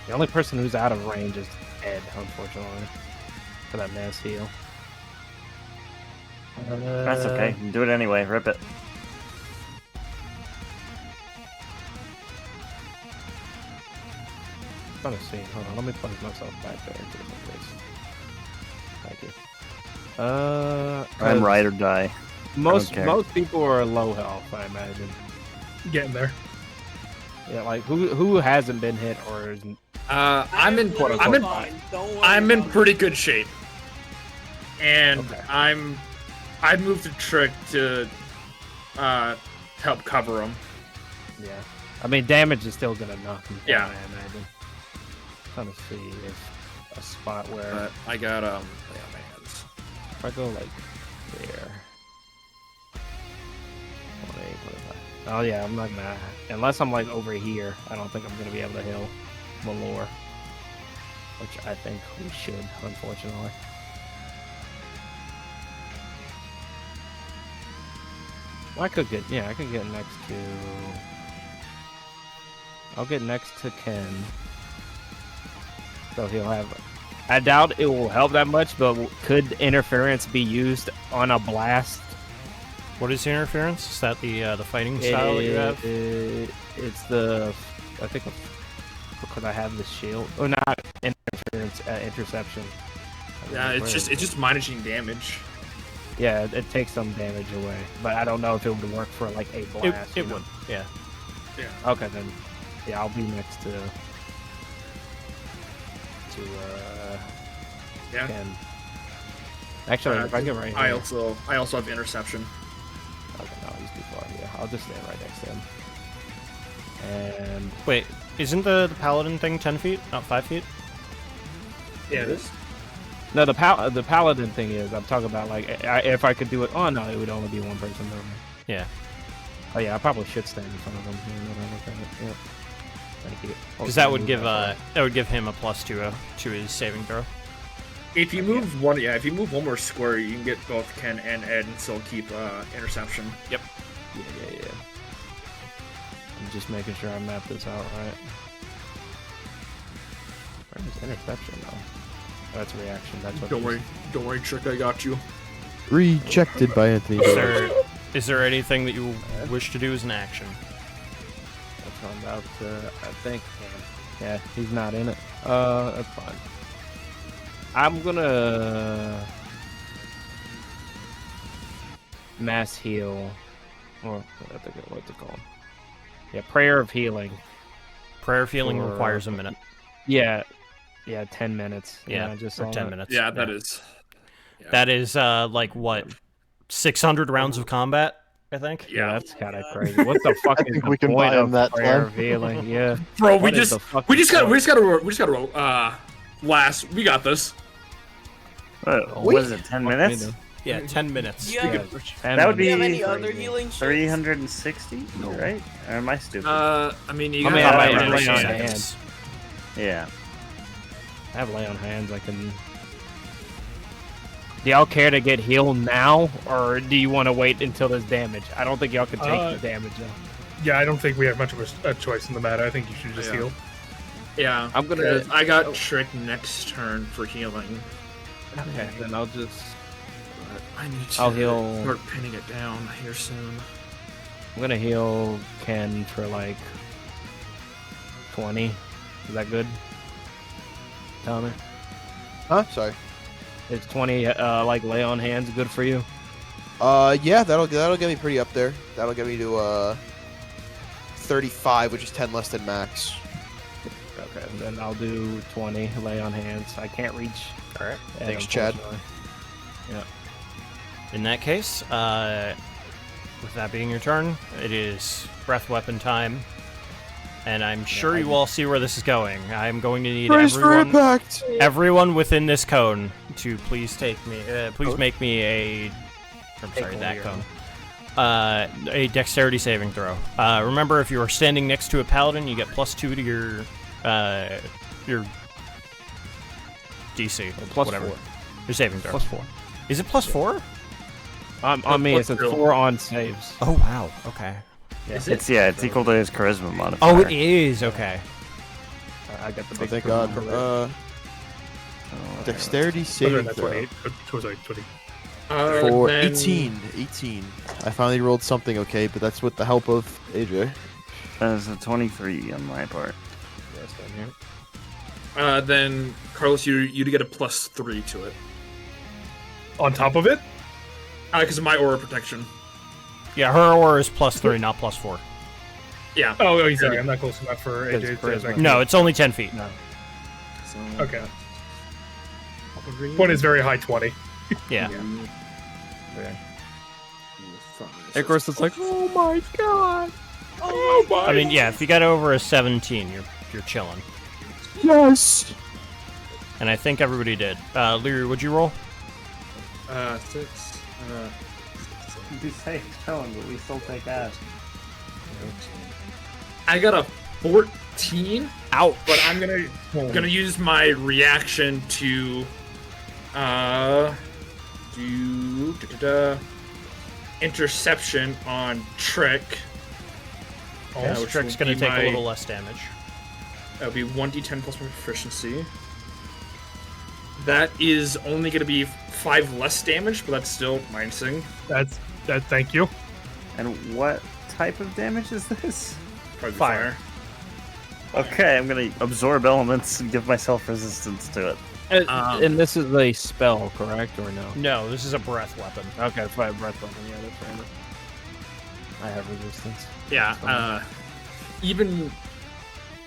The only person who's out of range is Ed, unfortunately, for that mass heal. That's okay. Do it anyway. Rip it. Trying to see. Hold on, let me place myself back there into the place. Thank you. I'm ride or die. Most people are low health, I imagine. Getting there. Yeah, like who hasn't been hit or is I'm in pretty good shape, and I moved the trick to help cover him. Yeah, I mean damage is still gonna knock him down. Yeah. I imagine. Trying to see if a spot where I got lay on my hands. If I go like there. 28, 25. Oh yeah, I'm not gonna unless I'm like over here. I don't think I'm gonna be able to heal Malor, which I think we should, unfortunately. Well, I could get next to. I'll get next to Ken. So he'll have. I doubt it will help that much, but could interference be used on a blast? What is interference? Is that the fighting style that you have? It's the, I think, because I have the shield. Oh, not interference, interception. Yeah, it's just minusing damage. Yeah, it takes some damage away, but I don't know if it would work for like a blast. It would, yeah. Yeah. Okay, then. Yeah, I'll be next to yeah. Ken. Actually, if I get right I here. also have interception. Okay, no, he's too far. Yeah, I'll just stand right next to him. And wait, isn't the paladin thing 10 feet, not 5 feet? Yeah, it is. No, the paladin thing is. I'm talking about like if I could do it. Oh no, it would only be one person. Yeah. Oh yeah, I probably should stand in front of him. Yep. Thank you. Because that would give him a +2 to his saving throw. If you move one more square, you can get both Ken and Ed and still keep interception. Yep. Yeah. I'm just making sure I map this out right. Where's interception though? Oh, that's reaction. That's what. Don't worry, Trick. I got you. Rejected by Anthony. Is there anything that you wish to do as an action? That's what I'm about to. I think. Yeah, he's not in it. That's fine. I'm gonna mass heal, or I think what's it called? Yeah, prayer of healing. Prayer of healing requires a minute. Yeah, 10 minutes. Yeah, just or 10 minutes. Yeah, that is. Yeah. That is like what, 600 rounds of combat, I think. Yeah, that's kind of crazy. What the fuck is the point of that prayer time. of healing? Yeah, bro, we just gotta last. We got this. What is it? 10 minutes? Yeah, 10 minutes. Yeah. That would be Do you have any other healing shits? 360, right? Or am I stupid? I mean, you I gotta have lay on hands. hands. Yeah. I have lay on hands. I can. Do y'all care to get healed now, or do you want to wait until there's damage? I don't think y'all can take the damage. Yeah, I don't think we have much of a choice in the matter. I think you should just heal. Yeah, I'm gonna. I got Trick next turn for healing. Okay, then I'll just. I need to I'll heal. start pinning it down here soon. I'm gonna heal Ken for like 20. Is that good? Tommy? Huh? Sorry. Is 20 like lay on hands good for you? Yeah, that'll get me pretty up there. That'll get me to 35, which is 10 less than max. Okay, then I'll do 20 lay on hands. I can't reach. All right. Thanks, Chad. Yeah. In that case, with that being your turn, it is breath weapon time. and I'm sure you all see where this is going. I'm going to need Brace for impact! everyone within this cone to please take me. Please make me a. I'm sorry, that cone. A dexterity saving throw. Remember, if you are standing next to a paladin, you get +2 to your DC or Plus whatever. 4. Your saving throw. +4. Is it +4? On me, it's a 4 on saves. Oh wow. Okay. Yeah. It's equal to his charisma modifier. Oh, it is. Okay. I got the Oh, big. thank God. Dexterity saving That's throw. 28. Was like 20. For Then- 18. I finally rolled something okay, but that's with the help of AJ. That is a 23 on my part. Yes, down here. Then Carlos, you get a +3 to it. On top of it? Because of my aura protection. Yeah, her aura is +3, not +4. Yeah. Oh, he's saying I'm not close enough for It's AJ. charisma. No, it's only 10 feet. No. Okay. One is very high 20. Yeah. Okay. Icarus is like, oh my god. Oh my! I mean, yeah, if you got over a 17, you're chilling. Yes! And I think everybody did. Leary, would you roll? 6. You say chilling, but we still take ass. I got a 14. Ouch. But I'm gonna use my reaction to do interception on Trick. This Trick's gonna take a little less damage. That would be 1d10 plus my proficiency. That is only gonna be 5 less damage, but that's still minusing. That. Thank you. And what type of damage is this? Probably Fire. Okay, I'm gonna absorb elements and give myself resistance to it. And this is a spell, correct, or no? No, this is a breath weapon. Okay, fire breath weapon. Yeah, that's right. I have resistance. Yeah, even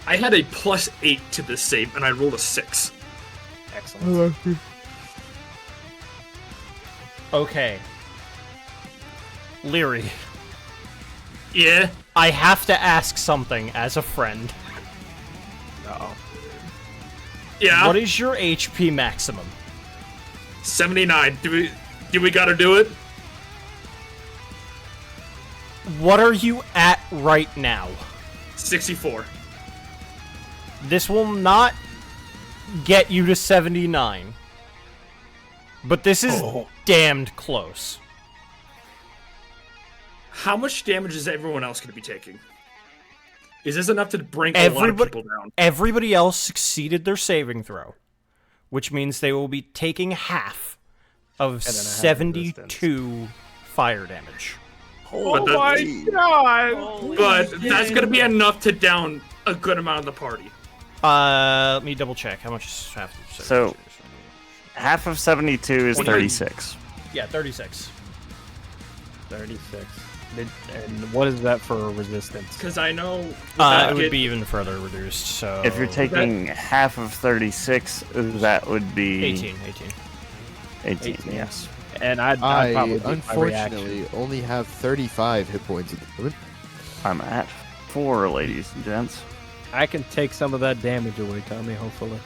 I had a +8 to this save, and I rolled a 6. Excellent. Okay. Leary, Yeah. I have to ask something as a friend. Uh-oh. Yeah. What is your HP maximum? 79. Do we gotta do it? What are you at right now? 64. This will not get you to 79. But this is damned close. How much damage is everyone else gonna be taking? Is this enough to bring a lot of people down? Everybody else succeeded their saving throw, which means they will be taking half of 72 fire damage. Oh my god! But that's gonna be enough to down a good amount of the party. Let me double check. How much is half of 72? So, half of 72 is 36. Yeah, 36. 36. And what is that for resistance? Because I know It would be even further reduced, so... If you're taking half of 36, that would be... 18. 18, yes. And I'd I probably do my unfortunately reaction. only have 35 hit points at the moment. I'm at 4, ladies and gents. I can take some of that damage away, Tommy, hopefully.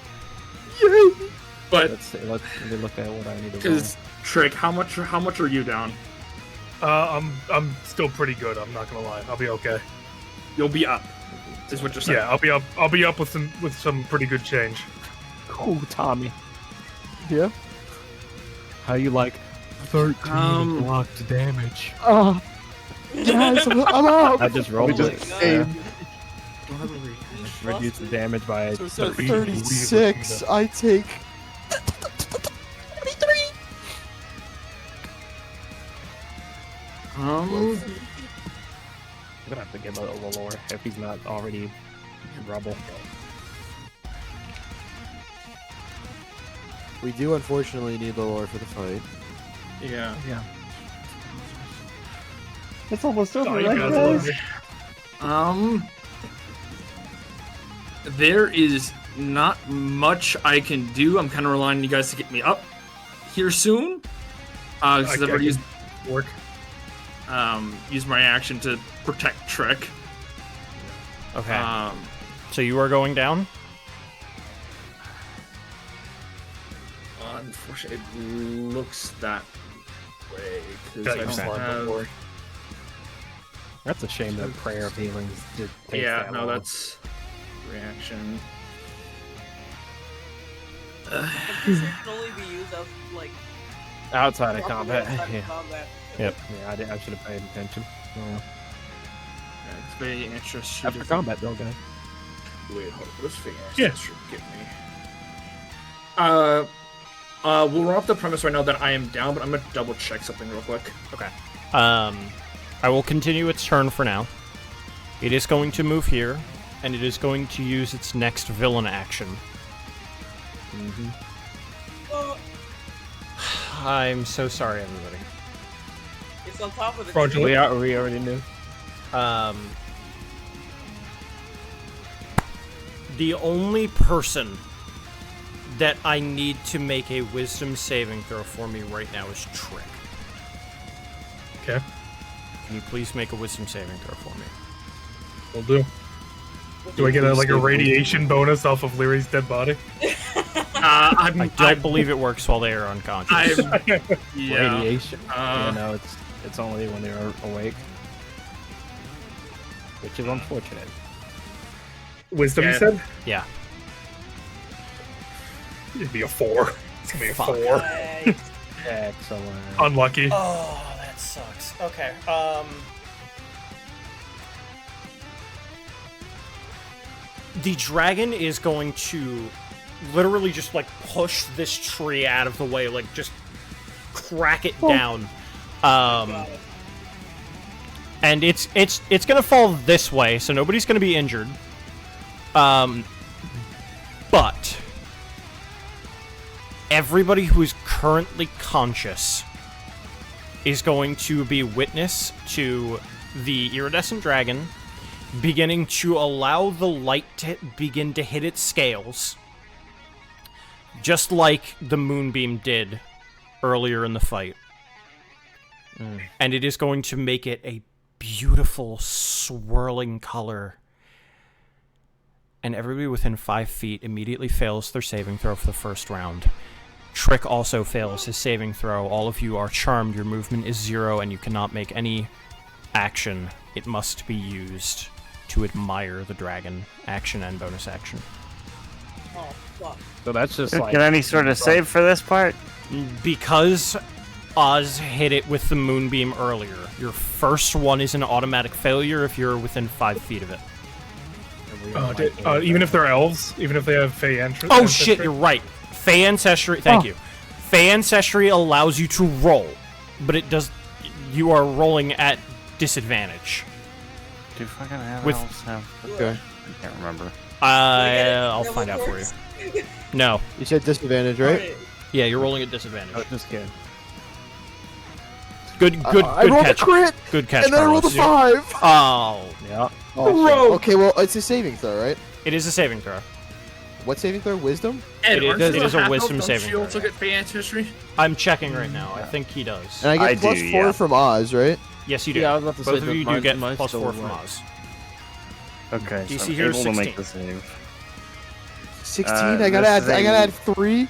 But Let's see. Let me look at what I need to roll. because Trick, how much are you down? I'm still pretty good. I'm not gonna lie. I'll be okay. You'll be up. Is what you're saying? Yeah, I'll be up. I'll be up with some pretty good change. Ooh, Tommy. Yeah? How you like 13 blocked damage? Oh! Yes, I'm up! I just rolled We it. just aimed. Reduce the damage by So it's at 3. 36, I take... I'm gonna have to give a little lore if he's not already rubble. We do unfortunately need the lore for the fight. Yeah. Yeah. It's almost over, Oh, you right, guys guys? love me. There is not much I can do. I'm kind of relying on you guys to get me up here soon. Because I've already used work. use my action to protect Trek. Okay. So you are going down? Unfortunately, it looks that way. 'Cause Got I you don't slide have- before. That's a shame that prayer of healing did take Yeah, that no, long. that's reaction. This can only be used as like outside of properly combat. outside of Yeah. combat. Yep. Yeah, I should have paid attention. Yeah, it's very interesting. After combat, though, guys. Wait, hold on. What does Fate Yeah. Ancestry give me? We'll run off the premise right now that I am down, but I'm gonna double check something real quick. Okay. I will continue its turn for now. It is going to move here, and it is going to use its next villain action. Oh, I'm so sorry, everybody. it's on top of the Fraudulent. We already knew. The only person that I need to make a wisdom saving throw for me right now is Trick. Okay, Can you please make a wisdom saving throw for me? we'll do. Do I get a radiation bonus off of Lyri's dead body? I don't believe it works while they are unconscious. Yeah. Radiation. No, it's only when they're awake, which is unfortunate. Wisdom, you Yeah. said? Yeah. It'd be a 4. It's gonna be a Fuck. 4. Right. Excellent. Unlucky. Oh, that sucks. Okay. The dragon is going to literally just like push this tree out of the way, like just crack it down. And it's gonna fall this way, so nobody's gonna be injured. But everybody who is currently conscious is going to be witness to the iridescent dragon beginning to allow the light to begin to hit its scales, just like the moonbeam did earlier in the fight. And it is going to make it a beautiful, swirling color. And everybody within 5 feet immediately fails their saving throw for the first round. Trick also fails his saving throw. All of you are charmed. Your movement is 0, and you cannot make any action. It must be used to admire the dragon. Action and bonus action. Oh, fuck. So that's just Can like any sort of save for this part? Because Oz hit it with the moonbeam earlier, your first one is an automatic failure if you're within 5 feet of it. Even if they're elves, even if they have Fey ancestry. Oh shit, you're right. Fey Ancestry, thank you. Fey Ancestry allows you to roll, but it does. You are rolling at disadvantage. Do fucking have With- elves have? Okay. I can't remember. I'll find out for you. No. You said disadvantage, right? Yeah, you're rolling at disadvantage. Oh, just kidding. Good I rolled catch. a crit, Good catch, and then I rolled a Carlos. 5. Oh. Yeah. Oh, shit. Okay, well, it's a saving throw, right? It is a saving throw. What saving throw? Wisdom? Ed, It aren't is- you it is a half-elf? wisdom Don't saving you also throw. get Fey Ancestry? I'm checking right now. I think he does. And I I get plus do, 4 yeah. from Oz, right? Yes, you do. Yeah, I was about to Both say of you that do get mine's plus still 4 from right. Oz. Okay, DC so I'm here is able to make 16. the save. 16. Uh, I gotta this add. is I a- gotta add 3.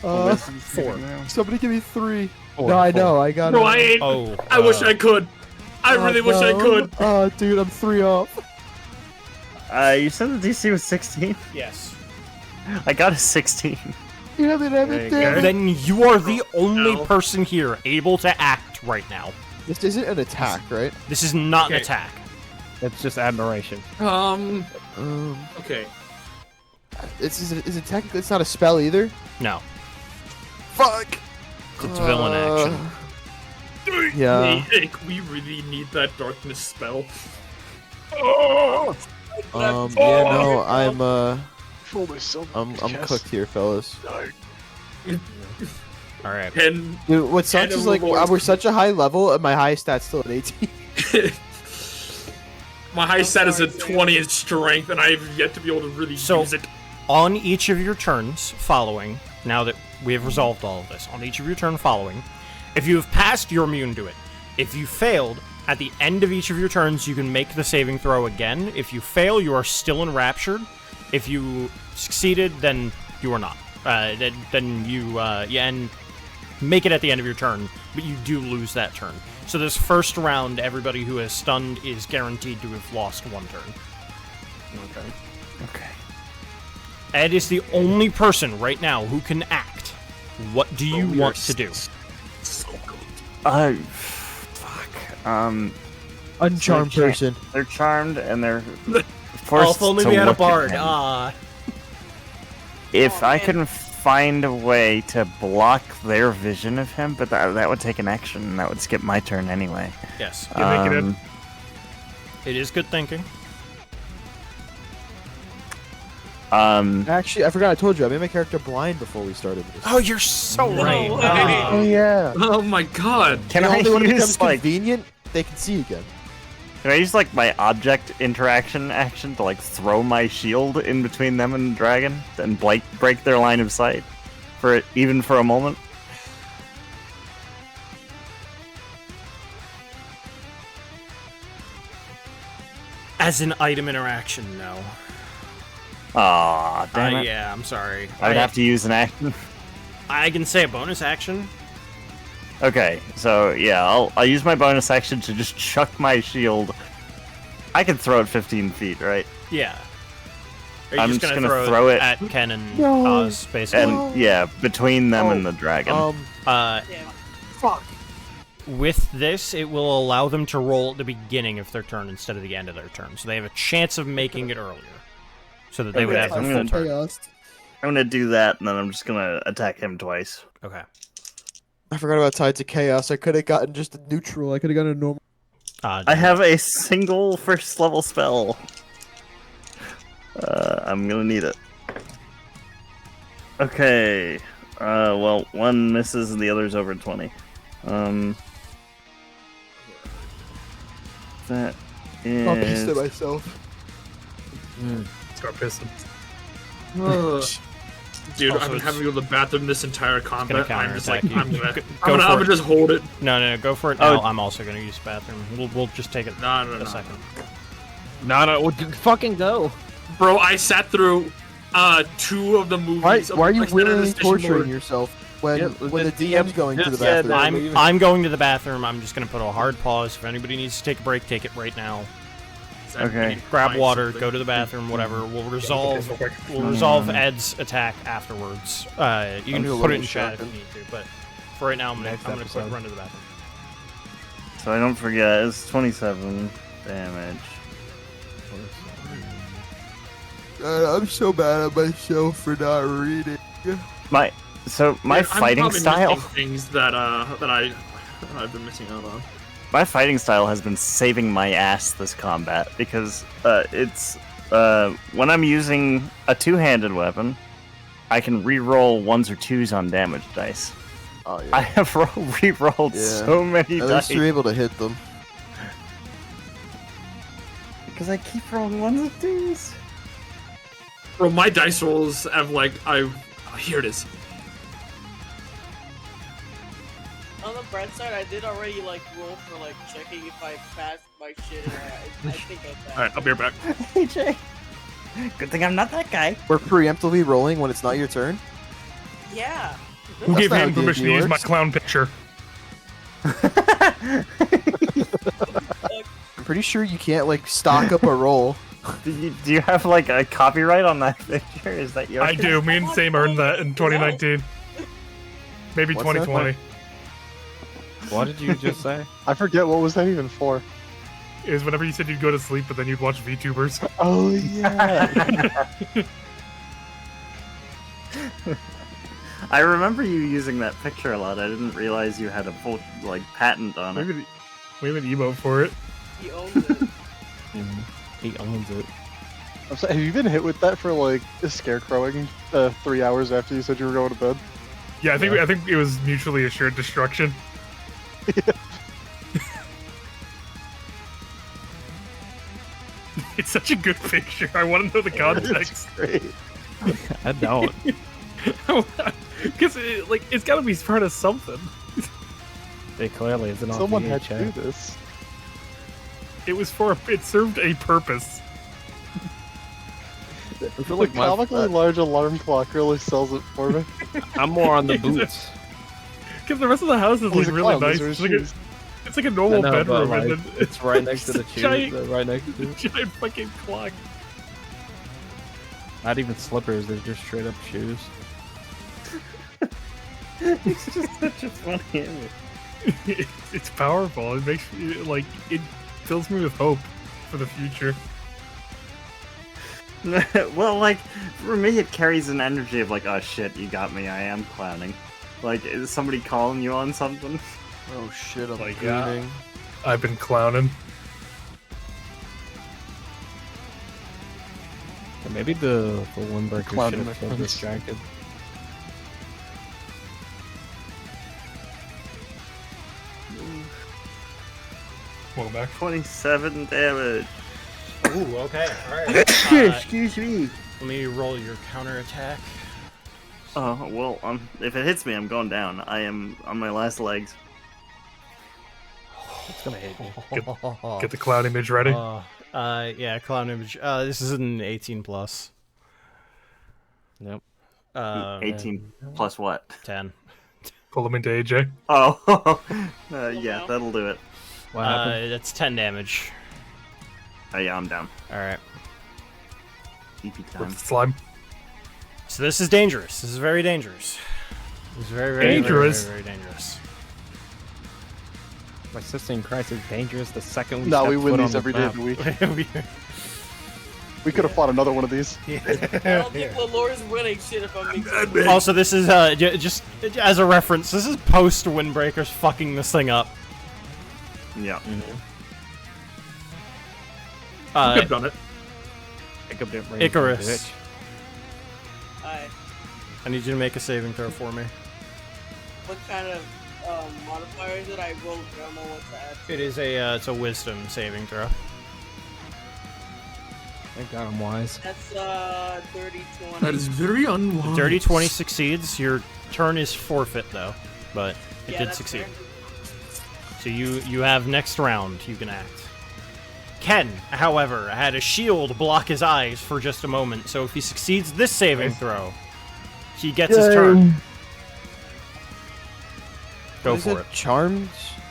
Wisdom 4. saving throw? Somebody give me 3. Four, No, I four. know. I got. No, I ain't. Oh. I wish I could. I really wish I could. Oh, dude, I'm 3 off. You said the DC was 16? Yes. I got a 16. You haven't There you go. Then you are the only No. person here able to act right now. This isn't an attack, right? This is not an Okay. attack. It's just admiration. Okay. Is it technically? It's not a spell either. No. Fuck. It's villain action. Yeah. We really need that darkness spell. Yeah. No. I'm cooked here, fellas. All right. And Dude, what sucks And is like overlord. we're such a high level, and my highest stat's still at 18. my high stat is a 20 in strength, and I have yet to be able to really So- use it. On each of your turns following, now that we have resolved all of this, on each of your turn following, if you have passed, you're immune to it. If you failed, At the end of each of your turns, you can make the saving throw again. If you fail, you are still enraptured. If you succeeded, then you are not. Then you make it at the end of your turn, but you do lose that turn. So this first round, everybody who is stunned is guaranteed to have lost one turn. Okay. Ed is the only person right now who can act. What do you want to do? Uncharmed person. They're charmed and they're Oh, forced if only to we had a look at bard. him. If I can find a way to block their vision of him, but that would take an action, and that would skip my turn anyway. Yes. It is good thinking. Actually, I forgot I told you, I made my character blind before we started this. Oh, you're so right. Oh, yeah. Oh my god. Can You know, I when it use, becomes like- convenient, they can see again. Can I use like my object interaction action to like throw my shield in between them and the dragon and break their line of sight even for a moment? As an item interaction, no. Aw, damn it. Yeah, I'm sorry. I would have to use an action. I can say a bonus action. Okay, so yeah, I'll use my bonus action to just chuck my shield. I can throw it 15 feet, right? Yeah. Are you I'm just just gonna gonna throw, throw it it- at Ken and No. Oz, basically? And yeah, between them and the dragon. Fuck. With this, it will allow them to roll at the beginning of their turn instead of the end of their turn, so they have a chance of making it earlier, so that they would Okay, have their I'm full gonna- turn. I'm gonna do that, and then I'm just gonna attack him twice. Okay. I forgot about Tides of Chaos. I could have gotten just a neutral. I could have gotten a normal. I have a single first level spell. I'm gonna need it. Okay. Well, one misses and the other's over 20. That is. I'll piece it myself. Start pissing. Ugh. Dude, Also, I've been it's- having to go to the bathroom this entire gonna combat. I'm just like, counterattack I'm you. gonna, Go I'm for gonna it. just hold it. No, go for it Oh. now. I'm also gonna use the bathroom. We'll just take it a second. No, fucking go. Bro, I sat through 2 of the movies. Why of are you Extended willingly Edition torturing Lord. yourself when Yeah, when the yeah, DM's going to the yeah, bathroom? I'm going to the bathroom. I'm just gonna put a hard pause. If anybody needs to take a break, take it right now. Okay. Grab water, go to the bathroom, whatever. We'll resolve Ed's attack afterwards. You can do a put it little in chat if you shotgun. need to, but for right now, I'm gonna quick episode. run to the bathroom. So I don't forget, it's 27 damage. I'm so mad at myself for not reading. My I'm fighting probably style. missing things that I've been missing out on. My fighting style has been saving my ass this combat because it's when I'm using a two-handed weapon, I can re-roll 1s or 2s on damage dice. Oh yeah. I have re-rolled Yeah. so many At dice least you're able to hit them. because I keep rolling 1s and 2s. Bro, my dice rolls have like here it is. On the bright side, I did already like roll for like checking if I passed my shit. And I think I passed. All right, I'll be right back. Hey Jay, good thing I'm not that guy. We're preemptively rolling when it's not your turn. Yeah. Who gave not him how permission to D&D use my works. clown picture? I'm pretty sure you can't like stock up a roll. Do you have like a copyright on that picture? Is that yours? I do. Me and Sam earned that in 2019. Maybe What's that? 2020. What did you just say? I forget what was that even for. It was whenever you said you'd go to sleep, but then you'd watch VTubers. Oh yeah. I remember you using that picture a lot. I didn't realize you had a full like patent on it. We have an emote for it. He owns it. He owns it. I'm sorry, have you been hit with that for like scarecrowing 3 hours after you said you were going to bed? Yeah, I think it was mutually assured destruction. It's such a good picture. I want to know the context. Great. I don't. Because it's got to be part of something. It clearly isn't on Someone had to VHS. do this. It was it served a purpose. I feel The like comically large alarm clock really sells it for me. I'm more on the boots. Because the rest of the house is He's like a really clown, nice. those are his It's like a I normal know, but, bedroom, like, and then it's right next to the just shoes. giant, Right next to it. giant fucking clock. Not even slippers. They're just straight up shoes. It's just such a funny image. It's powerful. It makes me like it fills me with hope for the future. Well, like, for me, it carries an energy of like, oh shit, you got me, I am clowning. Like, is somebody calling you on something? Oh shit, I'm Like, gooning. I've been clowning. Or maybe the windbreaker Clown should in have my killed friends. distracted. Welcome back. 27 damage. Ooh, okay, alright. Excuse me. Let me roll your counterattack. Oh, well, if it hits me, I'm going down. I am on my last legs. It's gonna hit you. Get the cloud image ready. Yeah, clown image. This is an 18 plus. Yep. 18 plus what? 10. Pull him into AJ. Oh, yeah, that'll do it. What happened? That's 10 damage. Oh, yeah, I'm down. Alright. EP time. With slime. So this is dangerous. This is very dangerous. This is very, very Dangerous? Very, very dangerous. My sister in Christ is dangerous the second we No, step we win foot on these the every day map. of the week. We could have fought another one of these. I don't think Lalore's winning shit if I'm being Also, this is just as a reference. This is post Windbreakers fucking this thing up. Yeah. You could've done it. Icarus. Hi. I need you to make a saving throw for me. What kind of modifier is it? I don't know what to add. It is a it's a Wisdom saving throw. Thank God I'm wise. That's 30-20. That is very unwise. Dirty 20 succeeds. Your turn is forfeit though, but it Yeah, did that's succeed. fair. So you have next round. You can act. Ken, however, had a shield block his eyes for just a moment. So if he succeeds this saving throw, he gets his turn. Go What is for it. Charmed?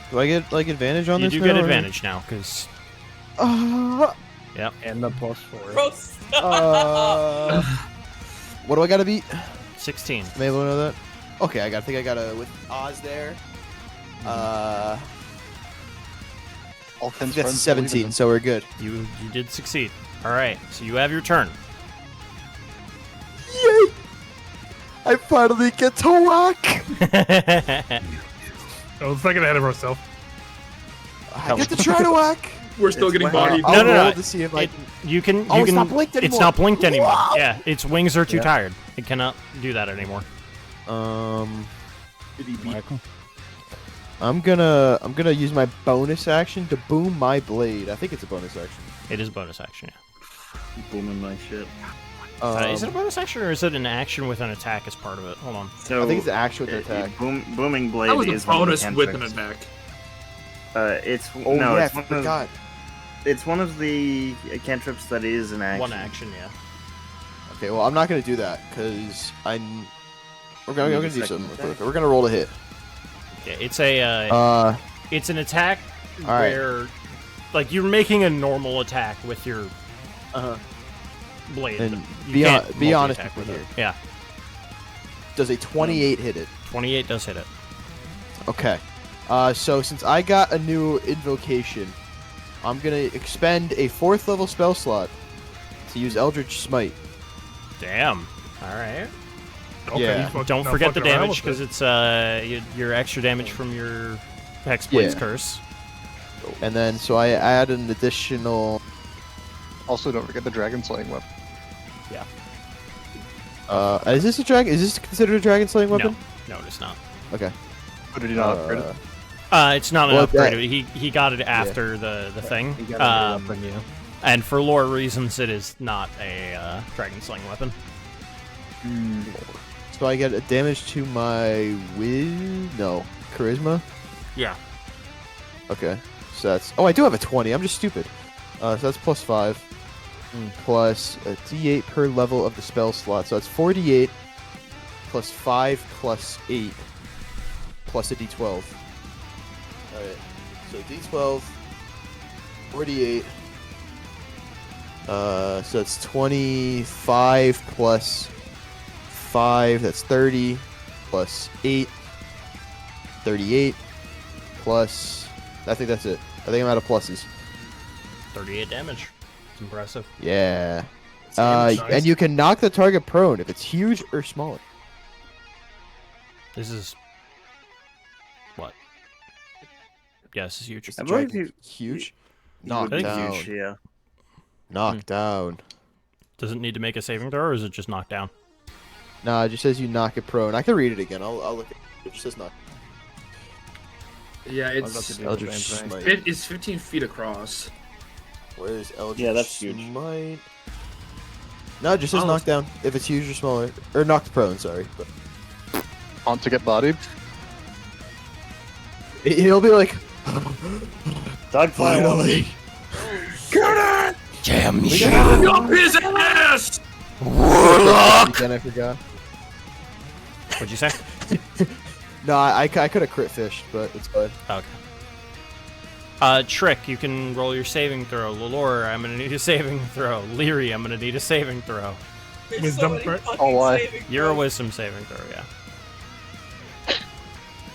Do I get like advantage on You this? do get now, or- advantage now, because yep. And the +4. Gross. What do I gotta beat? 16. Am I able to know that? Okay, I think I gotta with Oz there. All Ken's That's friends believe in 17, him. so we're good. You did succeed. All right, so you have your turn. Yay! I finally get to whack. Oh, let's not get ahead of ourselves. I get to try to whack. We're still getting bodied. I'll No. roll to see if I can. You can. Oh, You it's can. not blinked It's anymore. not blinked anymore. Wow. Yeah, its wings are too Yeah. tired. It cannot do that anymore. Michael. I'm gonna use my bonus action to boom my blade. I think it's a bonus action. It is a bonus action. Yeah. Booming my shit. Is it a bonus action or is it an action with an attack as part of it? Hold on. So I think it's an action with an attack. Booming blade That was a is one of the bonus with an cantrips. attack. It's Oh no, yeah, it's I one forgot. of it's one of the cantrips that is an action. One action, yeah. Okay, well I'm not gonna do that because we're gonna Need a do second something. attack? Real quick. We're gonna roll a hit. Yeah, it's a. It's an attack all right. where, like, you're making a normal attack with your blade. And You be can't be honest multi-attack with me it. here. Yeah, Does a 28 hit it? 28 does hit it. Okay. So since I got a new invocation, I'm gonna expend a 4th level spell slot to use Eldritch Smite. Damn. All right. Okay, Yeah. Don't now forget the fucking around damage with because it. it's your extra damage from your Hexblade's Yeah. curse. And then so I add an additional. Also, don't forget the dragon slaying weapon. Is this a dragon? Is this considered a dragon slaying weapon? No, it's not. Okay. But did he not upgrade it? It's not an Well, upgrade. that- He got it after the thing. You got a new weapon, yeah. And for lore reasons, it is not a dragon slaying weapon. So I get a damage to my charisma. Yeah. Okay. So that's... Oh, I do have a 20. I'm just stupid. So that's plus 5. Plus a d8 per level of the spell slot. So that's 4d8 plus 5 plus 8 plus a d12. Alright. So d12, 4d8. So that's 25 plus 5. That's 30 plus 8. 38 plus... I think that's it. I think I'm out of pluses. 38 damage. It's impressive. Yeah. Nice. And you can knock the target prone if it's huge or smaller. This is... What? Yeah, this is huge. Is the I believe dragon huge? you Knock would be down. huge, yeah. Knock down. Does it need to make a saving throw, or is it just knocked down? Nah, it just says you knock it prone. I can read it again. I'll look at it. It just says knock. Yeah, I was about to it's do the Eldritch same thing. Smite. it's 15 feet across. Where's Eldritch Yeah, that's huge. Smite? No, it just says Oh. knock down. If it's huge or smaller. Or knocked prone, sorry. But On to get bodied. he'll be like, Dog finally. Damn you! Up his ass! Warlock! Then I forgot. What'd you say? No, I could have crit fished, but it's good. Okay. Trick, you can roll your saving throw. Lelore, I'm gonna need a saving throw. Leary, I'm gonna need a saving throw. There's Wisdom many for- fucking Oh, why? saving You're a throws. wisdom saving throw, yeah.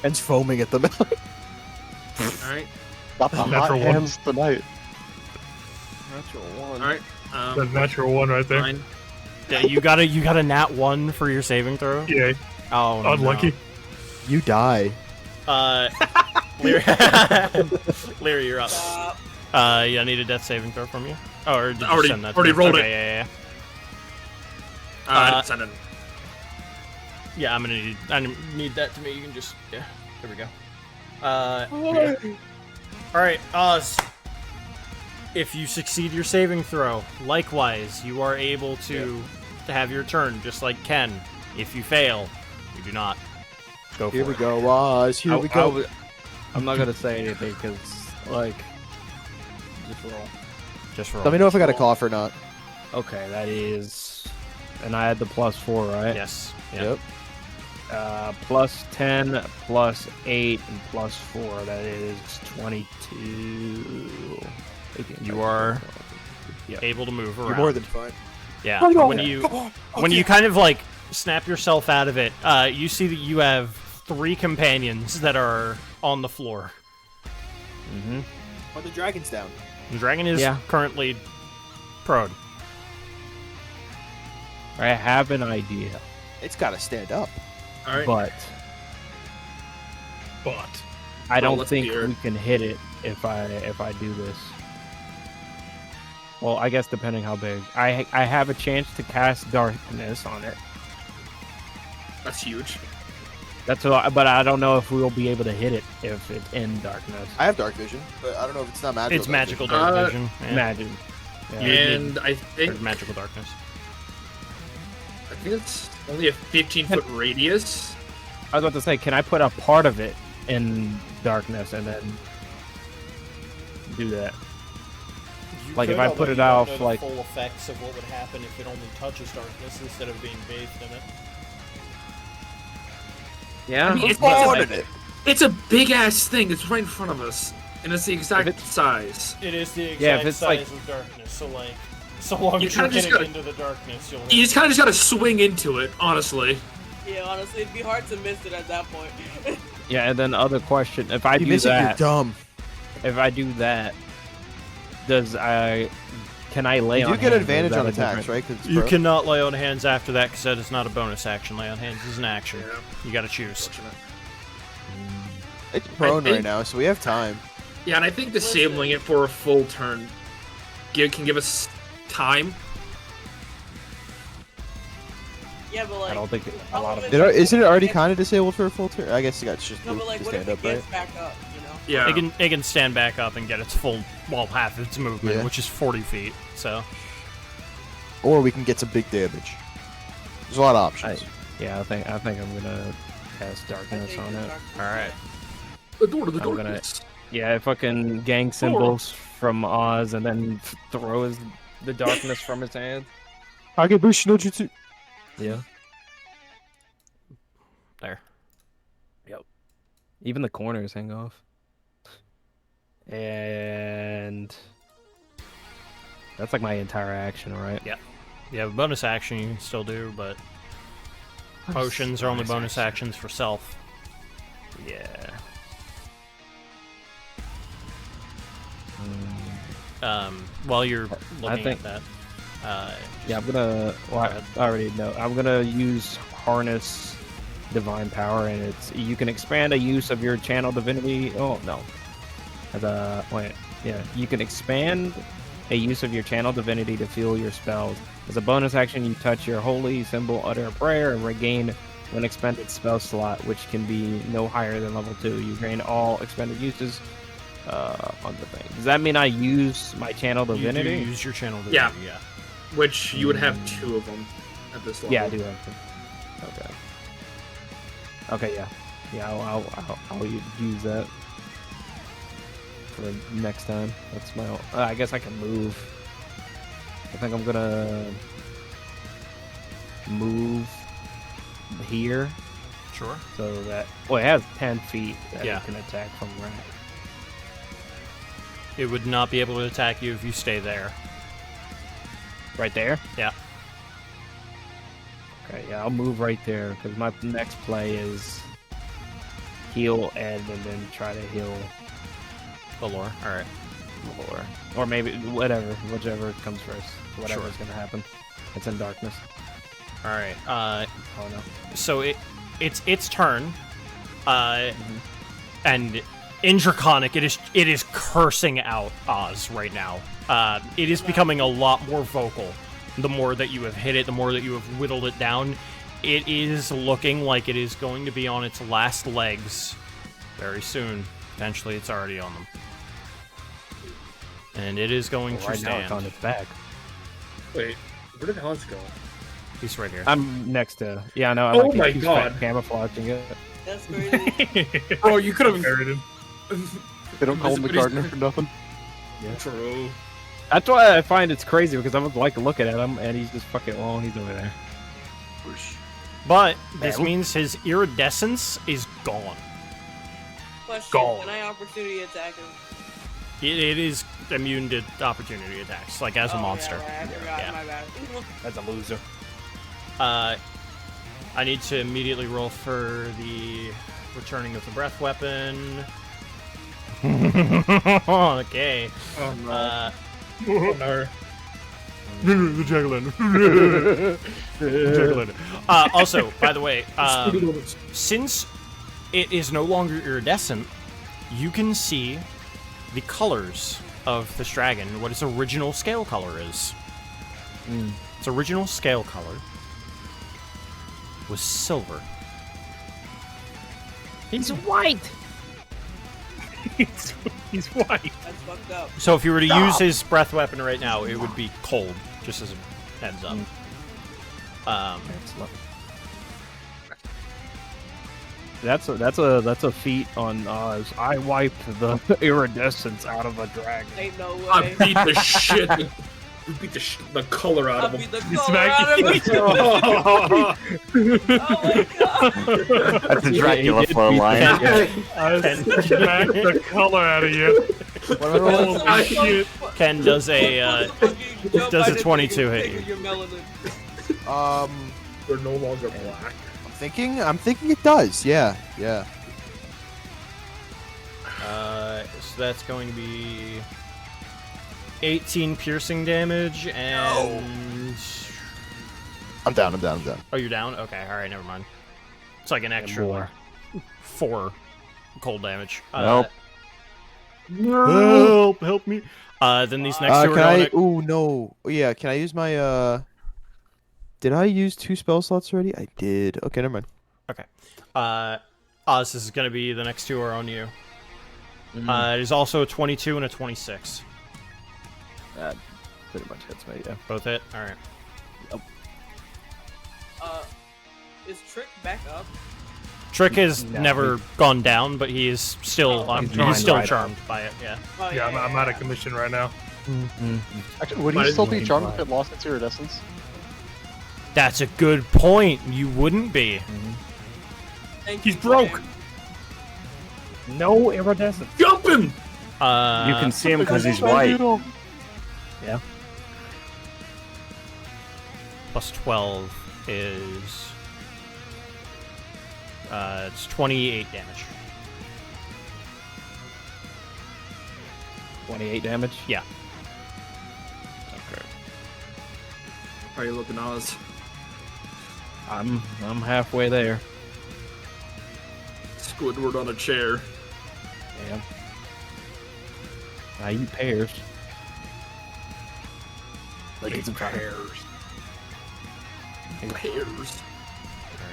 And it's foaming at the mouth. Alright, Not the hot Natural one. hands tonight. Natural one. alright. The natural one right there. Fine. Yeah, you got a nat 1 for your saving throw? Yeah, Oh, no. unlucky. You die. Leary, Leary, you're up. Stop. Yeah, I need a death saving throw from you. Oh, or did you Already- send that? to already me? rolled Okay, it. Yeah. I didn't send it. Yeah, I need that to me. You can just there we go. All right, Oz. If you succeed your saving throw, likewise, you are able to have your turn, just like Ken. If you fail, you do not. Go for Here we it. go, Oz. Here we go. I'm not gonna say anything because, like, just roll. Just roll. Let me know if I got a cough or not. Okay, that is, and I had the +4, right? Yes. Yep. +10, +8, and +4. That is 22. You are Yep. able to move around. You're more than fine. Yeah. Come on. When you Come on. when you kind of like snap yourself out of it, you see that you have 3 companions that are on the floor. Mm-hmm. Oh, the dragon's down. The dragon is currently prone. I have an idea, It's got to stand up. Alright. but I Well, don't let's think be here. we can hit it if I do this. Well, I guess depending how big. I have a chance to cast darkness on it. That's huge. That's what, but I don't know if we'll be able to hit it if it's in darkness. I have dark vision, but I don't know if it's not magical. It's magical dark dark vision. Yeah. Imagine. Yeah. And I Or think magical darkness. it's only a 15-foot radius. I was about to say, can I put a part of it in darkness and then do that? Like, if I put it off, like... full effects of what would happen if it only touches darkness instead of being bathed in it. Yeah? I mean, it's a big ass thing. It's right in front of us, and it's the exact size. It is the exact Yeah, if it's size like- of darkness, so like, so long You as you're kinda just hitting gotta- into the darkness, you'll You just kind of just gotta swing into it, honestly. Yeah, honestly, it'd be hard to miss it at that point. Yeah, and then other question, if I You do miss it, you're that, dumb. if I do that, can I lay You on do get hands, or advantage is that on a attacks, different- right? 'Cause it's You pro. cannot lay on hands after that because that is not a bonus action. Lay on hands is an action. You gotta choose. It's prone right think- now, so we have time. Yeah, and I think disabling it for a full turn can give us time. Yeah, but like, I don't think a lot of Isn't it already kind of disabled for a full turn? I guess it's just no, moved but like, to what if stand it up, right? gets back up? You know? Yeah. It can stand back up and get its full, well, half its movement, Yeah. which is 40 feet. So Or we can get some big damage. There's a lot of options. Yeah, I think I'm gonna cast darkness on it. all right. The door to the I'm gonna darkness. Yeah, fucking gang symbols from Oz, and then throws the darkness from his hand. Hagebushi no Jutsu. Yeah. There. Yep. Even the corners hang off. And that's like my entire action, right? Yeah. You have a bonus action you can still do, but potions are only bonus actions for self. Yeah. While you're looking think- at that, Yeah, I'm gonna. Well, I already know. I'm gonna use harness divine power, and it's you can expand a use of your channel divinity. Oh no, wait, yeah, you can expand a use of your channel divinity to fuel your spells. As a bonus action, you touch your holy symbol, utter a prayer, and regain an expended spell slot, which can be no higher than level 2. You gain all expended uses on the thing. Does that mean I use my channel divinity? You do use your channel divinity, yeah. Which you would have 2 of them at this level. Yeah, I do have to. Okay. Okay, yeah. Yeah, I'll use that for the next time. That's my. I guess I can move. I think I'm gonna move here. Sure. So that. Well, it has 10 feet that Yeah. it can attack from right. It would not be able to attack you if you stay there. Right there? Yeah. Okay, yeah, I'll move right there because my next play is heal Ed and then try to heal Valor. All right. Valor. Or maybe whichever comes first. Whatever's Sure. gonna happen. It's in darkness. All right. Oh no. So it's its turn, and in Draconic, it is cursing out Oz right now. It is becoming a lot more vocal. The more that you have hit it, the more that you have whittled it down, it is looking like it is going to be on its last legs very soon. Potentially, it's already on them, and it is going to Right stand. now it's on its back. Wait, where did Hans go? He's right here. I'm next to. Yeah, I know. Oh my God. Camouflaging it. That's crazy. Bro, you could have buried him. They don't call him the gardener for nothing. True. That's why I find it's crazy because I would like looking at him and he's just fucking. Oh, he's over there. But this means his iridescence is gone. Question: Gone. Can I opportunity attack him? It is immune to opportunity attacks, like as a monster. Yeah, right, I forgot. Yeah. My bad. That's a loser. I need to immediately roll for the returning of the breath weapon. Okay. Oh no. Oh The Javelin. Also, by the way, since it is no longer iridescent, you can see the colors of this dragon, what its original scale color is. Its original scale color was silver. He's white. He's white. That's fucked up. So if you were to use his breath weapon right now, it would be cold, just as a heads up. That's a feat on Oz. I wiped the iridescence out of a dragon. Ain't no way. I beat the shit. We beat the color out I of him. beat the You color out of him. Oh, Oh my god. That's a Dracula flow line. I smacked the color out of you. Holy shit. Ken does a does a 22 hit you. Your melanin. They're no longer black. I'm thinking it does. Yeah. So that's going to be 18 piercing damage and. I'm down. Oh, you're down? Okay, alright, never mind. It's like an extra like, 4 cold damage. Nope. Help me. Then these next two are Can I? going Ooh, no. Yeah, can I use my Did I use 2 spell slots already? I did. Okay, never mind. Okay. Oz, this is going to be the next 2 are on you. It is also a 22 and a 26. That pretty much hits me, yeah. Both hit? Alright. Is Trick back up? Trick has never gone down, but he is still he's still charmed by it. Yeah. Oh, Yeah, I'm out of commission right now. Actually, would he still be charmed if it lost its iridescence? That's a good point. You wouldn't be. He's broke. No iridescence. Jump him! You can see him because he's white. Yeah. Plus 12 is it's 28 damage. 28 damage. Yeah. Okay. How are you looking, Oz? I'm halfway there. Squidward on a chair. Yeah. I eat pears. Like it's pears. Pears.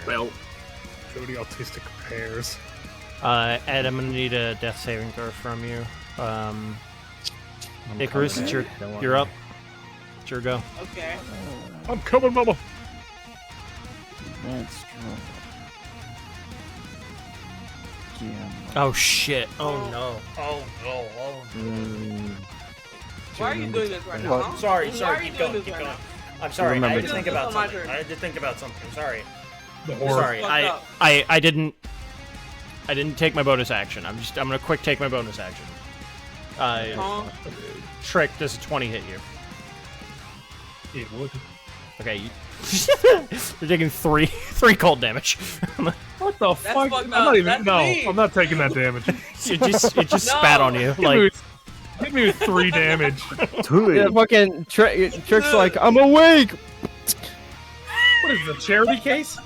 Well, Jody autistic pears. Ed, I'm gonna need a death saving throw from you. Icarus, you're up. It's your go. Okay. I'm coming, mama. That's true. Yeah. Oh shit! Oh no! Oh no! Oh no! Why are you doing this right now? Huh? Sorry, Why sorry. are you Keep doing going. this Keep right going. now? I'm sorry. I Remember had to to- think about It's on my something. turn. I had to think about something. Sorry. The horror. Sorry. Fucked up. I didn't take my bonus action. I'm gonna quick take my bonus action. Huh? Trick, does a 20 hit you? It would. Okay. You're taking three cold damage. What the That's fuck? fucked I'm not up. even. That's No, me. I'm not taking that damage. it just spat on you. Hit me with 3 damage. Yeah, fucking Trick's like, I'm awake. What is it, a charity case?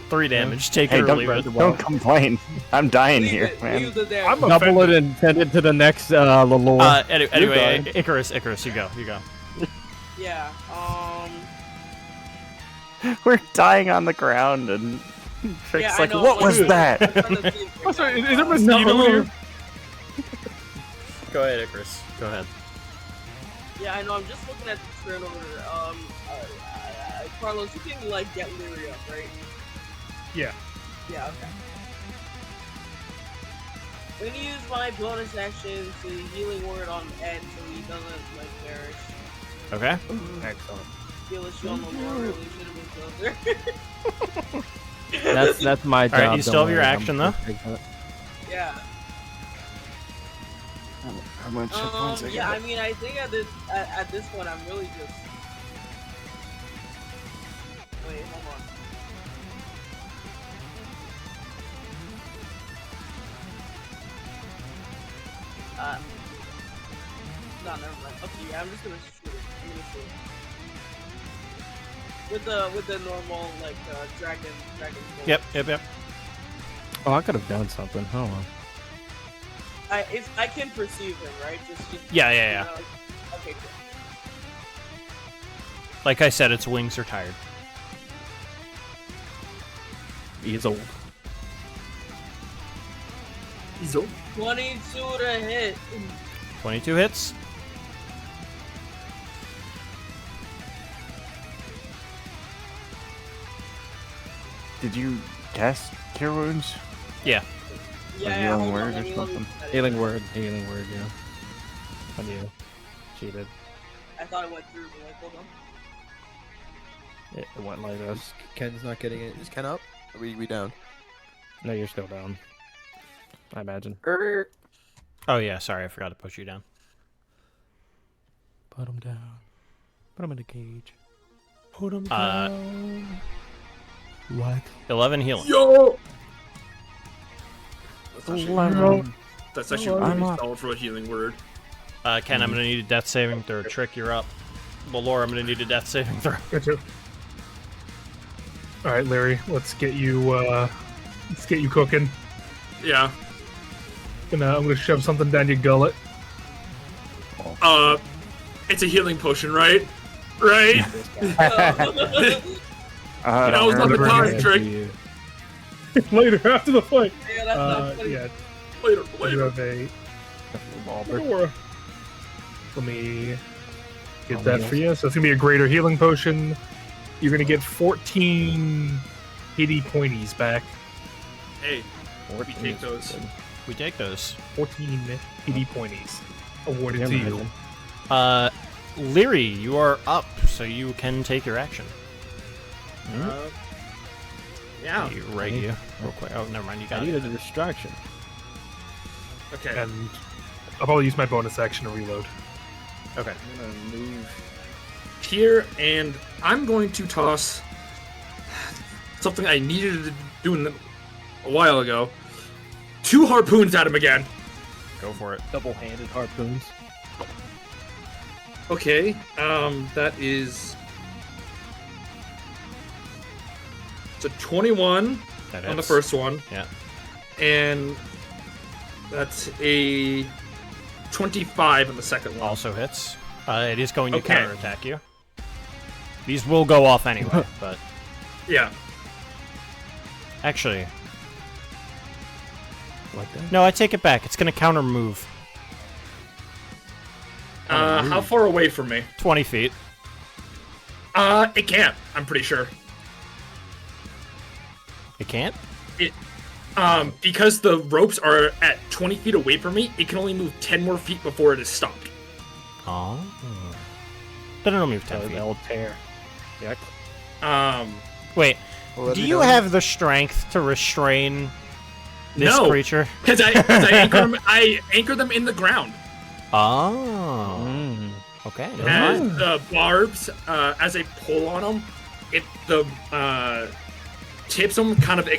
3 damage. Take Hey, it or leave it. don't complain. I'm dying Leave here, it. man. Leave the damage. I'm Double it offended. and send it to the next Lalore. Anyway, Icarus, you go. Yeah. We're dying on the ground, and Trick's Yeah, I like, know, "What like- was that?" I'm trying to think. Oh, sorry, is there a mosquito here? Go ahead, Icarus. Go ahead. Yeah, I know. I'm just looking at the turnover. Carlos, you can like get Lyria, right? Yeah. Yeah. Okay. I'm gonna use my bonus action to healing word on Ed so he doesn't like perish. Okay. Excellent. Feel a shield no more. Really should have been closer. That's my job. All right, you still don't have your worry, action though. Yeah. How much hit points I Yeah. got? I mean, I think at this point, I'm really just. Wait, hold on. No, never mind. Okay, yeah, I'm just gonna shoot it. I'm gonna shoot it. With the normal like dragon. Yep. Oh, I could have done something. Hold on. I can perceive him, right? Just Yeah. Okay, cool. Like I said, its wings are tired. He's old. he's old. 22 to hit. 22 hits. Did you test Cure Wounds? Yeah. Yeah, healing hold on, word let or me something? set it. Healing word, yeah. On you. Cheated. I thought it went through, but like, hold on. It went like this. Ken's not getting it. Is Ken up? Are we down? No, you're still down. I imagine. Oh yeah. Sorry, I forgot to push you down. Put him down. Put him in a cage. Put him What? 11 healing. Yo! That's Eleven. actually really solid for a healing word. Ken, I'm gonna need a death saving throw. Trick, you're up. Laura, I'm gonna need a death saving throw. Gotcha. All right, Larry, let's get you cooking. Yeah. I'm gonna shove something down your gullet. It's a healing potion, right? Right? That was not the time, Trick. Later, after the fight. Yeah, that's not funny. Yeah, Later, you later. have a Aurora. Let me get that for you. So it's gonna be a greater healing potion. You're gonna get 14 hitty pointies back. Hey, we take those. We take those. 14 PD pointies awarded to you. Leary, you are up, so you can take your action. Yeah. You right you real quick. Oh, never mind. You got I it. needed a distraction. Okay. And I'll probably use my bonus action to reload. Okay. I'm gonna move here, and I'm going to toss something I needed to do a while ago. 2 harpoons at him again. Go for it. Double-handed harpoons. Okay, that is... It's a 21 That on the hits. first one. Yeah. And that's a 25 on the second one. Also hits. It is going to Okay. counterattack you. These will go off anyway, but Yeah. actually, Like that? no, I take it back. It's going to counter move. How far away from me? 20 feet. It can't, I'm pretty sure. It can't? Because the ropes are at 20 feet away from me, it can only move 10 more feet before it is stopped. Oh. Then it'll move 10 feet. They'll tear. Yeah. Wait, Well, let do me you know. have the strength to restrain this No. creature? Because I anchor them in the ground. Oh. Okay. never As mind. the barbs, as I pull on them, the tips them kind of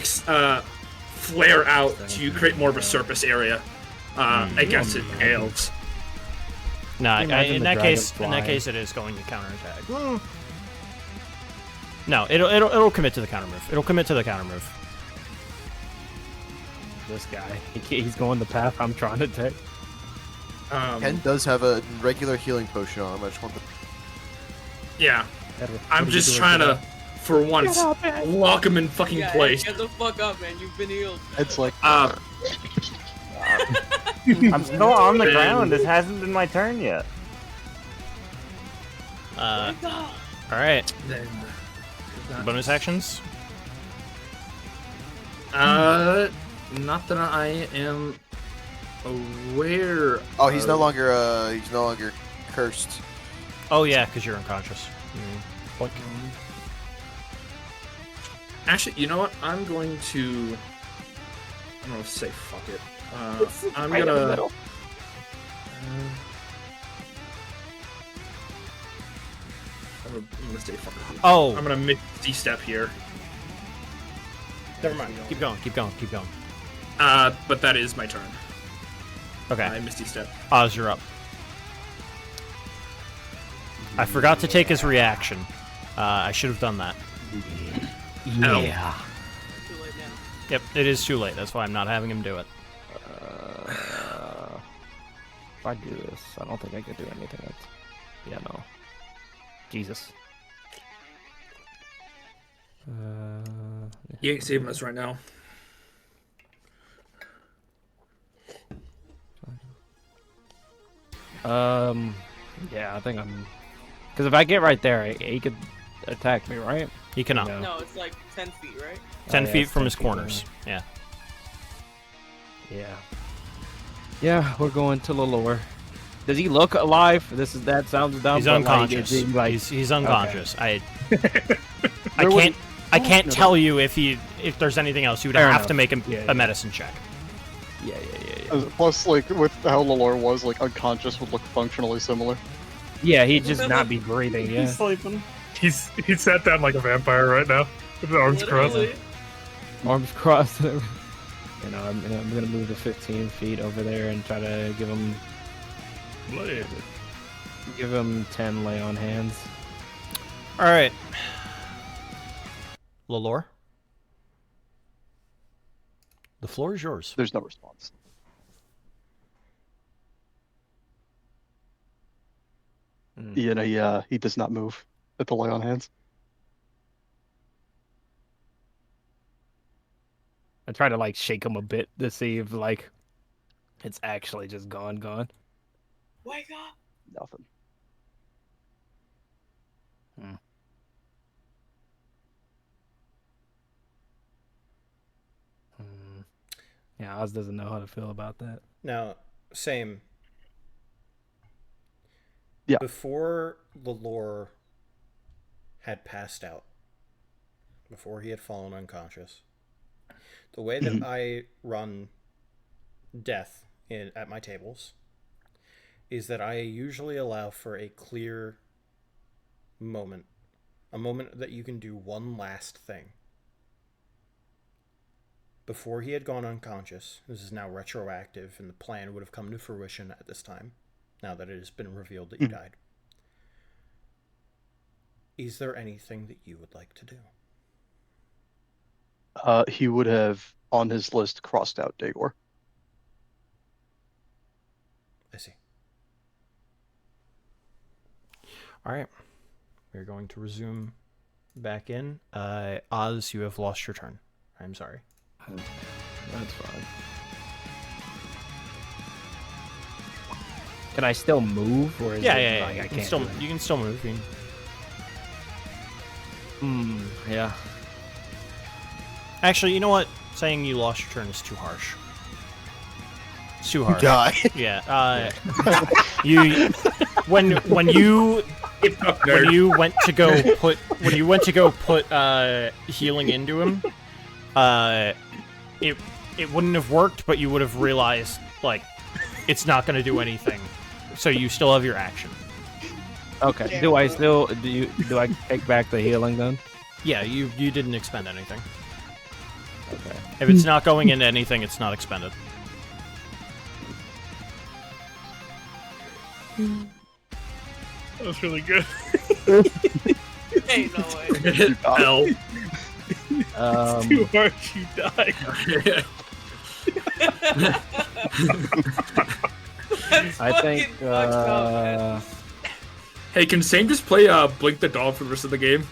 flare out to create more of a surface area against its tails. No, Imagine in the that case, dragon flying. it is going to counterattack. No, it'll commit to the counter move. It'll commit to the counter move. This guy. He's going the path I'm trying to take. Ken does have a regular healing potion on him. I just want the. Yeah, I'm just trying to, for once, lock him in fucking Yeah, place. get the fuck up, man. You've been healed. It's like I'm still on the ground. This hasn't been my turn yet. All right. Then, Bonus actions. not that I am aware. Oh, he's no longer cursed. Oh yeah, because you're unconscious. Boink. Actually, you know what? I'm going to say fuck it. I'm gonna. I'm gonna say fuck it. Oh. I'm gonna misty step here. Never mind. Keep going. Keep going. Keep going. But that is my turn. Okay. I misty step. Oz, you're up. I forgot to take his reaction. I should have done that. Yeah. Too late now. Yep, it is too late. That's why I'm not having him do it. If I do this, I don't think I could do anything else. Yeah, no. Jesus. You ain't saving us right now. Yeah, I think I'm. Because if I get right there, he could attack me, right? He cannot. No. No, it's like 10 feet, right? 10 yeah, feet it's from 10 his feet, corners. Yeah. Yeah. Yeah, we're going to Lalore. Does he look alive? That sounds dumb. He's but, unconscious. Like, is he, like, he's unconscious. Okay. I can't tell you if there's anything else. You would Fair have enough. to make Yeah, a medicine check. Yeah. plus, like with how Lalore was, like unconscious would look functionally similar. Yeah, he'd just not be breathing. Yeah. He's sleeping. He's sat down like a vampire right now, with his arms crossed. Literally. Arms crossed. You know, I'm gonna move to 15 feet over there and try to give him 10 lay on hands. All right. Lalore, the floor is yours. There's no response. You know, he does not move at the lay on hands. I try to like shake him a bit to see if like it's actually just gone. Wake up! Nothing. Yeah, Oz doesn't know how to feel about that. Now, same. Yeah. Before the lore had passed out, before he had fallen unconscious, the way that I run death at my tables is that I usually allow for a clear moment, a moment that you can do one last thing. Before he had gone unconscious, this is now retroactive, and the plan would have come to fruition at this time, now that it has been revealed that you died. Is there anything that you would like to do? He would have on his list crossed out Dagor. I see. All right. We're going to resume back in. Oz, you have lost your turn. I'm sorry. That's fine. Can I still move, or is Yeah. it You like I can can't still do it? you can still move. Yeah. Actually, you know what? Saying you lost your turn is too harsh. It's too harsh. Die. Yeah. You when you went to go put healing into him, it wouldn't have worked, but you would have realized like it's not going to do anything. So you still have your action. Okay. Do I take back the healing then? Yeah, you didn't expend anything. Okay. If it's not going into anything, it's not expended. That was really good. Ain't no way. L. It's too hard, you die. I think. Hey, can Same just play Blink the Dog for the rest of the game?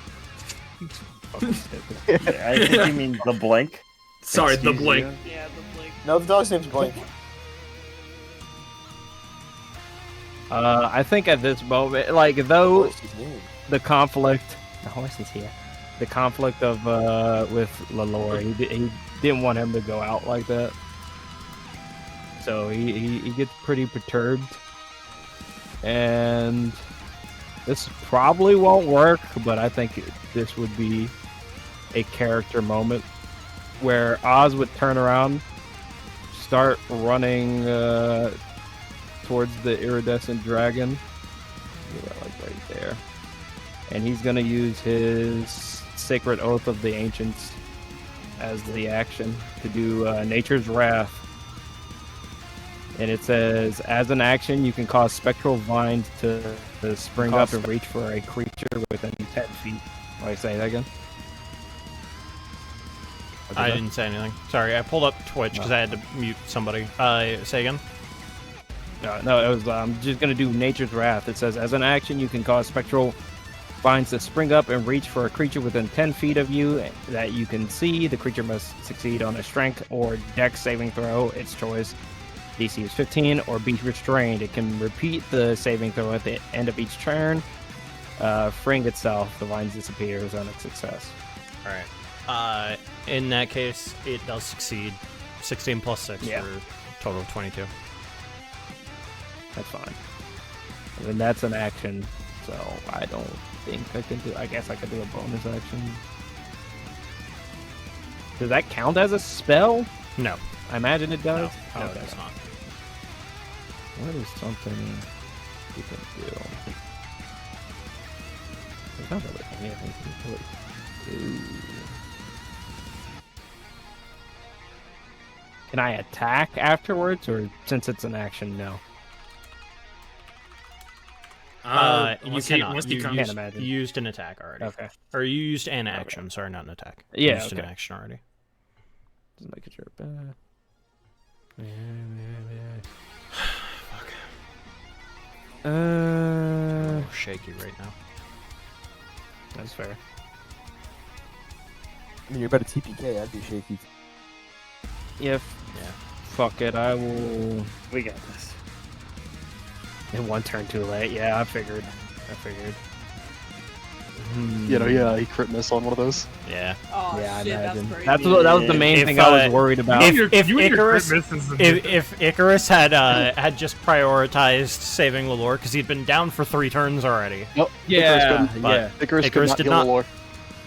I think you mean the Blink. Sorry, the Excuse Blink. you? Yeah, the Blink. No, the dog's name's Blink. I think at this moment, like, though What's his name? the conflict, the horse is here. The conflict of with Lalore, he didn't want him to go out like that, so he gets pretty perturbed, and this probably won't work. But I think this would be a character moment where Oz would turn around, start running towards the iridescent dragon. Yeah, like right there. And he's gonna use his Sacred Oath of the Ancients as the action to do Nature's Wrath. And it says, as an action, you can cause spectral vines to spring up and reach for a creature within 10 feet. Will I say that again? I didn't say anything. Sorry, I pulled up Twitch because I had to mute somebody. Say again. No, it was. I'm just gonna do Nature's Wrath. It says, as an action, you can cause spectral vines to spring up and reach for a creature within 10 feet of you that you can see. The creature must succeed on a Strength or Dex saving throw, its choice. DC is 15, or be restrained. It can repeat the saving throw at the end of each turn. Freeing itself, the vines disappears on its success. All right. In that case, it does succeed. 16 plus 6 Yeah. for a total of 22. That's fine. And then that's an action, so I don't think I can do. I guess I could do a bonus action. Does that count as a spell? No. I imagine it does. No, Okay. it does not. What is something you can do? There's not really anything you can do. Can I attack afterwards, or since it's an action, no? You cannot. You can't used, imagine. you used an attack already. Okay. Or you used an action. Sorry, not an attack. Yeah, You used an okay. action already. Just making sure. Fuck. Uh, Shaky right now. That's fair. I mean, you're about to TPK. I'd be shaky. Yeah. Fuck it. I will. We got this. In one turn too late. Yeah, I figured. You know, yeah, he crit miss on one of those. Yeah. Oh Yeah, I shit, that's imagine. crazy. That was the main If, thing I was worried about. If Icarus had just prioritized saving Lelore, because he'd been down for 3 turns already. Nope. Yeah, But Icarus Icarus could did not not. heal Lelore.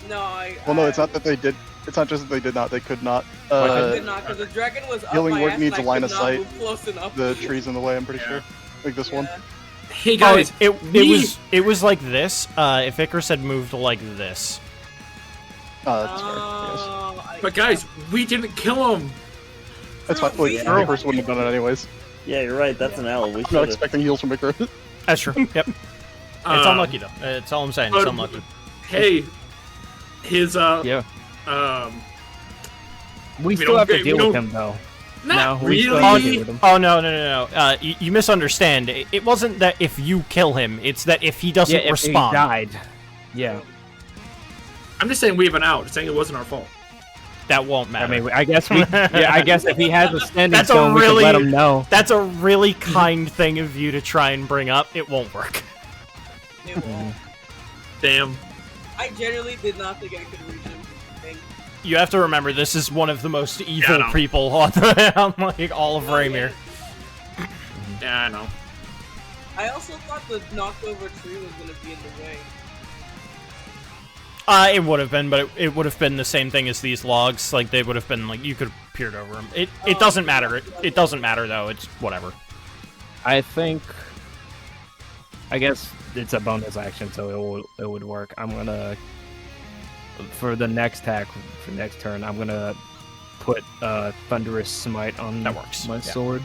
No, Well, no, it's not that they did. It's not just that they did not. They could not. I could not, because the dragon was up Healing my word ass needs and a I line could of not sight. move close enough. The tree's in the way. I'm pretty sure. Like this one. Hey guys, it was like this. If Icarus had moved like this. That's fair. But guys, we didn't kill him. That's fine. Like, Icarus wouldn't have done it anyways. Yeah, you're right. That's an L. We I'm not should've- expecting heals from Icarus. That's true. Yep. It's unlucky though. That's all I'm saying. It's unlucky. Hey, his we still have to deal with him though. Not No, we still really. have to deal with him. Oh no! You misunderstand. It wasn't that if you kill him; it's that if he doesn't Yeah, if respond. he died. Yeah. I'm just saying we have an out. Saying it wasn't our fault. That won't matter. I mean, I guess we. Yeah, I guess if he has a standing That's a stone, we really, could let him know. That's a really kind thing of you to try and bring up. It won't work. It won't. Damn. I genuinely did not think I could reach him. You have to remember, this is one of the most evil no. people on, on like all of Raymir. Yeah, I know. I also thought the knocked over tree was gonna be in the way. It would have been, but it would have been the same thing as these logs. Like they would have been like you could have peered over them. It doesn't matter. It doesn't matter though. It's whatever. I guess it's a bonus action, so it would work. I'm gonna for the next attack for next turn. I'm gonna put Thunderous Smite on That works. my Yeah. sword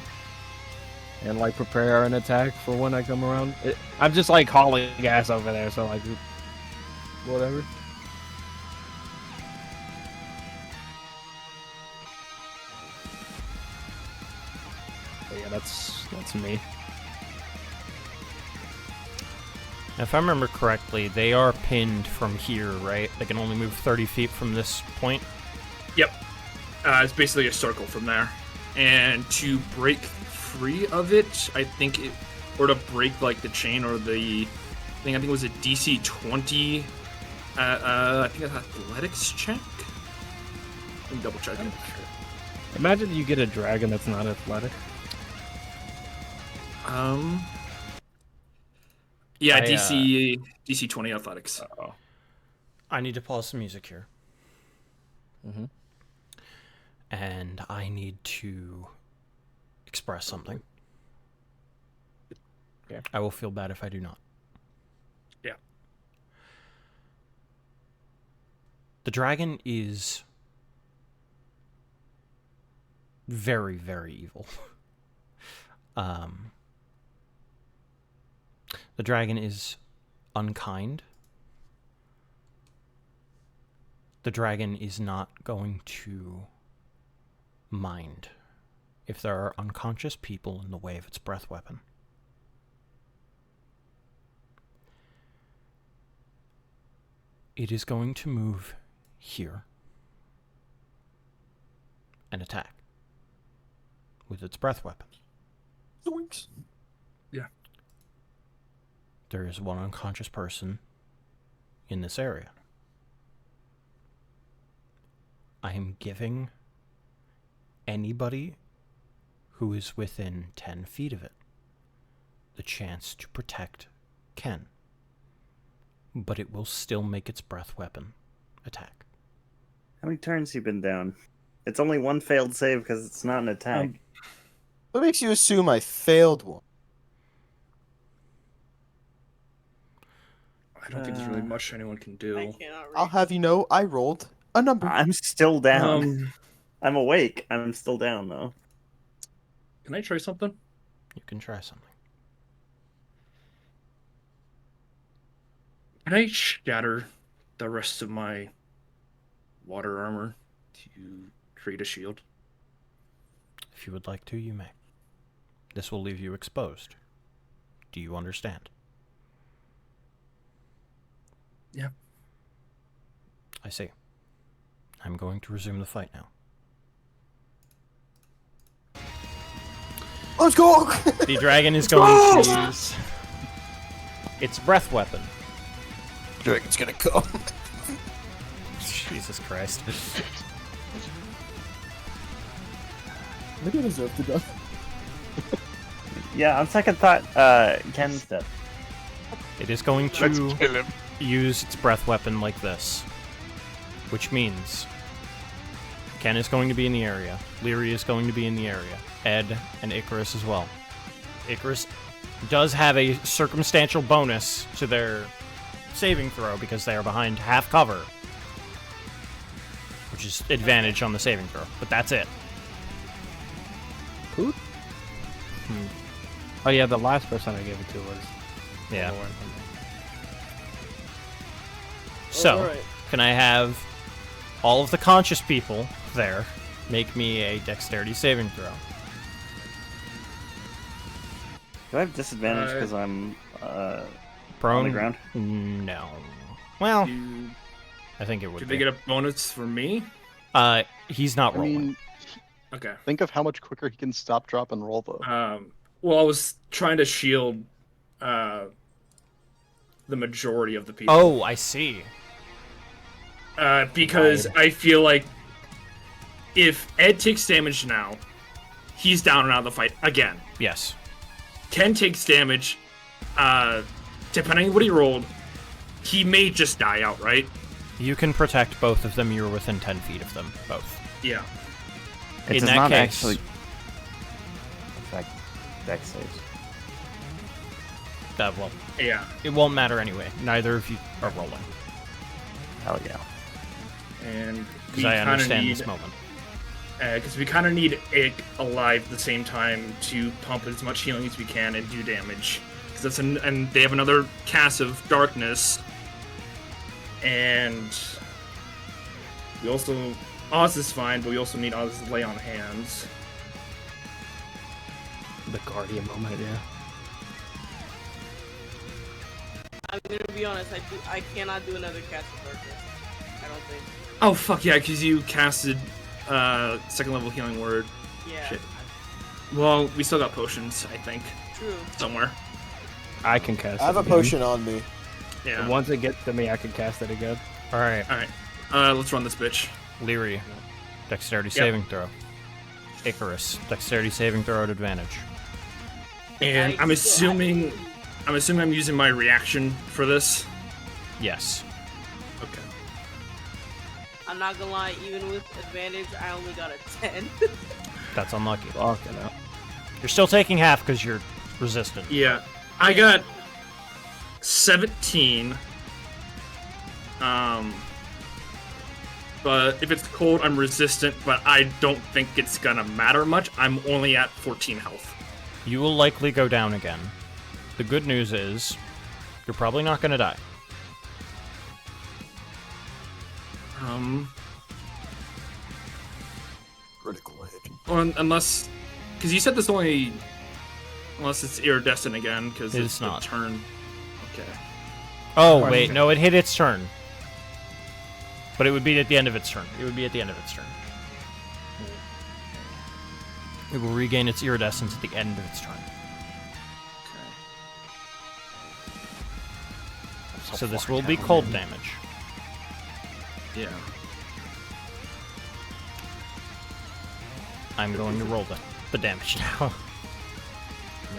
and like prepare an attack for when I come around. I'm just like hauling gas over there, so like whatever. But yeah, that's me. If I remember correctly, they are pinned from here, right? They can only move 30 feet from this point. Yep. It's basically a circle from there. And to break free of it, I think it, or to break like the chain or the thing, I think it was a DC 20. I think it's athletics check. Let me double check it. Imagine you get a dragon that's not athletic. Yeah, DC 20 athletics. I need to pause the music here. Mm-hmm. And I need to express something. Okay. I will feel bad if I do not. Yeah. The dragon is very, very evil. The dragon is unkind. The dragon is not going to mind if there are unconscious people in the way of its breath weapon. It is going to move here and attack with its breath weapon. Zoinks. Yeah. There is one unconscious person in this area. I am giving anybody who is within 10 feet of it the chance to protect Ken. But it will still make its breath weapon attack. How many turns have you been down? It's only one failed save because it's not an attack. What makes you assume I failed one? I don't think there's really much anyone can do. I'll have you know, I rolled a number. I'm still down. I'm awake. I'm still down though. Can I try something? You can try something. Can I shatter the rest of my water armor to create a shield? If you would like to, you may. This will leave you exposed. Do you understand? Yeah. I see. I'm going to resume the fight now. Let's go! The dragon is going to use its breath weapon Dragon's gonna come. Jesus Christ. Maybe I deserve to die. Yeah, on second thought, Ken's dead. It is going Let's to kill him. use its breath weapon like this. Which means Ken is going to be in the area. Leary is going to be in the area. Ed and Icarus as well. Icarus does have a circumstantial bonus to their saving throw because they are behind half cover. Which is advantage on the saving throw. But that's it. Who? Oh yeah, the last person I gave it to was. Yeah. So, Alright. can I have all of the conscious people there make me a dexterity saving throw? Do I have disadvantage because I'm Prone? on the ground? No. Well, Do, I think it would do be. they get a bonus for me? He's not I rolling. mean, Okay. think of how much quicker he can stop, drop, and roll though. Well, I was trying to shield the majority of the people. Oh, I see. Because I feel like if Ed takes damage now, he's down and out of the fight again. Yes. Ken takes damage, depending on what he rolled, he may just die outright. You can protect both of them. You're within 10 feet of them, both. Yeah. It In does that not case, actually affect dex saves. well, Yeah. it won't matter anyway. Neither of you are rolling. Hell yeah. And Because we I kind of understand need, this moment. because we kind of need Ick alive at the same time to pump as much healing as we can and do damage. Because that's and they have another cast of darkness, and we also Oz is fine, but we also need Oz's lay on hands. The Guardian moment, yeah. I'm gonna be honest. I cannot do another cast of darkness. I don't think. Oh fuck yeah, because you casted second level healing word. Yeah. Shit. Well, we still got potions, I think. True. Somewhere. I can cast I have it a again. potion on me. Yeah. Once it gets to me, I can cast it again. Alright, Alright. Let's run this bitch. Leary, dexterity saving throw. Icarus, dexterity saving throw at advantage. And I'm assuming I'm using my reaction for this. Yes. Okay. I'm not gonna lie. Even with advantage, I only got a 10. That's unlucky. Fucking hell. You're still taking half because you're resistant. Yeah. I got 17. But if it's cold, I'm resistant, but I don't think it's gonna matter much. I'm only at 14 health. You will likely go down again. The good news is, you're probably not going to die. Critical hit. Well, unless, because you said this only, unless it's iridescent again, because It's the not. turn. Okay. Oh, Right. wait, no, it hit its turn. But it would be at the end of its turn. It would be at the end of its turn. It will regain its iridescence at the end of its turn. So this will be cold damage. Yeah. I'm going to roll the damage now.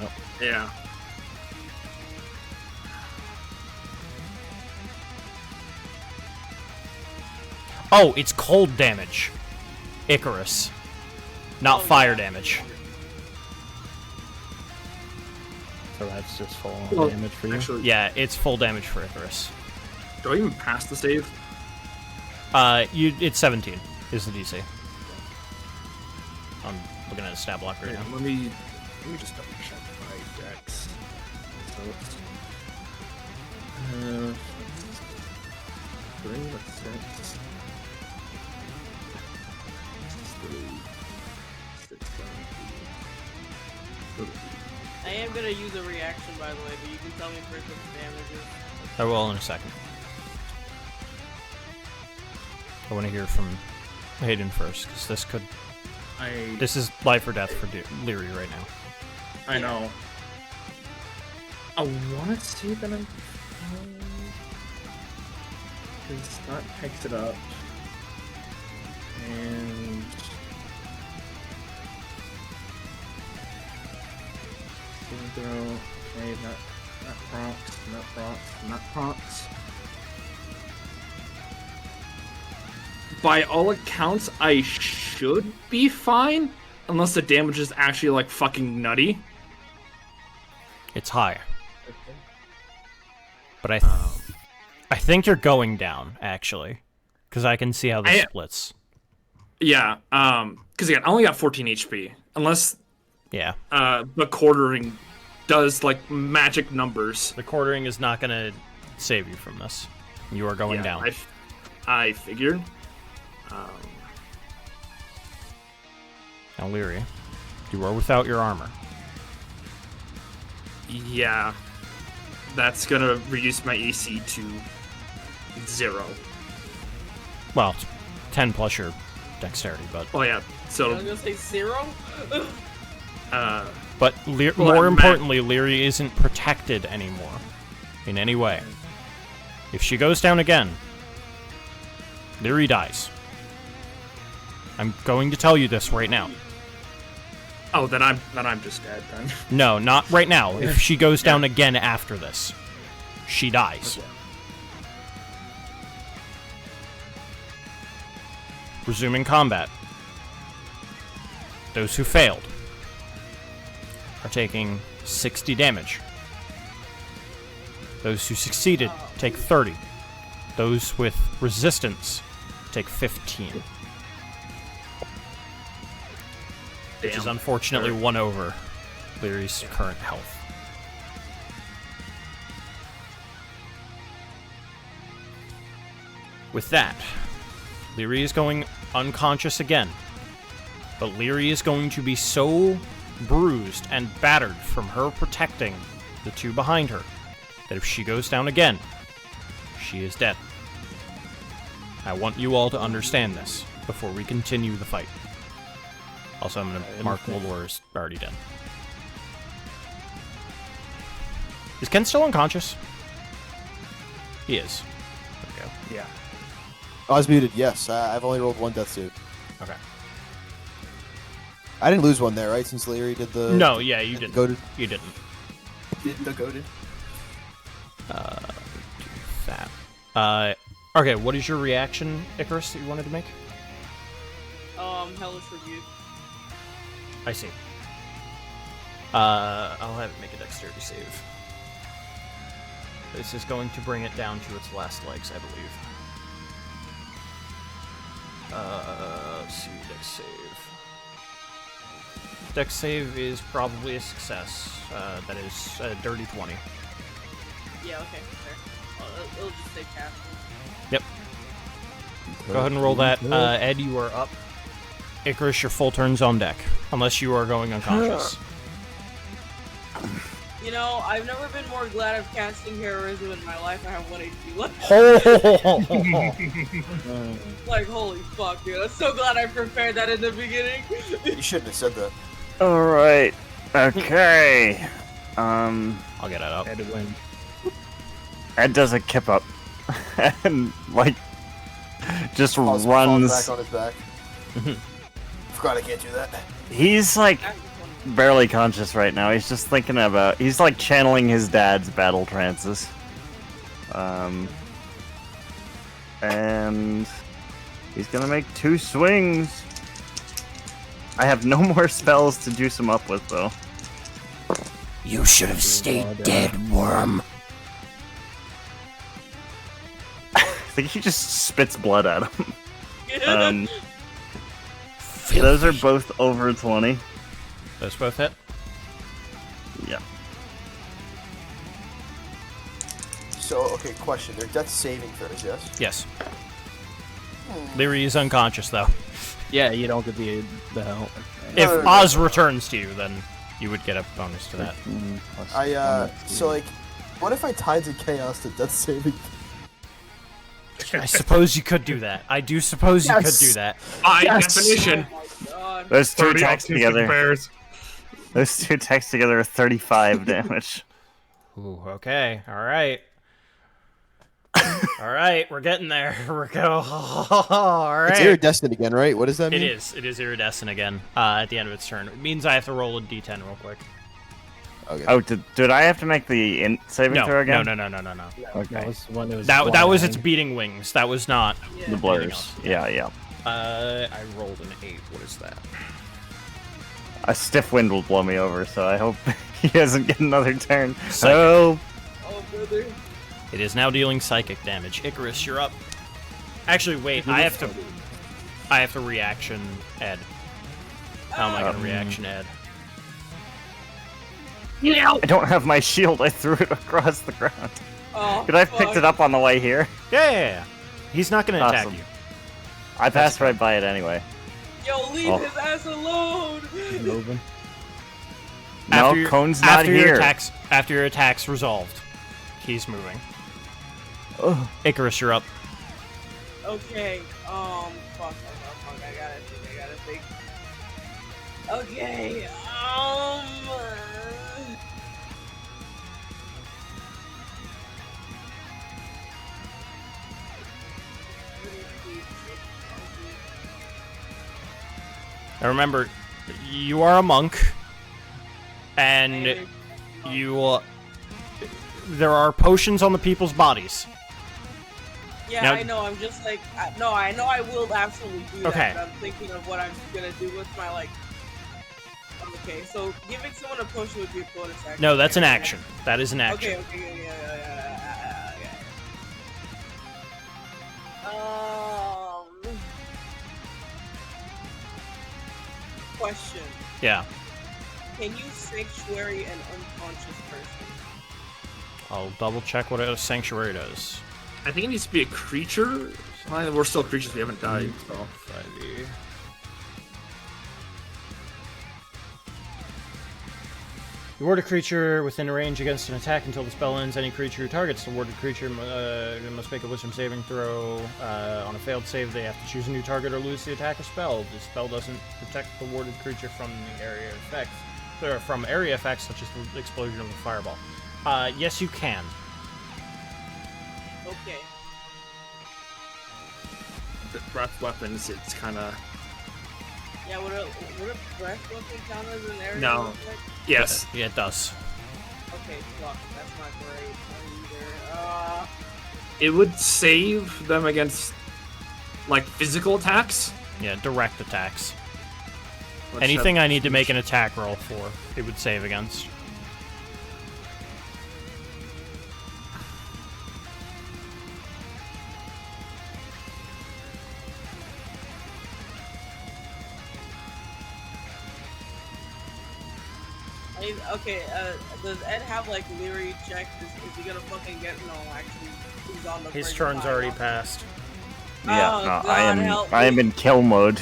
Nope. Yeah. Oh, it's cold damage. Icarus. Not fire damage. So that's just full Well, damage for you? actually- Yeah, it's full damage for Icarus. Do I even pass the save? It's 17 is the DC. I'm looking at a stat block right now. Let me just double check my dex. So it's 3, that's 6. 6, 7, 8. I am gonna use a reaction, by the way, but you can tell me first what the damage is. I will in a second. I want to hear from Hayden first, because this is life or death for Leary right now. I know. I want to see that I'm. Because that picks it up. And... throw. Okay, not procs. By all accounts, I should be fine, unless the damage is actually like fucking nutty. It's high. But I think you're going down, actually. Because I can see how this splits. Yeah, because again, I only got 14 HP. Unless the quartering does like magic numbers. The quartering is not going to save you from this. You are going down. I figured. Now, Leary, you are without your armor. Yeah. That's gonna reduce my AC to 0. Well, it's 10 plus your dexterity, but... Oh, yeah. So... I was gonna say 0? But more importantly, Leary isn't protected anymore. In any way. If she goes down again, Leary dies. I'm going to tell you this right now. Oh, then I'm just dead then. No, not right now. If she goes down again after this, she dies. Okay. Resuming combat. Those who failed are taking 60 damage. Those who succeeded take 30. Those with resistance take 15. Which is unfortunately 1 over Leary's current health. With that, Leary is going unconscious again. But Leary is going to be so bruised and battered from her protecting the two behind her that if she goes down again, she is dead. I want you all to understand this before we continue the fight. Also, I'm going to mark Molor is already dead. Is Ken still unconscious? He is. There we go. Yeah. I was muted, yes. I've only rolled 1 death save. Okay. I didn't lose one there, right? Since Leary did the... No, yeah, you didn't. Goated? You didn't. Did the goated? Do that. Okay, what is your reaction, Icarus, that you wanted to make? Hellish Rebuke. I see. I'll have it make a dexterity save. This is going to bring it down to its last legs, I believe. Let's see, dex save. Dex save is probably a success. That is a dirty 20. Yeah, okay, fair. It'll just say cast. Yep. Go ahead and roll that. Ed, you are up. Icarus, your full turn's on deck. Unless you are going unconscious. You know, I've never been more glad of casting heroism in my life. I have 1 HP left. Like, holy fuck, dude. I'm so glad I prepared that in the beginning. You shouldn't have said that. Alright. Okay. I'll get it up. Ed does a kip up. And, like, just Falls runs. back on his back. Forgot I can't do that. He's, like, barely conscious right now. He's just thinking about... He's, like, channeling his dad's battle trances. And... he's gonna make 2 swings. I have no more spells to juice him up with, though. You should have stayed dead, worm. I think he just spits blood at him. Those are both over 20. Those both hit? Yeah. So, okay, question. They're death saving throws, yes? Yes. Leary is unconscious, though. Yeah, you don't get the help. If Oz returns to you, then you would get a bonus to that. So, like, what if I tied the chaos to death saving? I suppose you could do that. I do suppose you could do that. By definition. Those 2 30 attacks autistic together. bears. Those 2 attacks together are 35 damage. Ooh, okay. Alright. All right, we're getting there. We're go. All right. It's iridescent again, right? What does that mean? It is. It is iridescent again. At the end of its turn, it means I have to roll a d10 real quick. Okay. Oh, did I have to make the saving throw again? No. Okay. That was when it was That was its flying. beating wings. That was not The blurs. Yeah. I rolled an 8. What is that? A stiff wind will blow me over, so I hope he doesn't get another turn. Psychic. Oh, Oh, brother. It is now dealing psychic damage. Icarus, you're up. Actually, wait. I have to reaction Ed. How am I gonna reaction Ed? I don't have my shield. I threw it across the ground. Oh, Could I have picked it up on the way here? Yeah. He's not gonna attack Awesome. you. I passed right by it anyway. Yo, leave Oh. his ass alone. Moving. No, Cone's not here. After your attacks resolved, he's moving. Ugh. Icarus, you're up. Okay. Fuck. I gotta think. Okay. Now remember, you are a monk, and there are potions on the people's bodies. Yeah, Now- I know. I'm just like, no, I know I will absolutely do that. Okay. But I'm thinking of what I'm gonna do with my like. Okay, so giving someone a potion would be a bonus action. No, that's an action. That is an action. Okay. Question. Yeah. Can you sanctuary an unconscious person? I'll double check what a sanctuary does. I think it needs to be a creature. Well, we're still creatures. We haven't died. So. 5e. You ward a creature within range against an attack until the spell ends. Any creature who targets the warded creature must make a wisdom saving throw. On a failed save, they have to choose a new target or lose the attack or spell. The spell doesn't protect the warded creature from the area effects, from area effects such as the explosion of the fireball. Yes, you can. Okay. The breath weapons, it's kind of. Yeah, would a breath weapon count as an area? No. effect? Yes. Yeah, it does. Okay, fuck. That's not great either. It would save them against, like, physical attacks. Yeah, direct attacks. Let's Anything have- I need to make an attack roll for, it would save against. Okay, does Ed have like Leary check? Is he gonna fucking get actually he's on the His brink of turn's high already rock. passed. Yeah, Oh, no, God, help I am me. in kill mode.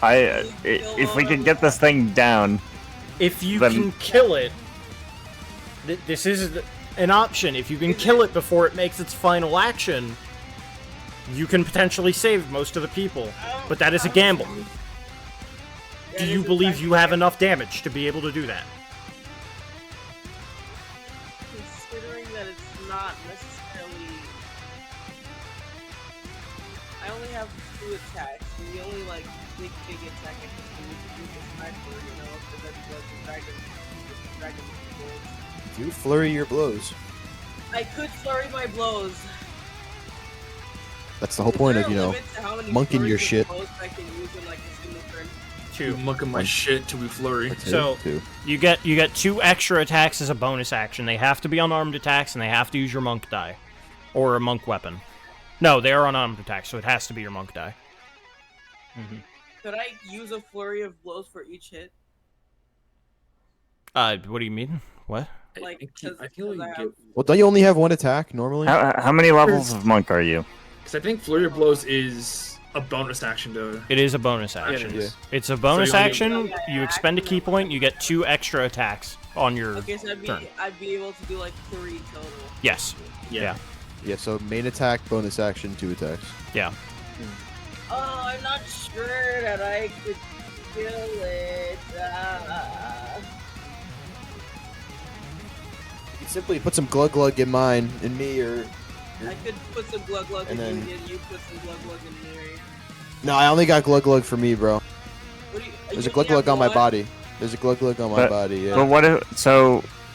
If we could get this thing down, If you then can kill it, this is an option. If you can kill it before it makes its final action, you can potentially save most of the people. But that is a gamble. Do you believe you have enough damage to be able to do that? Considering that it's not necessarily, I only have 2 attacks, and the only like big attack I can do is use the sniper, because that's what the dragon builds. Do flurry your blows. I could flurry my blows. That's the whole Is point there of, a limit to how many monking your flurries of shit. blows I can use in like a single turn? 2. Monking my shit till we flurry. So you get 2 extra attacks as a bonus action. They have to be unarmed attacks, and they have to use your monk die, or a monk weapon. No, they are unarmed attacks, so it has to be your monk die. Could I use a flurry of blows for each hit? What do you mean? What? Like, I feel like you Well, don't you only have 1 attack normally? how many levels of monk are you? because I think flurry of blows is a bonus action to. It is a bonus Yeah, it action. is. It's a bonus So you only action. get- You expend a key point. You get 2 extra attacks on your Okay, so turn. I'd be able to do like 3 total. Yes. Yeah. Yeah, so main attack, bonus action, 2 attacks. Yeah. Oh, I'm not sure that I could kill it. You can simply put some glug glug in mine, in me, or I could put some Glug Glug in And then- you, and you put some Glug Glug in Miri. No, I only got Glug Glug for me, bro. What do you, There's you a Glug only have Glug on my one? body. There's a Glug Glug on my But- body, yeah. But what if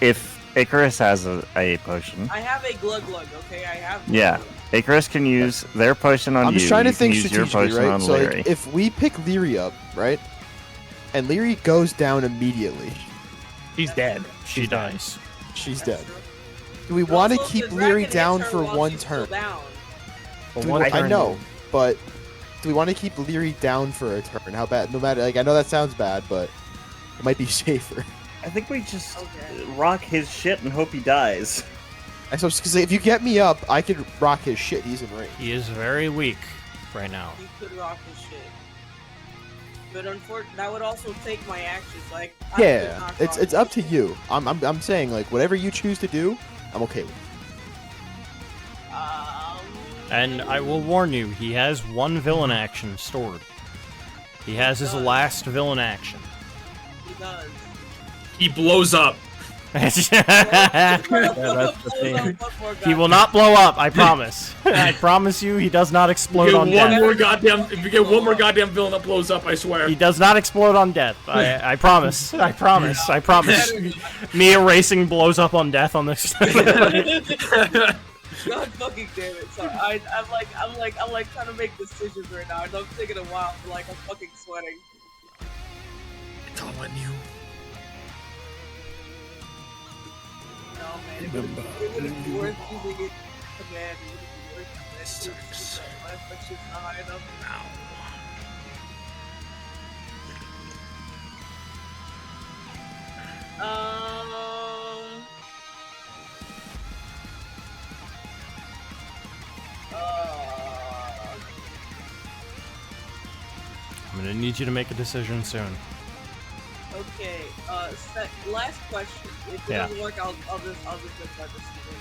if Icarus has a potion? I have a Glug Glug, okay? I have. Glug Yeah, Glug. Icarus can use their potion on I'm you. just trying to you can think use your strategically, potion right? on So Larry. like, if we pick Leary up, right, and Leary goes down immediately, He's dead. She dies. she's That's dead. true. Do we But want to also, keep the Leary dragon down hits for her while one she's still turn? down. For Do we one wa- I turn, know, though. but do we want to keep Leary down for a turn? How bad? No matter, like, I know that sounds bad, but it might be safer. I think we just Okay. rock his shit and hope he dies. I suppose because if you get me up, I could rock his shit. He's in range. He is very weak right now. You could rock his shit. But unfortunately, that would also take my actions. Like, I could Yeah, not it's rock up his to shit. you. I'm saying like whatever you choose to do, I'm okay with. And I will warn you, he has one villain action stored. He has his last villain action. He does. He blows up. He that's the thing. He will not blow up, I promise. I promise you, he does not explode on If you death. get one more goddamn villain that blows up, I swear. He does not explode on death. I promise. I promise. I promise. Me erasing blows up on death on this. God fucking damn it! Sorry, I'm like trying to make decisions right now, and I'm taking a while. Like I'm fucking sweating. It's all on you. No man, it wouldn't be worth using it. Man, it wouldn't be worth it. That shit's not high enough. I'm gonna need you to make a decision soon. Okay. Last question. If it Yeah. doesn't work, I'll just make my decision.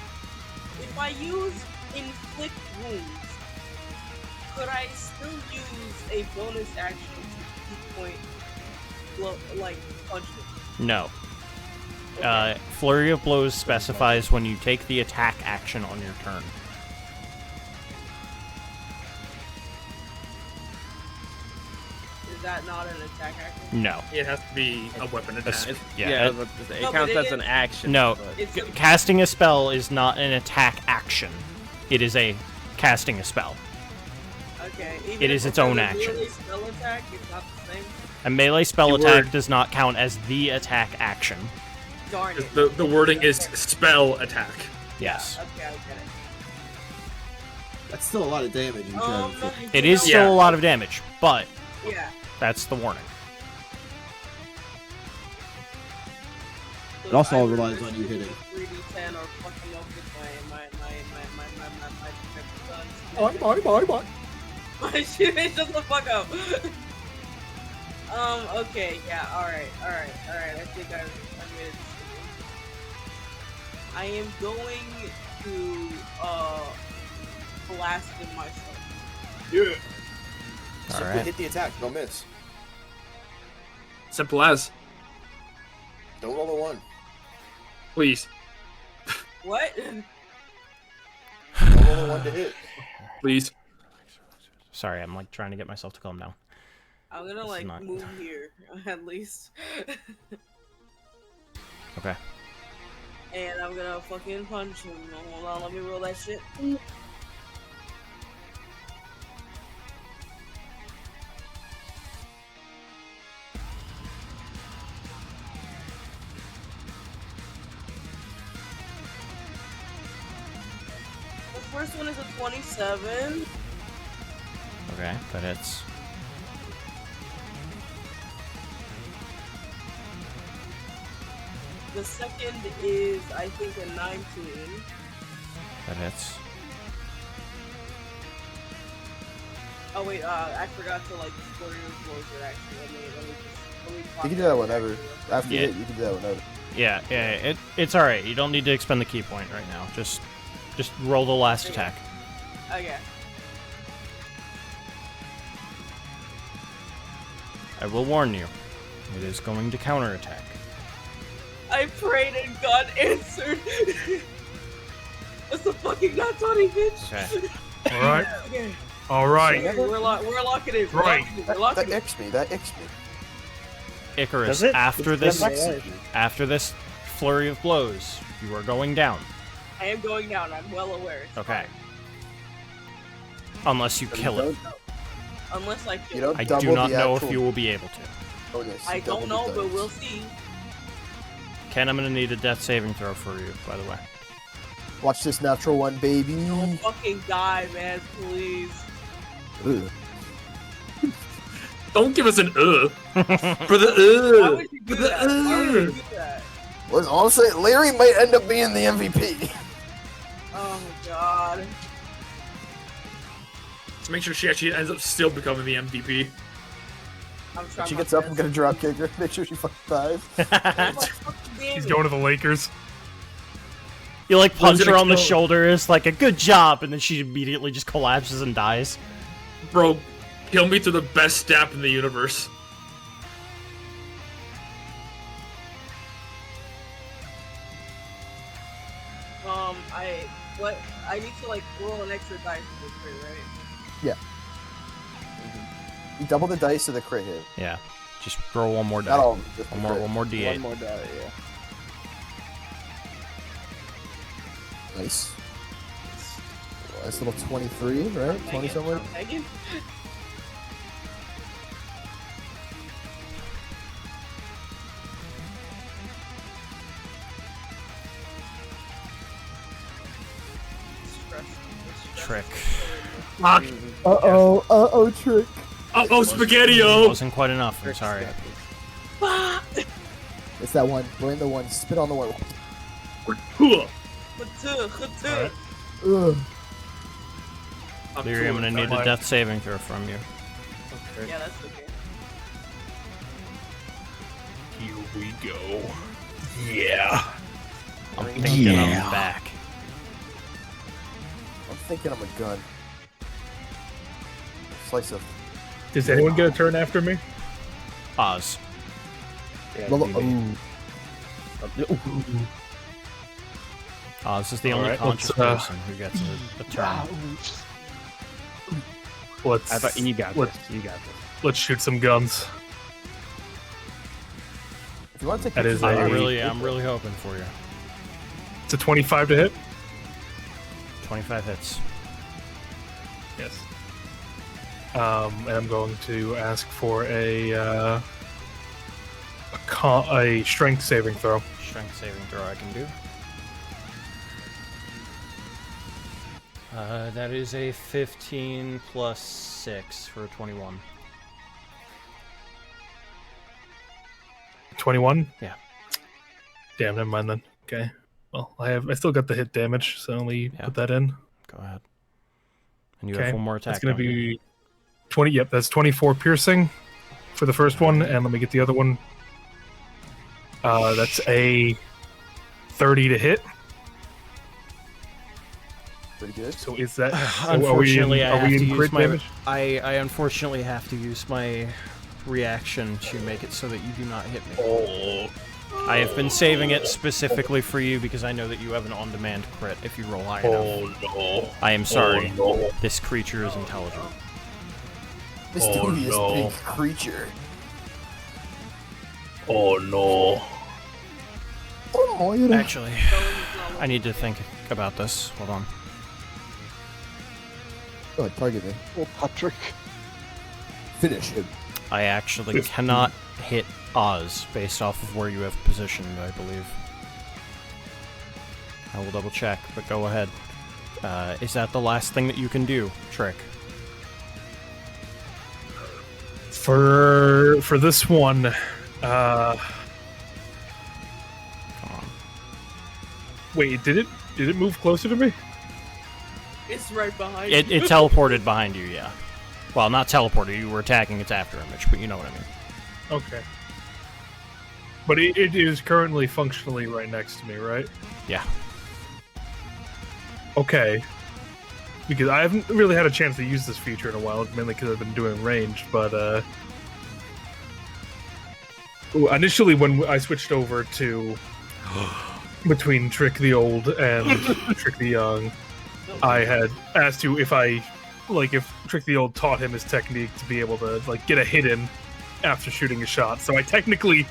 If I use inflict wounds, could I still use a bonus action to key point, like punch it? No. Flurry of Blows specifies when you take the attack action on your turn. Is that not an attack action? No. It has to be a weapon attack. Yeah, it No, counts but as an action. No, but- It's a- casting a spell is not an attack action. It is a casting a spell. Okay. Even It if is its it's own a action. melee spell attack, it's not the same. A melee spell Keyword. attack does not count as the attack action. Darn it. The wording is spell attack. Yes. Okay, I get it. That's still a lot of damage. You Um, try no, to you It do is know- still a lot of damage, but Yeah. that's the warning. So It also I all would relies risk on you using hitting. 3d10 or fucking up with my My shit, shut the fuck up. Okay, yeah, alright. I think I made a decision. I am going to, blast him myself. Yeah. Simply hit the attack. Don't miss. Simple as. Don't roll a 1. Please. What? Don't roll a 1 to hit. Please. Sorry, I'm like trying to get myself to calm down. I'm gonna This is like not- move here, at least. Okay. And I'm gonna fucking punch him. Hold on, let me roll that shit. The first one is a 27. Okay, that hits. The second is, I think, a 19. That hits. Oh wait, I forgot to like score your blows it actually. Let me You pop can do that that in whenever. there. After Yeah. you hit, you can do that whenever. Yeah, it's alright. You don't need to expend the key point right now. Just roll the last attack. Okay. I will warn you. It is going to counterattack. I prayed and God answered. That's a fucking not 20, bitch. Okay. All right. Okay. All right. We're locking it. We're Right. locking it. We're locking That it. icks me. That icks me. Icarus, Does it? after It's this, after this flurry of blows, you are going down. I am going down. I'm well aware. It's Okay. fine. Unless you kill it. Unless I kill You don't I double do not the know actual if you will be able to. bonus. I you double don't the know, but dice. we'll see. Ken, I'm gonna need a death saving throw for you, by the way. Watch this natural one, baby. Don't fucking die, man, please. Ugh. Don't give us an for Why the would you do for the that? Why would you do that? Listen, all I'm saying, Larry might end up being the MVP. Oh my god. To make sure she actually ends up still becoming the MVP. I'm When trying she my gets up, I'm best. gonna drop kick her. Make sure she fucking dies. He's going to the Lakers. You like punch gonna her on the kill- shoulder, it's like a good job, and then she immediately just collapses and dies. Bro, kill me through the best stab in the universe. I need to like roll an extra dice for this crit, right? Yeah. You double the dice of the crit hit. Yeah. Just roll one more die. Not all of them, just the One more, crit. one more D8. One more die, yeah. Nice. Nice little 23, right? 20 somewhere. Megan? Trick. Uh-oh, trick. Uh-oh, Spaghetti-O! Wasn't quite enough, I'm sorry. It's that one. Blame the one. Spit on the one. Ugh. Leary, I'm gonna need a death saving throw from you. Yeah, that's okay. Here we go. Yeah. I'm thinking I'm back. I'm thinking I'm a gun. Slice of. Does anyone get a turn after me? Oz. Oz is the only Alright, conscious let's, person who gets a turn. Let's. I thought you got let's, this. You got this. Let's shoot some guns. If you want to take That is pictures, I'm really hoping for you. It's a 25 to hit. 25 hits. Yes. And I'm going to ask for a strength saving throw. Strength saving throw I can do. That is a 15 plus 6 for a 21. 21? Yeah. Damn, never mind then. Okay. Well, I still got the hit damage, so let me put that in. Go ahead. And you have one more attack. That's going to don't you? be 20. Yep, that's 24 piercing for the first one, and let me get the other one. That's a 30 to hit. Pretty good. So is that? Unfortunately, are we in crit my. damage? I unfortunately have to use my reaction to make it so that you do not hit me. Oh. I have been saving it specifically for you because I know that you have an on-demand crit if you roll high enough. No. I am sorry. Oh, no. This creature is intelligent. Mysterious no. big creature. Oh no. Oh, you know. Actually, I need to think about this. Hold on. Go ahead, target me. Oh, Patrick. Finish him. I actually cannot hit Oz based off of where you have positioned, I believe. I will double check, but go ahead. Is that the last thing that you can do, Trick? For this one, Come on. wait, did it move closer to me? It's right behind It you. teleported behind you, yeah. Well, not teleported, you were attacking its after image, but you know what I mean. Okay. But it is currently functionally right next to me, right? Yeah. Okay. Because I haven't really had a chance to use this feature in a while, mainly because I've been doing ranged, but initially when I switched over to between Trick the Old and Trick the Young, I had asked you if if Trick the Old taught him his technique to be able to get a hit in after shooting a shot. So I technically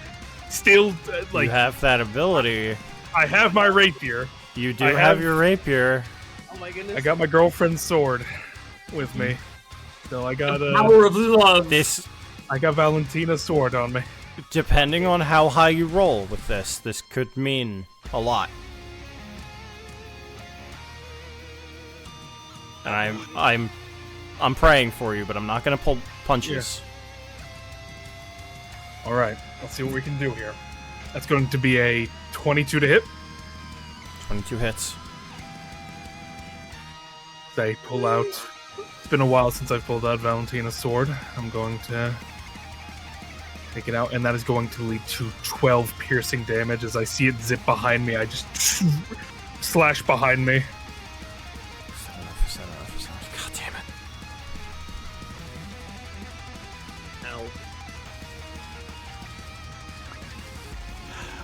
still you have that ability. I have my rapier. You do have your rapier. Oh my goodness. I got my girlfriend's sword with me. So I got power of love. I got Valentina's sword on me. Depending on how high you roll with this could mean a lot. And I'm praying for you, but I'm not gonna pull punches. All right, let's see what we can do here. That's going to be a 22 to hit. 22 hits. I pull out. It's been a while since I've pulled out Valentina's sword. I'm going to take it out, and that is going to lead to 12 piercing damage. As I see it zip behind me, I just slash behind me. God damn it. Ow.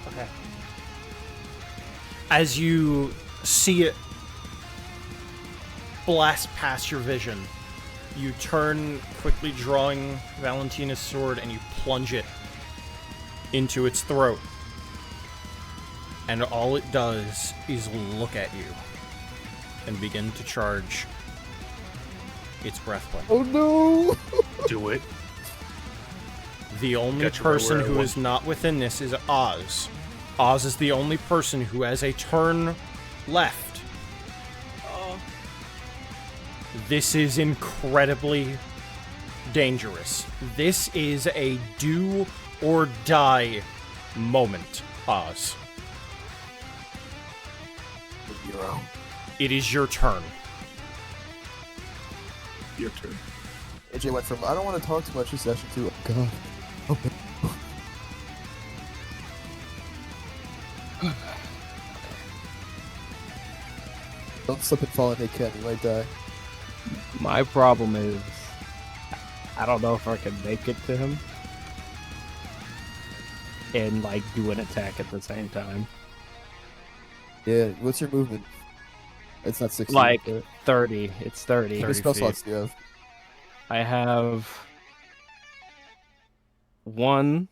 Okay. As you see it blast past your vision, you turn, quickly drawing Valentina's sword, and you plunge it into its throat. And all it does is look at you and begin to charge its breathplay. Oh no! Do it. The only Got you right person where I who want. is not within this is Oz. Oz is the only person who has a turn left. Oh, This is incredibly dangerous. This is a do or die moment, Oz. Hero. It is your turn. Your turn. AJ went from I don't want to talk too much this session to oh god. Oh, don't slip and fall and hit Ken, you might die. My problem is, I don't know if I can make it to him and do an attack at the same time. Yeah, what's your movement? It's not 60. Like but 30. It's 30. how many spell slots do you have? I have one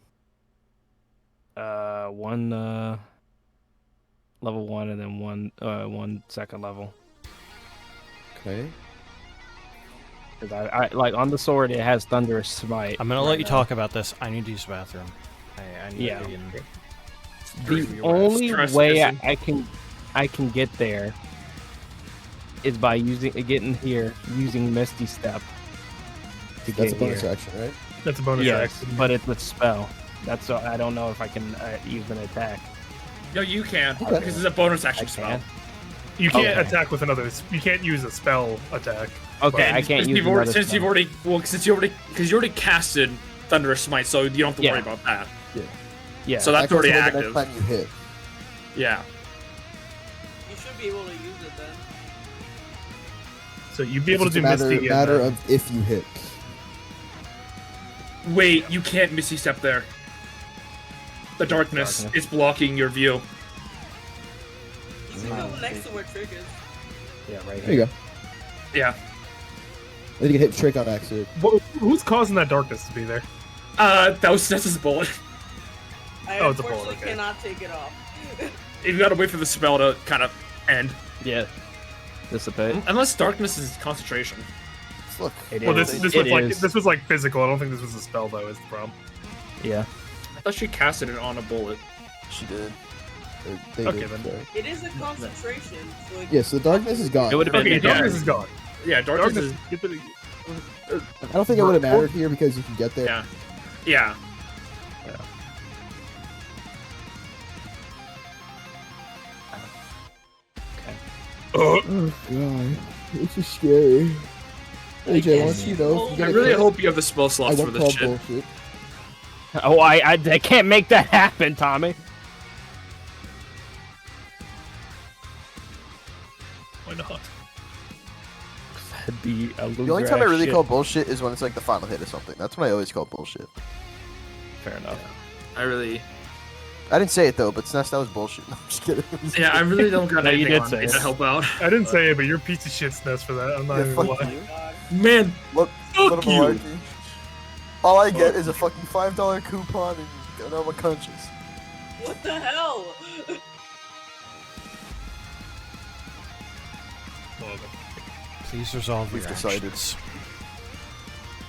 level 1 and then one second level. Okay. Cause I like on the sword it has Thunderous Smite. I'm gonna let you talk about this. I need to use the bathroom. I need to be in. The only Stress way isn't- I can get there is by getting here using Misty Step. To That's a get bonus here. action, right? That's a bonus Yes, action. but it's a spell. That's so I don't know if I can use an attack. No, you can, Okay. because it's a bonus action I spell. can. You can't Okay. attack with another. You can't use a spell attack. Okay, But- I can't Since use you've already, another since you've spell. already, well, because you already casted Thunderous Smite, so you don't have to Yeah. worry about that. Yeah. So that's That comes already in the active. next time you hit. Yeah. you should be able to use it then. So you'd be able to It's do just a Misty. matter and then- of if you hit. Wait, you can't Misty Step there. The darkness is blocking your view. You should go next to where Trick is. Yeah, right There you go. Yeah. I think you hit Trick on accident. Who's causing that darkness to be there? That's his bullet. I Oh, it's a bullet, unfortunately okay. cannot take it off. You gotta wait for the spell to kind of end. Yeah. Dissipate. Unless darkness is concentration. Look. It Well, is. this It was is. like physical. I don't think this was a spell though. Is the problem? Yeah. I thought she casted it on a bullet. She did. Or they Okay, did, then. sorry. It is a concentration, so Yeah, so the darkness is gone. It would have been. Okay, yeah. darkness is gone. Yeah, darkness, Darkness. is. Get the, I don't think it would have mattered here because you can get there. Yeah. Yeah. Oh god, this is scary. AJ, once you know, if you I get really close, hope you have the spell I slots for won't this call shit. bullshit. Oh, I can't make that happen, Tommy. why not? That'd be a The only time I really call bullshit is when it's like the final hit or something. That's when I always call bullshit. Fair enough. I really. I didn't say it though, but Snest, that was bullshit. No, I'm just kidding. Yeah, I really don't got No, you anything did on say me it. to help out. I didn't say it, but you're a piece of shit, Snest, for that. I'm not Yeah, even fuck gonna lie. you. Man, What fuck a you. malarkey. All I get is a fucking $5 coupon and I'm unconscious. What the hell? Please resolve We've your decided. actions.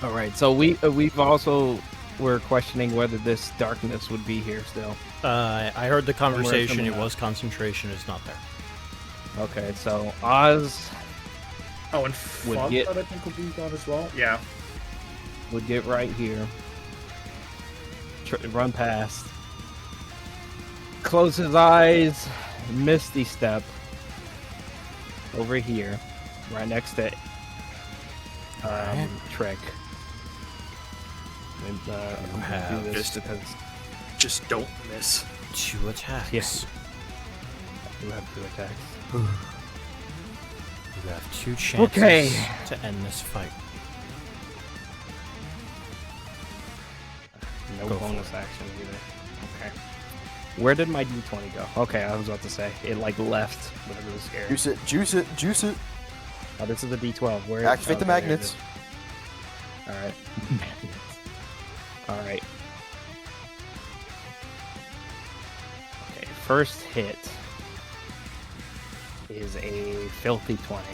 All right, so we've also were questioning whether this darkness would be here still. I heard the conversation. coming It out. was concentration is not there. Okay, so Oz Oh, and Would Fog get- Cloud, I think will be gone as well. Yeah. would get right here, run past, close his eyes, Misty Step over here, right next to Trek. And, You have do this just- because Just don't miss. 2 attacks. Yes. I do have 2 attacks. You have 2 chances Okay. to end this fight. No Go for bonus it. action either. Okay. Where did my D20 go? Okay, I was about to say it like left, but it was scary. Juice it, juice it, juice it. Oh, this is the D12. Where? Activate the okay, there it magnets. is. All right. Magnets. All right. Okay. First hit is a filthy 20.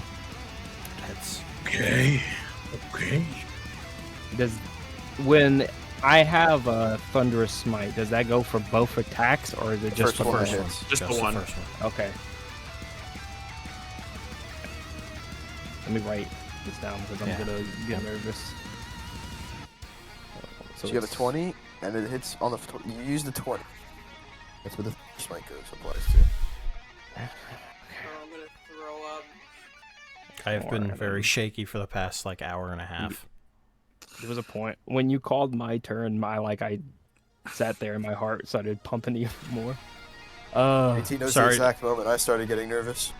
That's Okay. Okay. Does when I have a thunderous smite, does that go for both attacks or is it just First the one first hits. one? Just the one. first one. Okay. Let me write this down because I'm Yeah. gonna get nervous. So you have a it's- 20, and it hits on the. You use the 20. That's what the smite goes applies to. Oh, I'm gonna throw up. I have been Alright. very shaky for the past like hour and a half. There was a point when you called my turn. I sat there and my heart started pumping even more. AT knows sorry. the exact moment I started getting nervous.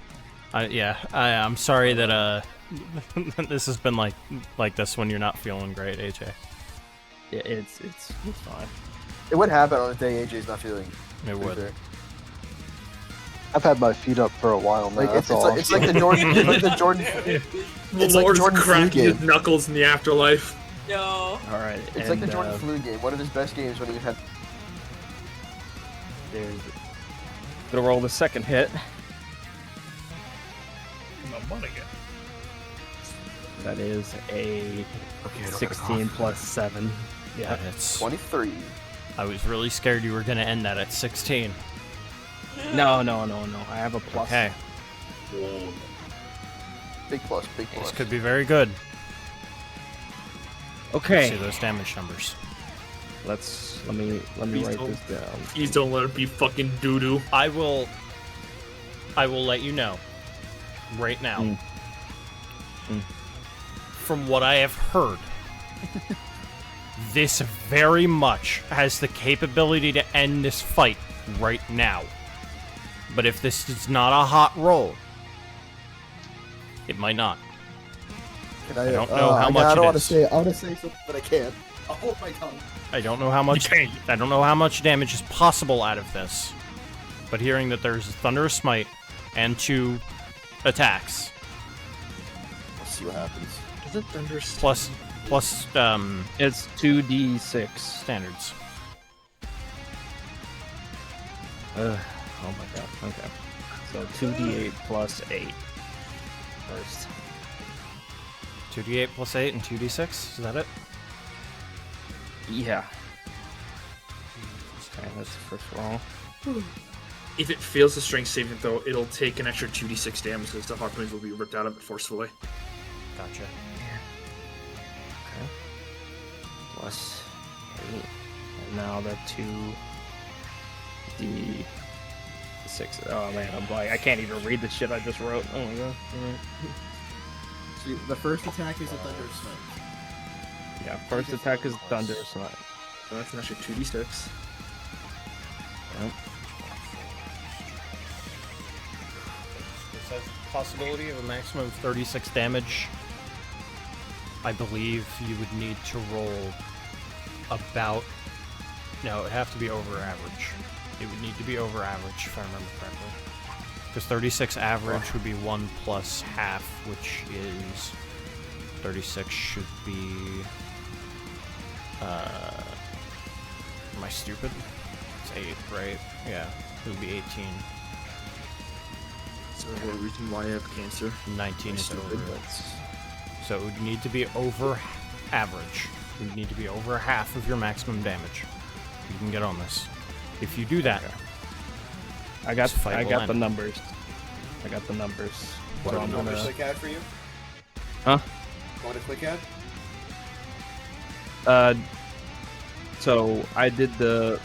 I'm sorry that this has been like this when you're not feeling great, AJ. Yeah, it's fine. It would happen on a day AJ's not feeling. It would. fair. I've had my feet up for a while now. Like that's it's all. like, it's like the Jordan, it's like the Jordan. It's like Lord's Jordan flu cracking his game. knuckles in the afterlife. No. All right. It's like the Jordan flu game. One of his best games when he had. There's gonna roll the second hit. My money again. That is a Okay, I don't 16 plus 7. Yeah. That hits. 23. I was really scared you were gonna end that at 16. No. I have a plus. Okay, Big plus, big this plus. could be very good. Okay. See those damage numbers. Let me Please write don't. this down. Please don't let it be fucking doo doo. I will let you know right now. From what I have heard, this very much has the capability to end this fight right now. But if this is not a hot roll, it might not. Can I don't know how much I it don't want to is. say. I want to say something, but I can't. I'll hold my tongue. I don't know how much. I don't know how much damage is possible out of this. But hearing that there's a thunderous smite and 2 attacks Let's see what happens. Is it thunder? plus It's 2d6. standards. Oh my god. Okay. So 2d8 plus 8. First. 2d8 plus 8 and 2d6. Is that it? Yeah. Okay, that's the first roll. If it fails the strength saving throw, it'll take an extra 2d6 damage because the harpoons will be ripped out of it forcefully. Gotcha. Okay. Plus 8. And now the 2d6. Oh man, I'm like, I can't even read the shit I just wrote. Oh my god. Alright. So the first attack is a thunderous smite. Yeah, first attack is Thunder Smite. So that's an extra 2d6. Yep. This has the possibility of a maximum of 36 damage. I believe you would need to roll about... No, it'd have to be over average. it would need to be over average, if I remember correctly. Because 36 average would be 1 plus half, which is... 36 should be... Am I stupid? It's 8, right? Yeah, it would be 18. So the reason why I have cancer. 19 is over it. So it would need to be over average. It would need to be over half of your maximum damage. You can get on this. If you do that, I got this fight will the end. numbers. I got the numbers. What So are I'm the gonna... numbers? Click ad for you? Huh? Want a click ad? So I did the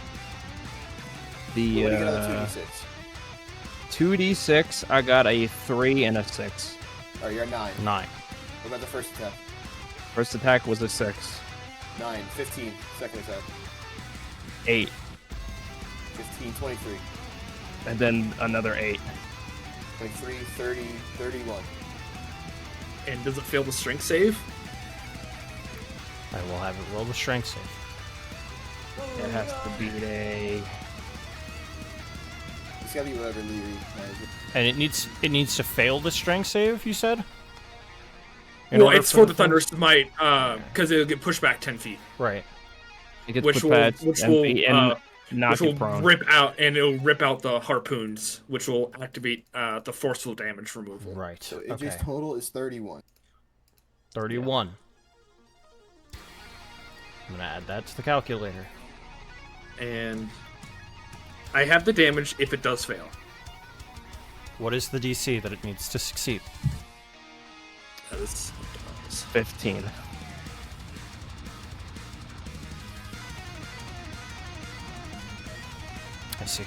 What do you get on the 2d6? 2d6. I got a 3 and a 6. Alright, you're at 9. 9. What about the first attack? First attack was a 6. 9, 15. Second attack. 8. 15, 23. And then another 8. 23, 30, 31. And does it fail the strength save? I will have it roll the strength save. It has to be a... It's gotta be whatever Leary manages. And it needs to fail the strength save, you said? Well, it's for the Thunderous Might, because it'll get pushed back 10 feet. Right. It gets Which put will, back which 10 will, feet and knock which it will prone. rip out, and it'll rip out the harpoons, which will activate the forceful damage removal. Right. So Idris' total is 31. 31. I'm gonna add that to the calculator. And I have the damage if it does fail. What is the DC that it needs to succeed? That is 15. I see.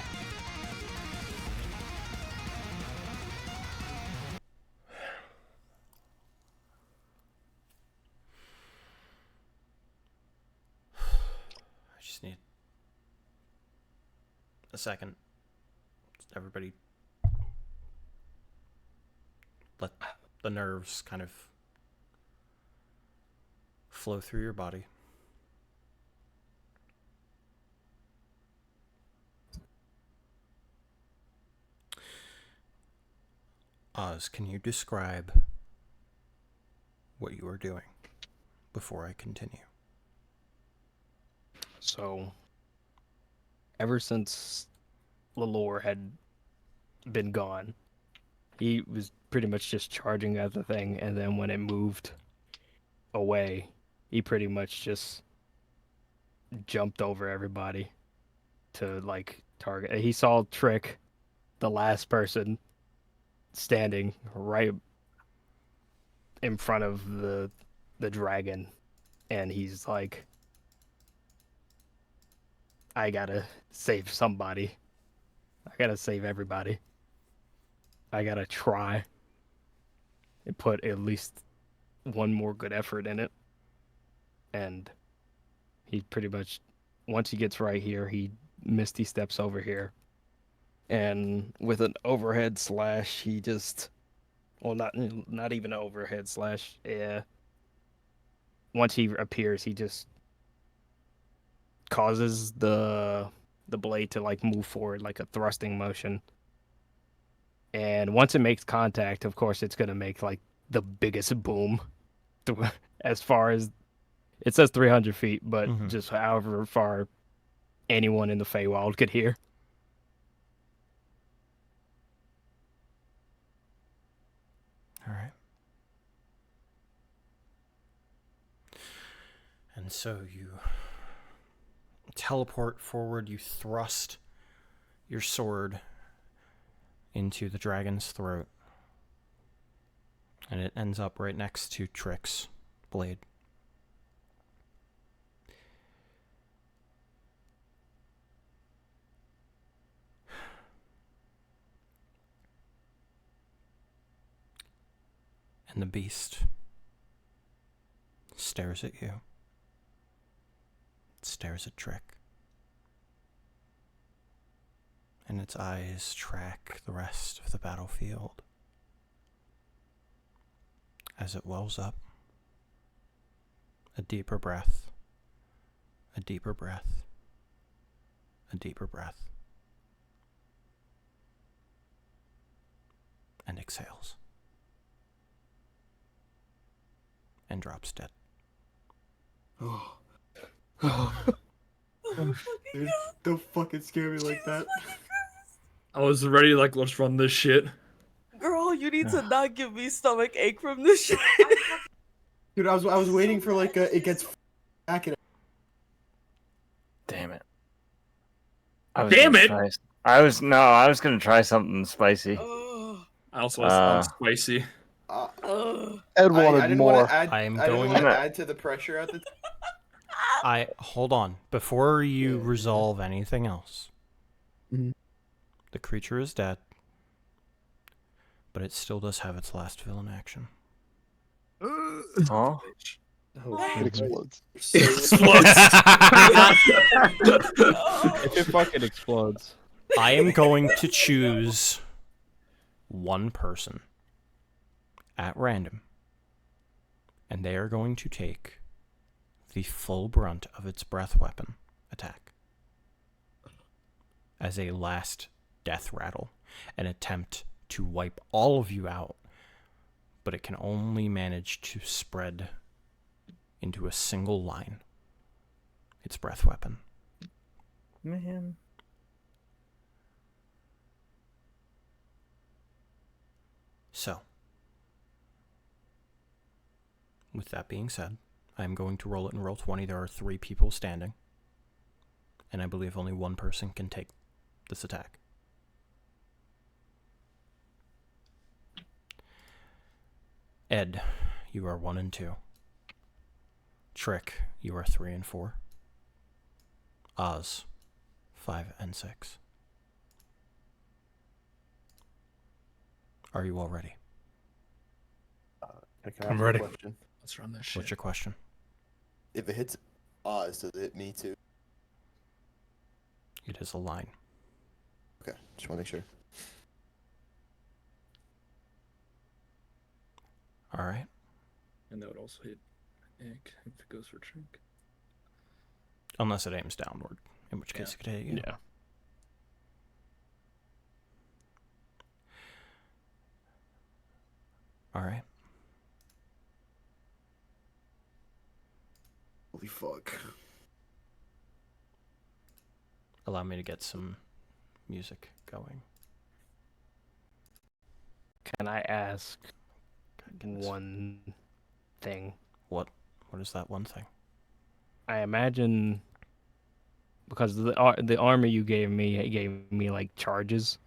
I just need a second. Everybody let the nerves kind of flow through your body. Oz, can you describe what you are doing before I continue? So, ever since Lalore had been gone, he was pretty much just charging at the thing, and then when it moved away, he pretty much just jumped over everybody to, like, target. He saw Trick, the last person, standing right in front of the dragon, and he's like, I gotta save somebody. I gotta save everybody. I gotta try and put at least one more good effort in it. And he pretty much, once he gets right here, he misty steps over here. And with an overhead slash, he just, well, not even an overhead slash. Yeah. Once he appears, he just causes the blade to like move forward like a thrusting motion. And once it makes contact, of course, it's gonna make like the biggest boom. As far as it says 300 feet, but just however far anyone in the Feywild could hear. All right. And so you teleport forward, you thrust your sword into the dragon's throat, and it ends up right next to Trick's blade. And the beast stares at you. It stares at Trick. And its eyes track the rest of the battlefield as it wells up. A deeper breath, a deeper breath, a deeper breath. and exhales. And drops dead. Dude, don't fucking scare me like that. I was ready, like, let's run this shit. Girl, you need to not give me stomach ache from this shit. Dude, I was waiting for like it gets back and. Damn it. Damn it! I was gonna try something spicy. I also like something spicy. Ed wanted I didn't more. Want to add, I am I didn't going want to to- add to the pressure at the. Hold on. Before you resolve anything else, the creature is dead, but it still does have its last villain action. Huh? It explodes. If it fucking explodes. I am going to choose one person at random, and they are going to take the full brunt of its breath weapon attack as a last death rattle, an attempt to wipe all of you out, but it can only manage to spread into a single line its breath weapon. Man. So, with that being said, I'm going to roll it in roll 20. There are 3 people standing, and I believe only one person can take this attack. Ed, you are 1 and 2. Trick, you are 3 and 4. Oz, 5 and 6. Are you all ready? Can I I'm ask a ready. question? Let's run this shit. What's your question? If it hits Oz, does it hit me too? It is a line. Okay, just want to make sure. All right. And that would also hit Egg if it goes for Trink. Unless it aims downward, in which case it could hit you. Yeah. All right. Holy fuck. Allow me to get some music going. Can I ask one thing? What is that one thing? I imagine because the armor you gave me, it gave me like charges.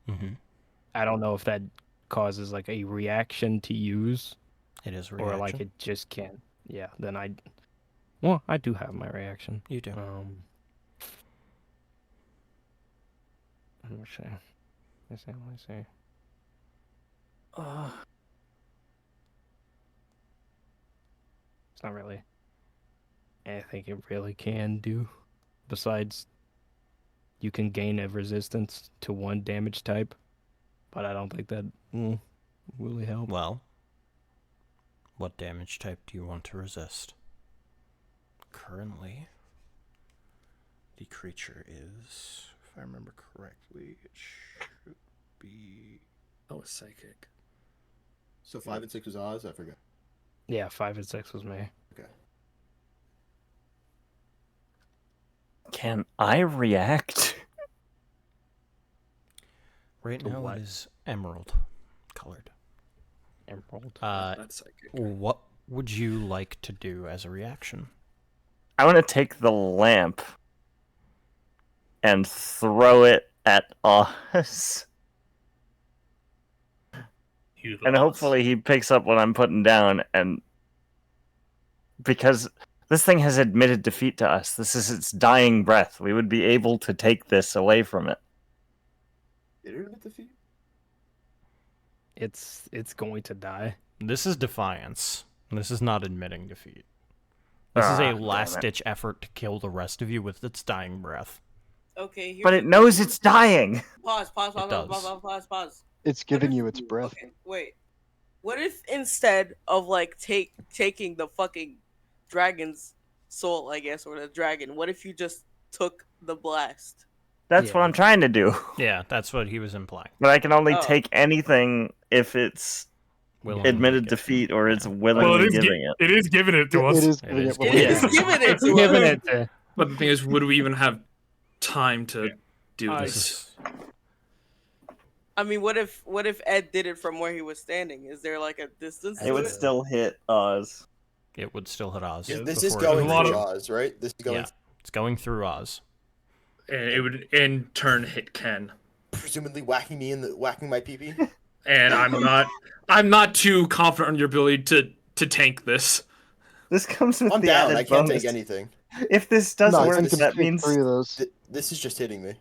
Mm-hmm. I don't know if that causes like a reaction to use. It is a Or like reaction. it just can't. Yeah, then well, I do have my reaction. You do. Let me see. Let me see. It's not really anything it really can do. Besides, you can gain a resistance to one damage type, but I don't think that will really help. Well, what damage type do you want to resist? Currently, the creature is, if I remember correctly, it should be... Oh, it's psychic. So 5 and 6 was Oz? I forgot. Yeah, 5 and 6 was me. Okay. Can I react? Right To now what? it is emerald colored. Emerald? That's psychic. What would you like to do as a reaction? I want to take the lamp and throw it at Oz. And hopefully he picks up what I'm putting down, and because this thing has admitted defeat to us, this is its dying breath. We would be able to take this away from it. Did it admit defeat? It's going to die. This is defiance. This is not admitting defeat. This is a damn it. last-ditch effort to kill the rest of you with its dying breath. Okay, here's But it knows it's dying. Pause. It does. Pause. It's giving you its breath. Okay, wait. What if instead of like taking the fucking dragon's soul, I guess, or the dragon, what if you just took the blast? That's what I'm trying to do. Yeah, that's what he was implying. But I can only Oh. take anything if it's Willingly admitted given. defeat or it's Well, willingly it is giving it. it is giving it to us. It is It giving is it. It is giving it to Giving us. it to. But the thing is, would we even have time to do I- this? I mean, what if Ed did it from where he was standing? Is there like a distance? It to would still hit Oz. It would still hit Oz. This is before it going hit lot through of- Oz, right? This is going Yeah, it's going through Oz. And it would in turn hit Ken. presumably whacking my pee-pee. And I'm not too confident on your ability to tank this. This comes with I'm the down. added I can't bonus. take anything. If this does No, I work, think that it's means 3 of those. This is just hitting me.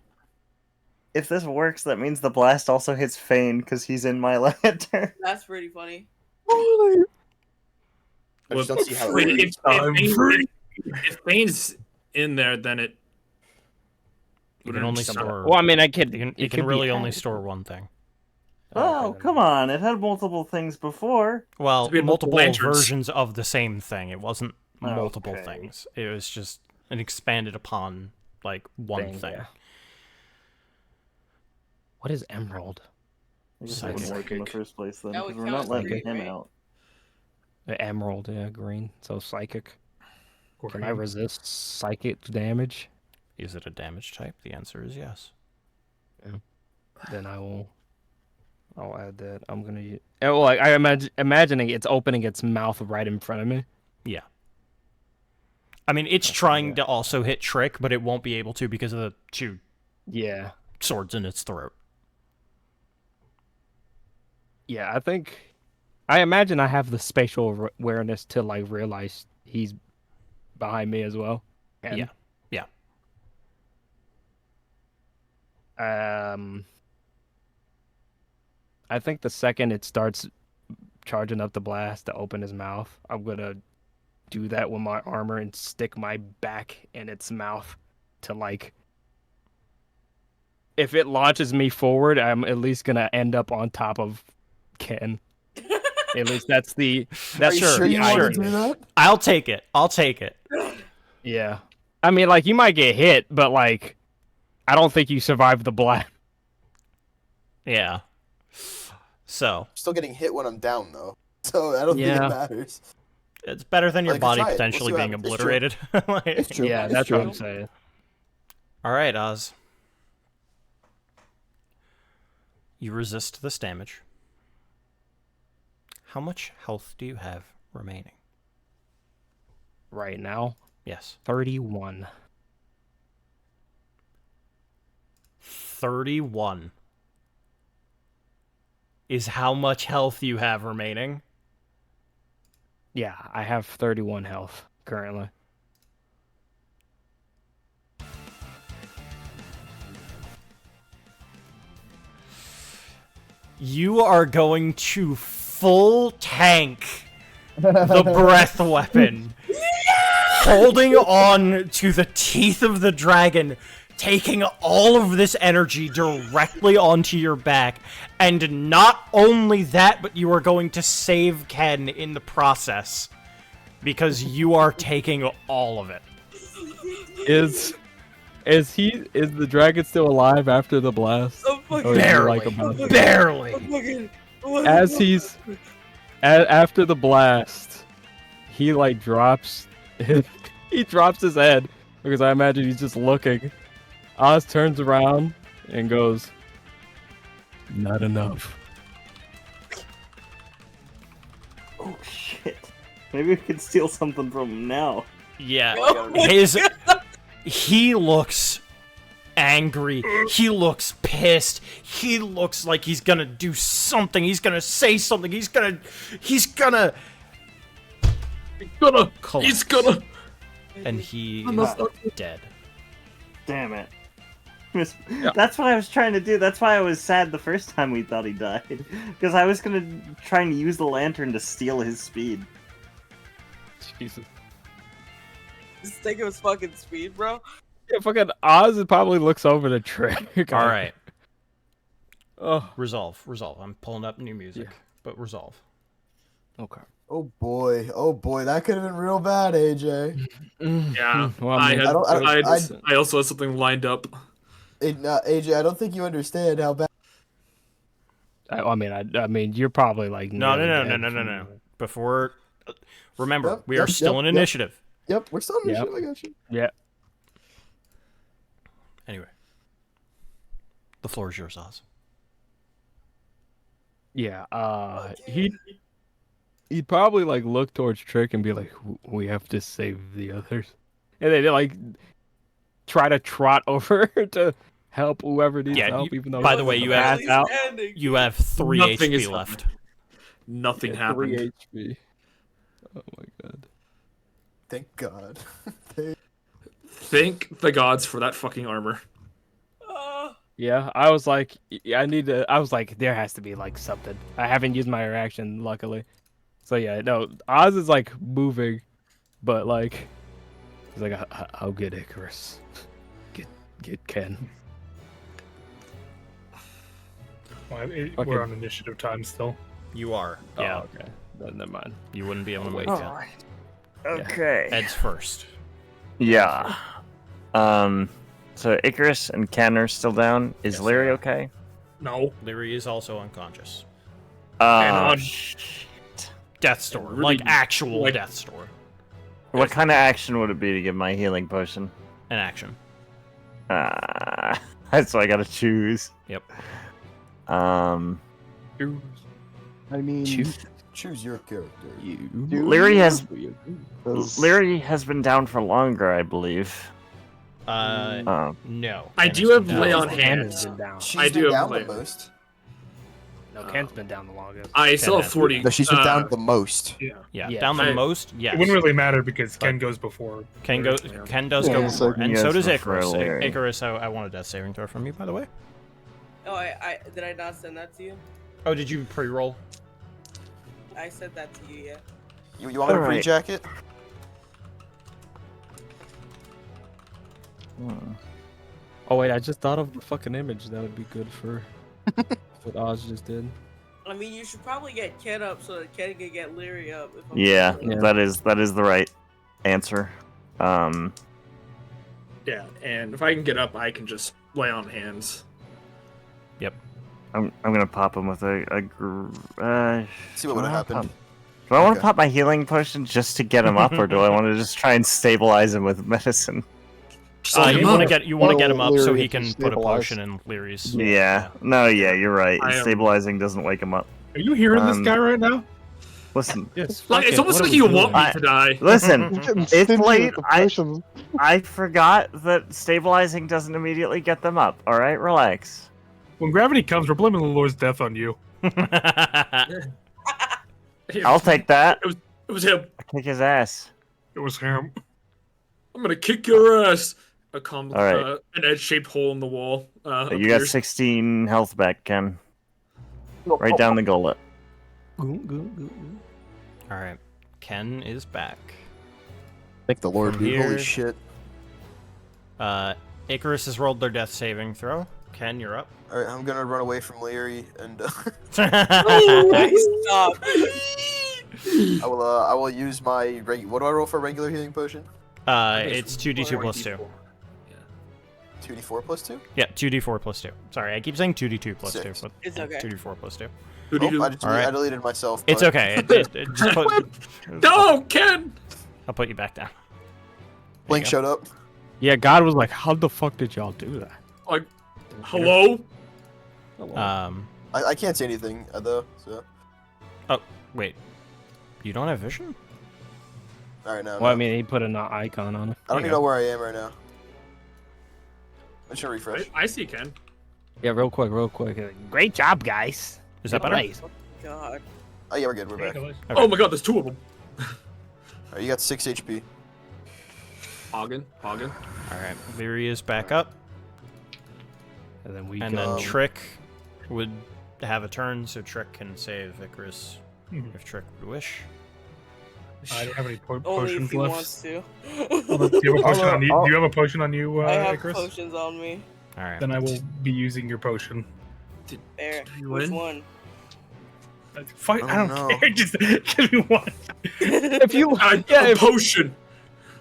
if this works, that means the blast also hits Fane because he's in my lantern. That's pretty funny. I just don't see how it Wait, works. if Fane's in there, then it. You can only store. Well, I mean, I could. You it can could really be only added. store one thing. Oh, come on. It had multiple things before. Well, So we had multiple multiple lanterns. versions of the same thing. It wasn't multiple Okay. things. It was just an expanded upon like one Thing, thing. yeah. What is emerald? I guess it Psychic. wouldn't work in the first place then, That because would we're count not as letting green, him right? out. Emerald, yeah, green. So psychic. Can I Green. resist psychic damage? Is it a damage type? The answer is yes. Then I'll add that. I'm gonna use. Well, like I imagining it's opening its mouth right in front of me. Yeah. I mean, it's trying to also hit Trick, but it won't be able to because of the 2 Yeah. swords in its throat. Yeah, I imagine I have the spatial awareness to like realize he's behind me as well. And, Yeah. Yeah. I think the second it starts charging up the blast to open his mouth, I'm gonna do that with my armor and stick my back in its mouth to like. If it launches me forward, I'm at least gonna end up on top of Ken. At least that's the Are you sure the you want to irony. do that? I'll take it. I'll take it. Yeah. I mean, like, you might get hit, but, like, I don't think you survive the blast. Yeah. So, Still getting hit when I'm down though, so I don't think Yeah. it matters. it's better than your Like, body try it. We'll potentially see what being happens. It's true. obliterated. Like- It's true. Yeah, It's that's true. what I'm saying. All right, Oz. You resist this damage. How much health do you have remaining? Right now, Yes. 31. 31 is how much health you have remaining. Yeah, I have 31 health currently. You are going to full tank the breath weapon, holding on to the teeth of the dragon, taking all of this energy directly onto your back. And not only that, but you are going to save Ken in the process, because you are taking all of it. Is the dragon still alive after the blast? I'm fucking, Or is he, Barely. like, about to- Barely. I'm fucking, As he's after the blast, he like drops he drops his head because I imagine he's just looking. Oz turns around and goes, "Not enough." Oh shit. Maybe we could steal something from him now. Yeah, Oh my he looks angry. He looks pissed. He looks like he's gonna do something. He's gonna say something. He's gonna collapse. And he is dead. Damn it. That's what I was trying to do. That's why I was sad the first time we thought he died. Because I was gonna try and use the lantern to steal his speed. Jesus. Just think of his fucking speed, bro. Yeah, fucking Oz probably looks over the trick. All right. Oh, Resolve. I'm pulling up new music, but resolve. okay. Oh boy, that could have been real bad, AJ. Yeah, Well, I mean, had, I don't- I, I- I also had something lined up. AJ, I don't think you understand how bad. I mean, you're probably like No. Before, remember, Yep, we are yep, still yep, in yep. initiative. Yep, we're still in Yep. initiative. I got you. Yeah. Anyway, the floor is yours, Oz. Yeah. He'd probably like look towards Trick and be like, "We have to save the others," and then like try to trot over to help whoever needs help. Even though by the way, you have passed out. 3 Nothing HP is left. Nothing happened. 3 HP. Oh my god. Thank God. Thank the gods for that fucking armor. Yeah, I was like, I was like, there has to be like something. I haven't used my reaction, luckily. So yeah, no, Oz is like moving, but like, he's like, I'll get Icarus. Get Ken. We're on initiative time still. You are. Oh, Yeah. okay. Never mind. You wouldn't be able to make wait. it. Alright. Okay. Ed's first. Yeah. So Icarus and Ken are still down. Is Yes, Larry they are. okay? No. Leary is also unconscious. Uh, Death store. Really, Like actual like- death store. what kind of action would it be to give my healing potion? An action. So I gotta choose. Yep. I mean, Choose your character. Larry has Does- Larry has been down for longer, I believe. No. I Ken do has have been lay down. on hands. Been down. She's I been do have down lay- the most. No, Ken's been down the longest. I still have has 40. No, she's been down the most. Yeah. Yeah, down the I- most. Yes. It wouldn't really matter because Ken goes before. Ken Larry. go. Ken does Yeah, go so before, and you so guys does prefer Icarus. Larry. Icarus, I want a death saving throw from you, by the way. Oh, I did I not send that to you? Oh, did you pre-roll? I sent that to you, yeah. You want me to Alright. pre-jacket? Oh wait, I just thought of the fucking image that would be good for what Oz just did. I mean, you should probably get Ken up so that Ken can get Leary up. If I'm Yeah, correct. that is the right answer. Yeah, and if I can get up, I can just lay on hands. Yep. I'm gonna pop him with See what would have happened. Do I want to Okay. pop my healing potion just to get him up, or do I want to just try and stabilize him with medicine? You want to get him up so Leary he can can put a stabilize. potion in Leary's. Yeah. No, yeah, you're right. I am- Stabilizing doesn't wake him up. Are you hearing this guy right now? Listen, Yes. Like, it's almost like you want me to die. listen. You're getting It's stingy late. with the potions. I forgot that stabilizing doesn't immediately get them up. All right, relax. When gravity comes, we're blaming the Lord's death on you. I'll take that. It was him. I kick his ass. It was him. I'm gonna kick your ass. All right. An edge-shaped hole in the wall. You got 16 health back, Ken. Right down the gullet. All right. Ken is back. Thank the Lord, From dude. here- Holy shit. Icarus has rolled their death saving throw. Ken, you're up. Alright, I'm gonna run away from Larry and Stop. I will use my what do I roll for a regular healing potion? It's 2d2 plus 2. 2d4 plus 2? Yeah, 2d4 plus 2. Sorry, I keep saying 2d2 plus 2, 6. but It's okay. 2d4 plus 2. Oh, I Alright. deleted myself. It's but- okay. Just put, No, Ken. I'll put you back down. Blink showed up. Yeah, God was like, how the fuck did y'all do that? Like, hello. I can't see anything though. So Oh, wait. You don't have vision? alright now. Well, I mean, he put an icon on it. I don't even know where I am right now. I'm just gonna refresh. I see Ken. Yeah, real quick. Great job, guys. Is that Good better? place. God. Oh yeah, we're good. We're back. Okay. Oh my God, there's two of them. Alright, you got 6 HP. Hagen. Alright, Leary is back up. And then we And go. then Trick would have a turn, so Trick can save Icarus Mhm. if Trick would wish. I don't have any Only potions if he left. wants to. Do you have a potion on you? Do you have a potion on you, I have Icarus? potions on me. Alright. Then I will be using your potion. There. you Which win? one? Fine, I Oh, don't no. care. Just give me one. If you, A potion.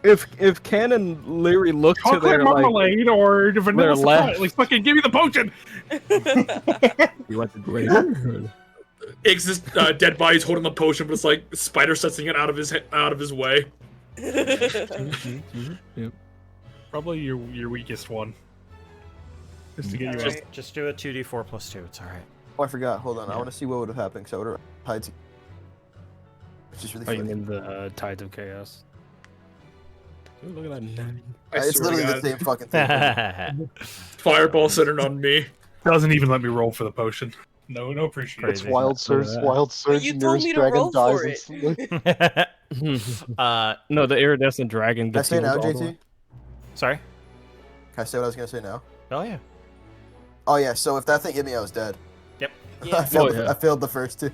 if Ken and Leary look to Chocolate their like, marmalade or the vanilla their supply. left. Like, fucking give me the potion! you want the great. Iggs is dead body's holding the potion, but it's like Spider setting it out of his way. Yep. Probably your weakest one. Just to get you out. Just do a 2d4 plus 2. It's all right. Oh, I forgot. Hold on. I want to see what would have happened because I would have tied to. Which is really Oh, you funny. mean the Tides of Chaos? Ooh, look at that nine. It's literally the same fucking thing. Fireball centered on me. Doesn't even let me roll for the potion. No appreciation. It's wild surge, wild surge, you and told nearest me to dragon roll dies for it. instantly. No, the iridescent dragon. Can I gets say now, healed all the JT? way. Sorry? Can I say what I was gonna say now? Oh, yeah. Oh yeah. So if that thing hit me, I was dead. Yep. I failed. Oh, yeah. I failed the first two.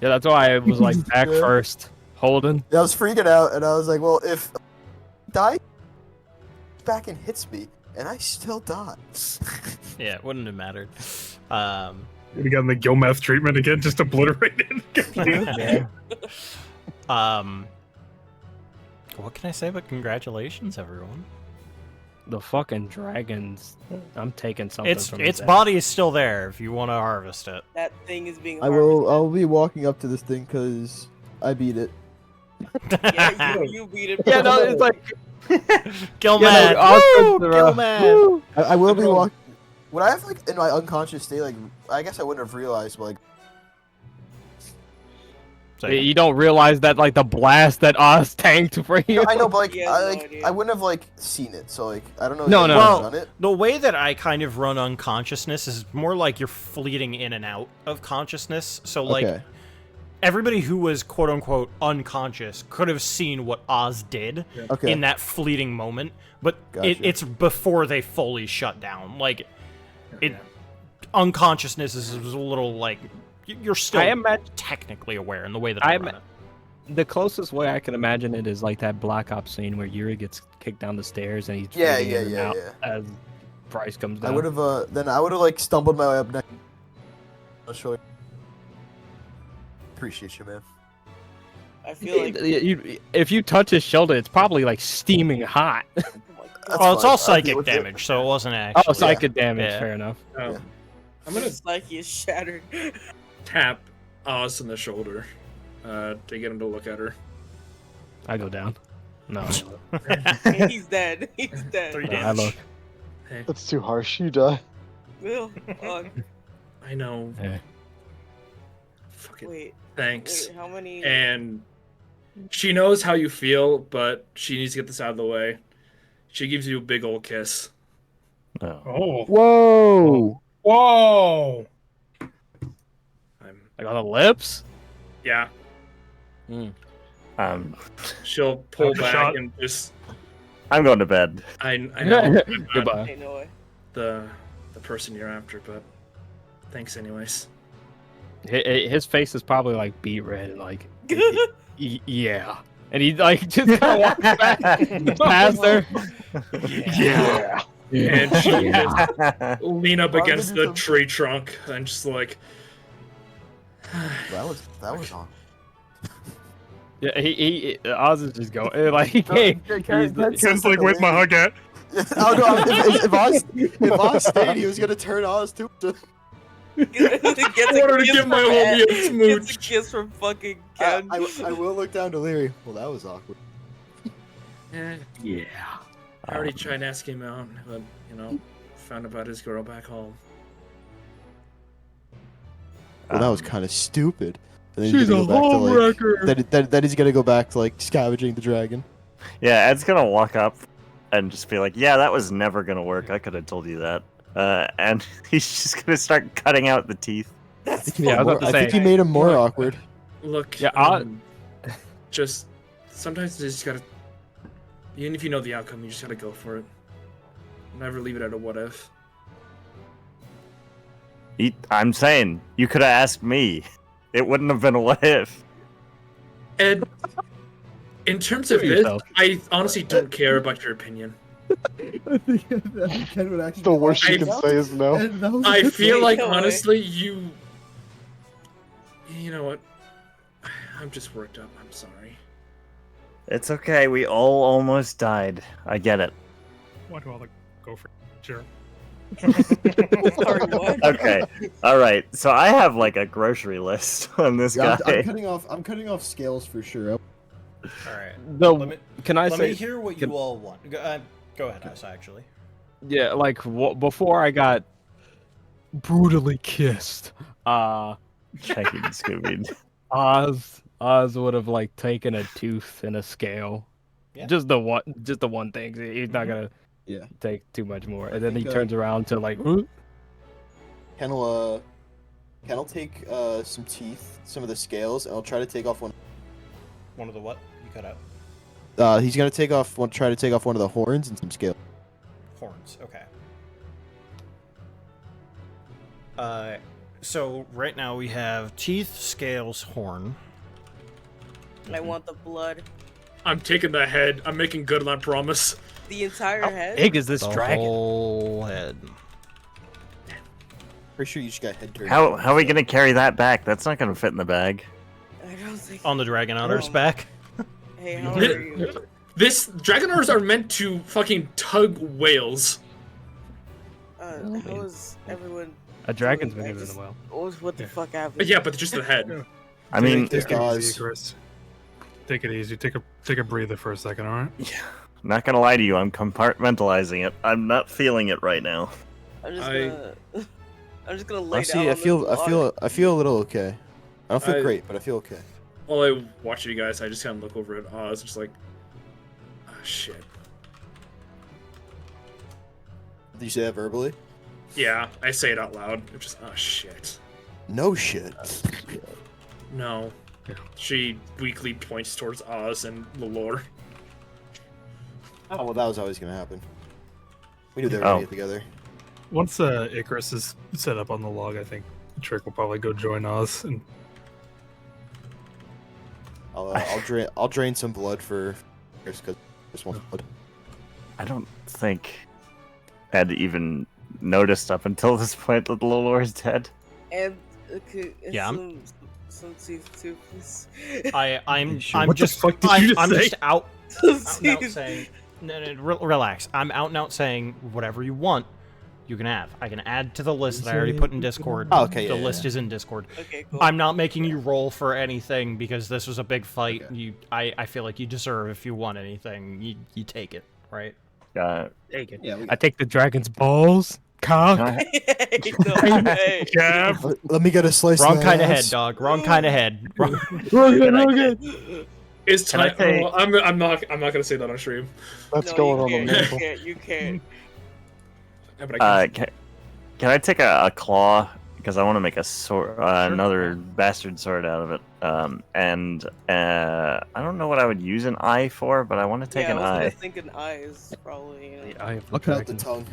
Yeah, that's why I was like back Yeah. first, holding. I was freaking out, and I was like, "Well, if die back and hits me, and I still die." Yeah, it wouldn't have mattered. We got the Gilmeth treatment again, just obliterated. What can I say but congratulations, everyone? The fucking dragons. I'm taking something Its from its that. body is still there if you want to harvest it. That thing is being I will. I'll be walking up to this thing because I beat it. Yeah, you beat it. Yeah, no, it's like Kill Yeah, man. no, Oscar, Woo! Kill man. I will be walking. Would I have like in my unconscious state? Like, I guess I wouldn't have realized. But, like, you don't realize that like the blast that Oz tanked for you. I know, but like, He has I no like, idea. I wouldn't have like seen it. So like, I don't know. No, if no, I've Well, done it. the way that I kind of run unconsciousness is more like you're fleeting in and out of consciousness. So like Okay. everybody who was quote unquote unconscious could have seen what Oz did Okay. in that fleeting moment, but Gotcha. it's before they fully shut down. Like it unconsciousness is a little like you're still I imagine- technically aware in the way that I I'm- run it. The closest way I can imagine it is like that Black Ops scene where Yuri gets kicked down the stairs and he's Yeah, fading yeah, in and yeah, out yeah. as Bryce comes I down. would have. Then I would have like stumbled my way up next. I'll show you. Appreciate you, man. I feel like if you touch his shoulder, it's probably like steaming hot. That's Well, it's fine. all I'll deal psychic with it. damage, so it wasn't actually. Oh, psychic damage. Yeah. Fair enough. I'm gonna psyche is shattered. tap Oz in the shoulder to get him to look at her. I go down. No. He's dead. He's dead. 3 No, I damage. look. Hey, That's too harsh. You die. Will, I know. Hey. Fucking wait, thanks. wait, how many? And she knows how you feel, but she needs to get this out of the way. She gives you a big old kiss. Oh. Whoa! Whoa! Like on the lips? Yeah. She'll Have pull a back shot. and just. I'm going to bed. I know. I'm not Goodbye. Ain't no way. The person you're after, but thanks anyways. His face is probably like beet red, like yeah. And he like just kind of walks back past her. Yeah. And she just lean up against the tree trunk and just like. That was on. Yeah, he Oz is just going like hey, Ken's like, where's my hug at? Oh no! If Oz stayed, he was gonna turn Oz too. Gets I wanted to kiss give my from homie a Ed. smooch. Gets a kiss from fucking Ken. I will look down to Leary. Well, that was awkward. Yeah. I already tried to ask him out, but found about his girl back home. Well, that was kind of stupid. And then She's he's gonna a go back to, like, homewrecker. then he's gonna go back to like scavenging the dragon. Yeah, Ed's gonna walk up and just be like, "Yeah, that was never gonna work. I could have told you that." And he's just gonna start cutting out the teeth. I think he made him more awkward. Look, Yeah, just sometimes you just gotta. Even if you know the outcome, you just gotta go for it. Never leave it at a what if. I'm saying you could have asked me. It wouldn't have been a what if. Ed, in terms of Do this, yourself. I honestly don't care about your opinion. The worst you can say is no. I feel like No way. honestly, you know what? I'm just worked up. I'm sorry. It's okay. We all almost died. I get it. Why do all the go for sure? Sorry, what? Okay. All right. So I have like a grocery list on this Yeah, guy. I'm cutting off scales for sure. All right. Can I let say? me hear what you all want. Go ahead, Asa, actually. Yeah, like before I got brutally kissed, Checking Scooby. Oz would have like taken a tooth and a scale. Yeah. Just the one thing. He's not gonna take too much more. And then he think, turns around to like, "Huh?" Ken will take some teeth, some of the scales, and I'll try to take off one. One of the what? You cut out. He's gonna try to take off one of the horns and some scales. Horns. Okay. So right now we have teeth, scales, horn. I want the blood. I'm taking the head. I'm making good on that promise. The entire head? big is this The dragon? whole head. Pretty sure you just got head turned. How are we gonna carry that back? That's not gonna fit in the bag. I don't think. On the dragon outer's back. Hey, how are you? This dragonars are meant to fucking tug whales. How is everyone? A dragon's doing? bigger than a whale. What the fuck happened? Yeah, but just the head. I mean, take it easy, Chris. Take it easy. Take a breather for a second, all right? Yeah. Not gonna lie to you, I'm compartmentalizing it. I'm not feeling it right now. I'm just gonna lay Honestly, down. I feel a little okay. I don't feel great, but I feel okay. While I watch you guys, I just kind of look over at Oz, just like, oh shit. Did you say that verbally? Yeah, I say it out loud. I'm just, oh shit. No shit. No. She weakly points towards Oz and Lelore. Oh well, that was always gonna happen. We knew they were gonna get together. Once Icarus is set up on the log, I think Trick will probably go join Oz. And I'll drain some blood for Icarus because just wants blood. I don't think I'd even noticed up until this point that Lelore's dead. And Yeah, some teeth too, please. I'm What just the fuck did you just I'm say? just out and out saying no, relax. I'm out and out saying whatever you want, you can have. I can add to the list that I already put in Discord. Oh, okay, the yeah, list yeah. is in Discord. Okay, cool. I'm not making you roll for anything because this was a big fight. Okay. I feel like you deserve, if you want anything, you take it, right? Take it. Yeah, I take the dragon's balls, cock. Let me get a slice. Wrong of kind of ass. head, dog. Wrong kind of head. Wrong Wrong. It's Can I time. say- I'm not gonna say that on stream. That's No, going on you the can't. maple. You can't. Yeah, but I can. Can I take a claw because I want to make a sword, another bastard sword out of it. And I don't know what I would use an eye for, but I want to take an I was eye. gonna think an eye is probably. I'll cut out the tongue.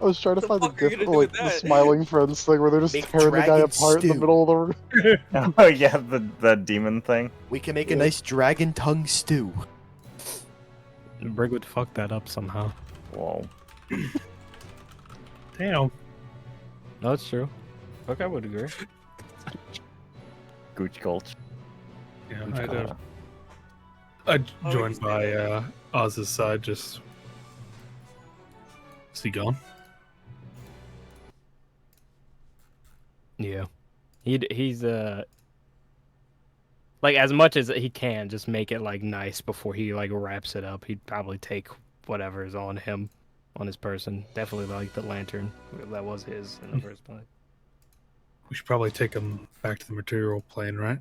I was trying to find the fuck are you gonna different, do like with the that? smiling friends thing where they're just Make tearing the guy dragon apart in the stew. middle of the room. Oh yeah, the demon thing. We can make a nice dragon tongue stew. Brig would fuck that up somehow. Whoa. Damn. No, it's true. Fuck, I would agree. Gooch Gulch. Yeah, I'd joined by Oz's side. Just is he gone? Yeah, he's like as much as he can, just make it like nice before he like wraps it up. He'd probably take whatever is on him, on his person. Definitely like the lantern that was his in the first place. We should probably take him back to the material plane, right?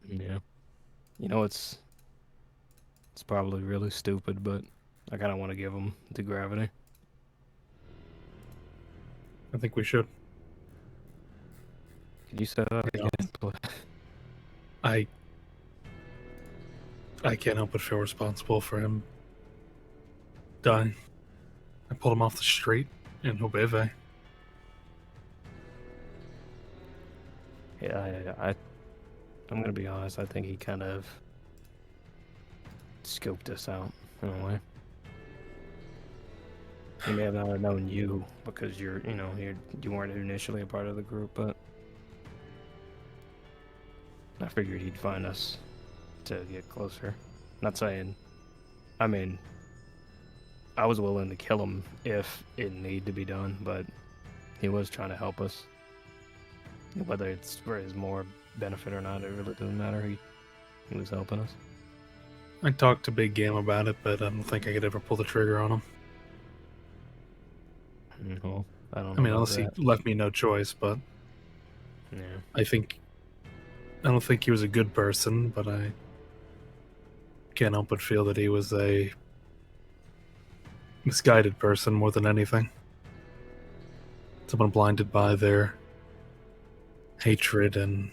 Yeah, you know it's probably really stupid, but I kind of want to give him the gravity. I think we should. Can you set up Yeah. again, please? I can't help but feel responsible for him dying. I pulled him off the street in Obeve. Yeah, I'm gonna be honest. I think he kind of scoped us out in a way. He may have not known you because you weren't initially a part of the group, but I I figured he'd find us to get closer. Not saying, I mean, I was willing to kill him if it needed to be done, but he was trying to help us. Whether it's for his more benefit or not, it really doesn't matter. He was helping us. I talked to Big Game about it, but I don't think I could ever pull the trigger on him. Well, I don't know. I mean, about unless he that. left me no choice, but Yeah. I don't think he was a good person, but I can't help but feel that he was a misguided person more than anything. Someone blinded by their hatred and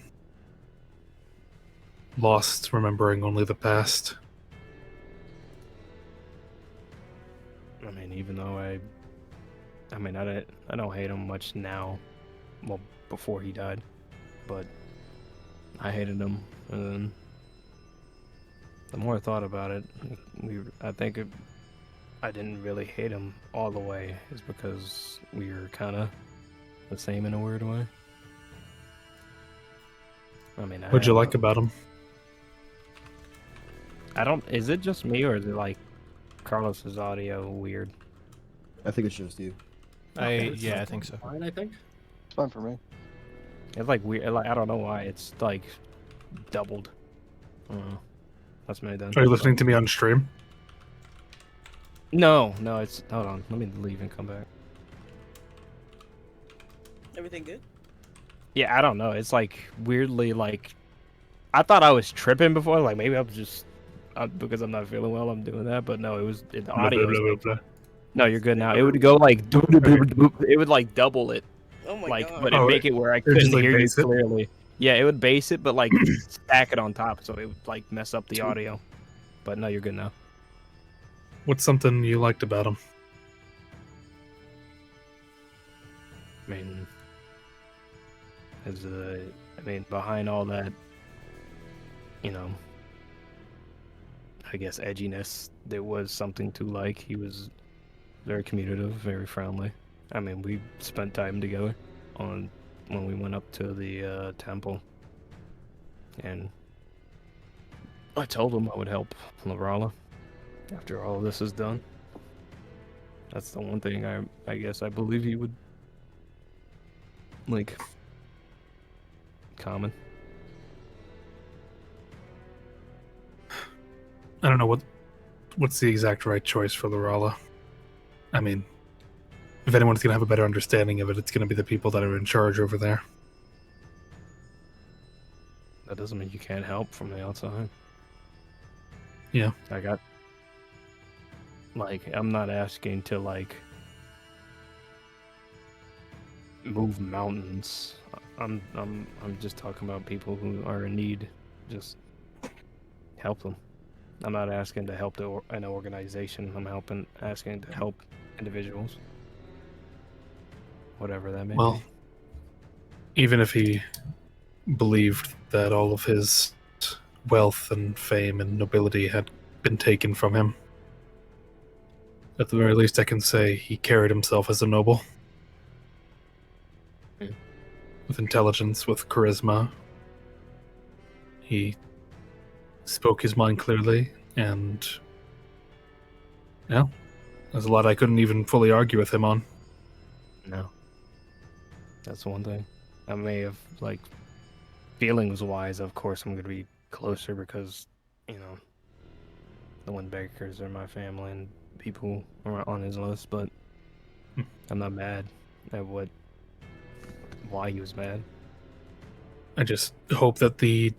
lost, remembering only the past. I mean, even though I don't hate him much now. Well, before he died, but I hated him, and then the more I thought about it, I didn't really hate him all the way, is because we were kind of the same in a weird way. I mean, What'd you like about him? Is it just me, or is it like Carlos's audio weird? I think it's just you. Yeah, I think so. Fine, I think. It's fine for me. It's like weird. Like, I don't know why it's like doubled. That's me done. Are you listening to me on stream? No, it's hold on. Let me leave and come back. Everything good? Yeah, I don't know. It's like weirdly like I thought I was tripping before. Like maybe I was just because I'm not feeling well. I'm doing that, but no, the audio. No, you're good now. It would go like it would like double it. Oh my like, god. but it'd make it where I couldn't just, like, hear you base it? clearly. Yeah, it would base it, but like stack it on top, so it would like mess up the audio. But no, you're good now. What's something you liked about him? I mean, behind all that, I guess edginess, there was something to like. He was very communicative, very friendly. I mean, we spent time together when we went up to the temple, and I told him I would help Lavrala after all this is done. That's the one thing I guess I believe he would like. Common. I don't know what's the exact right choice for Lavrala. I mean, if anyone's gonna have a better understanding of it, it's gonna be the people that are in charge over there. That doesn't mean you can't help from the outside. Yeah. I'm not asking to move mountains. I'm just talking about people who are in need. Just help them. I'm not asking to help an organization. I'm asking to help individuals. Whatever that may Well, be. even if he believed that all of his wealth and fame and nobility had been taken from him, at the very least I can say he carried himself as a noble. With intelligence, with charisma. He spoke his mind clearly, and yeah, there's a lot I couldn't even fully argue with him on. No. That's one thing. I may have, feelings-wise, of course, I'm going to be closer because, the Windbakers are my family and people are on his list, but I'm not mad at why he was mad. I just hope that the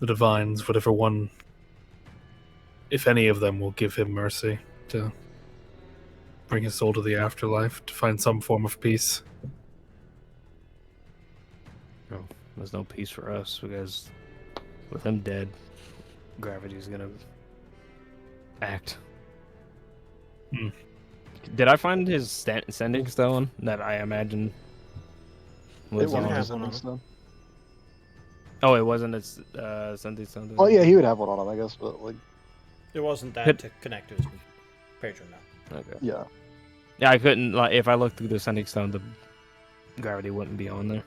divines, whatever one, if any of them, will give him mercy to bring his soul to the afterlife, to find some form of peace. No, there's no peace for us because with him dead, gravity's gonna act. Did I find his sending stone that I imagine was It on? wasn't sending stone. Oh, it wasn't its sending stone. Well, yeah, he would have one on him, I guess, but It wasn't that to connect to his patron now. Okay. yeah. Yeah, I couldn't if I looked through the sending stone, the gravity wouldn't be on there.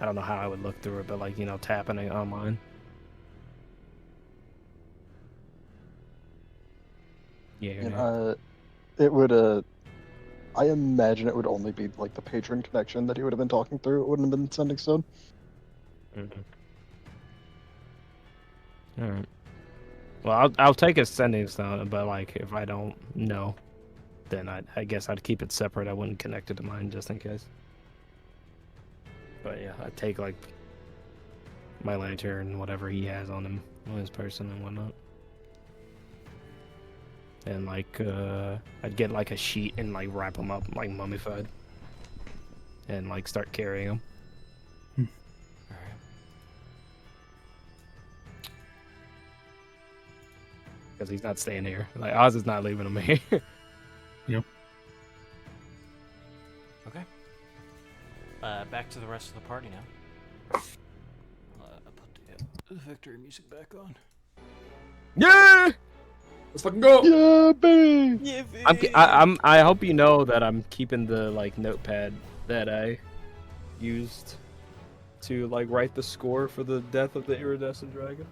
I don't know how I would look through it, but like, you know, tapping it online. Yeah. And, it would I imagine it would only be like the patron connection that he would have been talking through. It wouldn't have been sending stone. All right. Well, I'll take a sending stone, but like if I don't know, then I guess I'd keep it separate. I wouldn't connect it to mine just in case. But yeah, I'd take like my lantern, whatever he has on him, on his person and whatnot. And like I'd get like a sheet and like wrap them up like mummified, and like start carrying them. Because he's not staying here. Like Oz is not leaving him here. Yep. Okay. Back to the rest of the party now. Put the victory music back on. Yeah. Let's fucking go. Yeah, baby. Yeah, baby. I hope you know that I'm keeping the like notepad that I used to like write the score for the death of the iridescent dragon.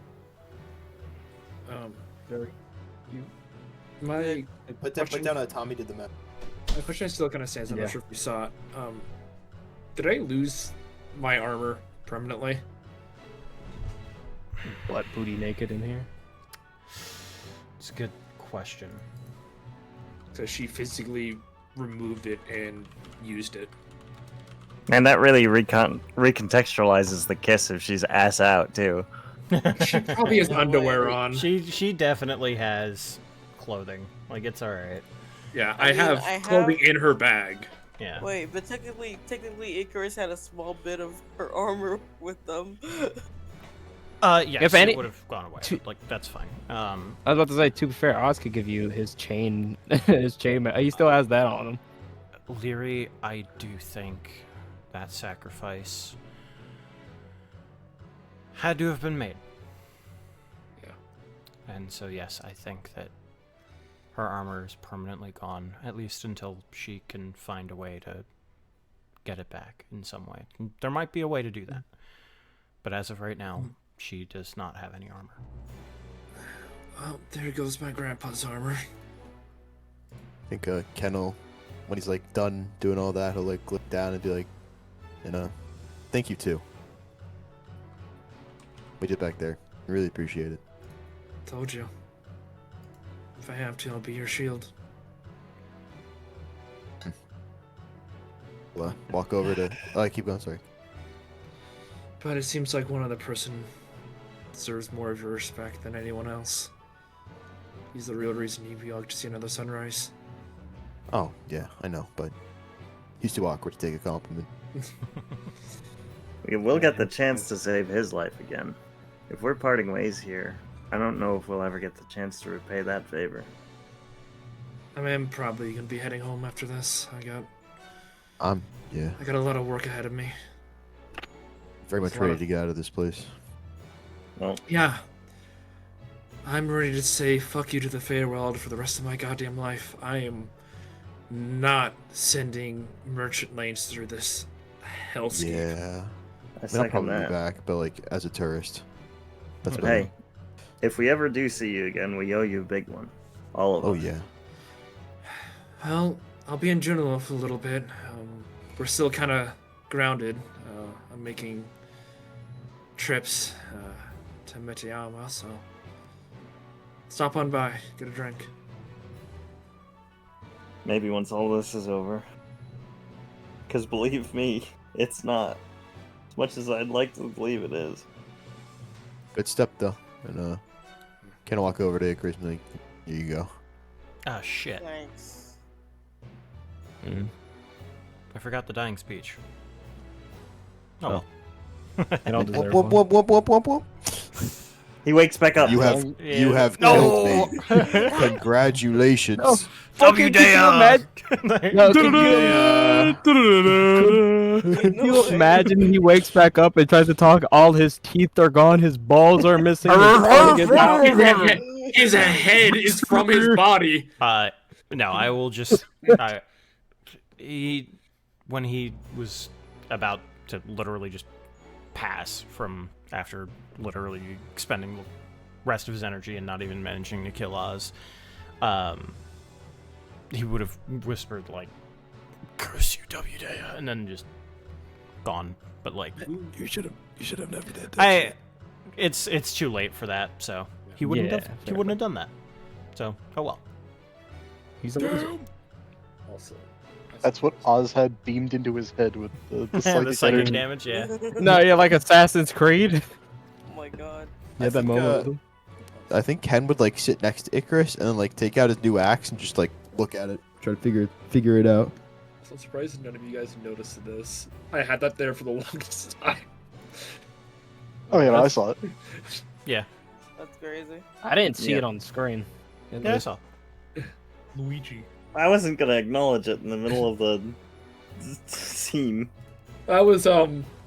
Very cute. My Put down a Tommy did the map. My question still kind of stands. I'm Yeah. not sure if you saw it. Did I lose my armor permanently? What, booty naked in here? It's a good question. So she physically removed it and used it. Man, that really recontextualizes the kiss if she's ass out too. She probably has underwear on. She definitely has clothing. Like, it's alright. Yeah, I I mean, have I clothing have- in her bag. Yeah. Wait, but technically Icarus had a small bit of her armor with them. Yes, If any- it would have gone away. Like, that's fine. I was about to say, to be fair, Oz could give you his chain, his chain. He still has that on him. Leary, I do think that sacrifice had to have been made. Yeah. And so, yes, I think that her armor is permanently gone, at least until she can find a way to get it back in some way. There might be a way to do that. But as of right now, she does not have any armor. Oh, there goes my grandpa's armor. I think Ken will, when he's like done doing all that, he'll like look down and be like, you know, thank you too. We did back there. Really appreciate it. Told you. If I have to, I'll be your shield. Well, walk over to. Oh, keep going. Sorry. But it seems like one other person deserves more of your respect than anyone else. He's the real reason you got to see another sunrise. Oh yeah, I know, but he's too awkward to take a compliment. We will get the chance to save his life again. If we're parting ways here, I don't know if we'll ever get the chance to repay that favor. I mean, I'm probably gonna be heading home after this. Yeah, I got a lot of work ahead of me. very much It's a lot ready of- to get out of this place. Well, Yeah. I'm ready to say fuck you to the Feywild for the rest of my goddamn life. I am not sending merchant lanes through this hellscape. Yeah. I I'll second probably that. be back, but like as a tourist. That's But better. hey, if we ever do see you again, we owe you a big one. All of us. Oh yeah. Well, I'll be in Juneau for a little bit. We're still kind of grounded. I'm making trips to Metayama, so stop on by, get a drink. Maybe once all this is over. Because believe me, it's not. As much as I'd like to believe it is. Good step though, and Ken will walk over to Chris and be like, here you go. Ah, shit. Thanks. I forgot the dying speech. Oh. well. You don't deserve Whoop, one. whoop, whoop, whoop, whoop. He wakes back up. You have Yeah. killed me. Congratulations. No. Fucking could you imagine? No, could you imagine he wakes back up and tries to talk? All his teeth are gone. His balls are missing. His tongue is out. His head is from his body. No, I will just. When he was about to literally just pass from after literally expending the rest of his energy and not even managing to kill Oz. He would have whispered like, "Curse you, Wdea," and then just gone. But like, you should have never did that. It's too late for that. So he wouldn't have done that. So oh well. He's a loser. Also, That's what Oz had beamed into his head with the psychic damage. Yeah. No, yeah, like Assassin's Creed. Oh my god. Yeah, that moment. with him. I think Ken would like sit next to Icarus and then like take out his new axe and just like look at it, try to figure it out. So I'm surprised none of you guys noticed this. I had that there for the longest time. Oh yeah, I saw it. Yeah. That's crazy. I didn't see it on the screen. Yeah, I saw. Luigi. I wasn't gonna acknowledge it in the middle of the scene. That was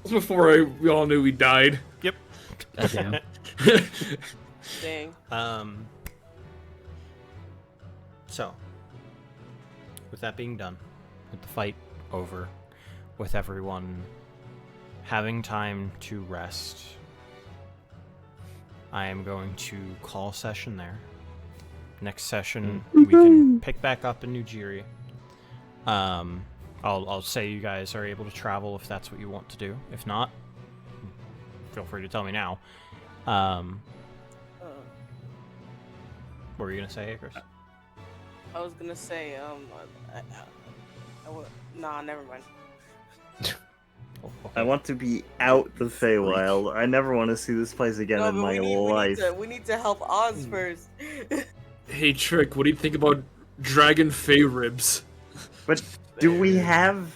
before we all knew he died. Yep. Damn. Dang. So, with that being done, with the fight over, with everyone having time to rest, I am going to call session there. Next session, we can pick back up in Nujiri. I'll say you guys are able to travel if that's what you want to do. If not, feel free to tell me now. What were you gonna say, Chris? I was gonna say, nah, never mind. I want to be out the Feywild. I never want to see this place again No, in but my life. we need to help Oz first. Hey, Trick, what do you think about Dragon Fey ribs? But do we have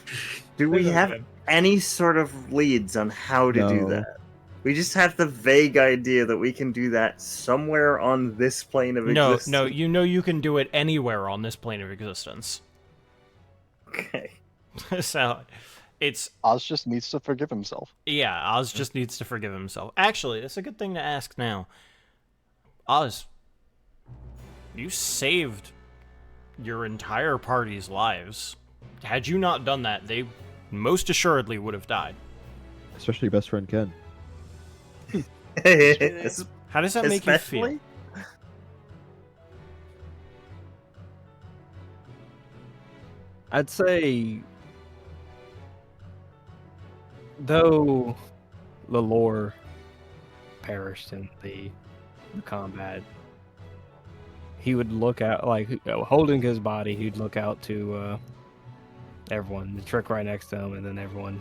any sort of leads on how to do No. that? We just have the vague idea that we can do that somewhere on this plane of existence. No, you know you can do it anywhere on this plane of existence. Okay. So, it's... Oz just needs to forgive himself. Yeah, Oz just needs to forgive himself. Actually, that's a good thing to ask now. Oz, you saved your entire party's lives. Had you not done that, they most assuredly would have died. Especially your best friend Ken. How does that make you feel? I'd say, though Lalore perished in the combat, he would look out, like, holding his body, he'd look out to everyone, the Trick right next to him, and then everyone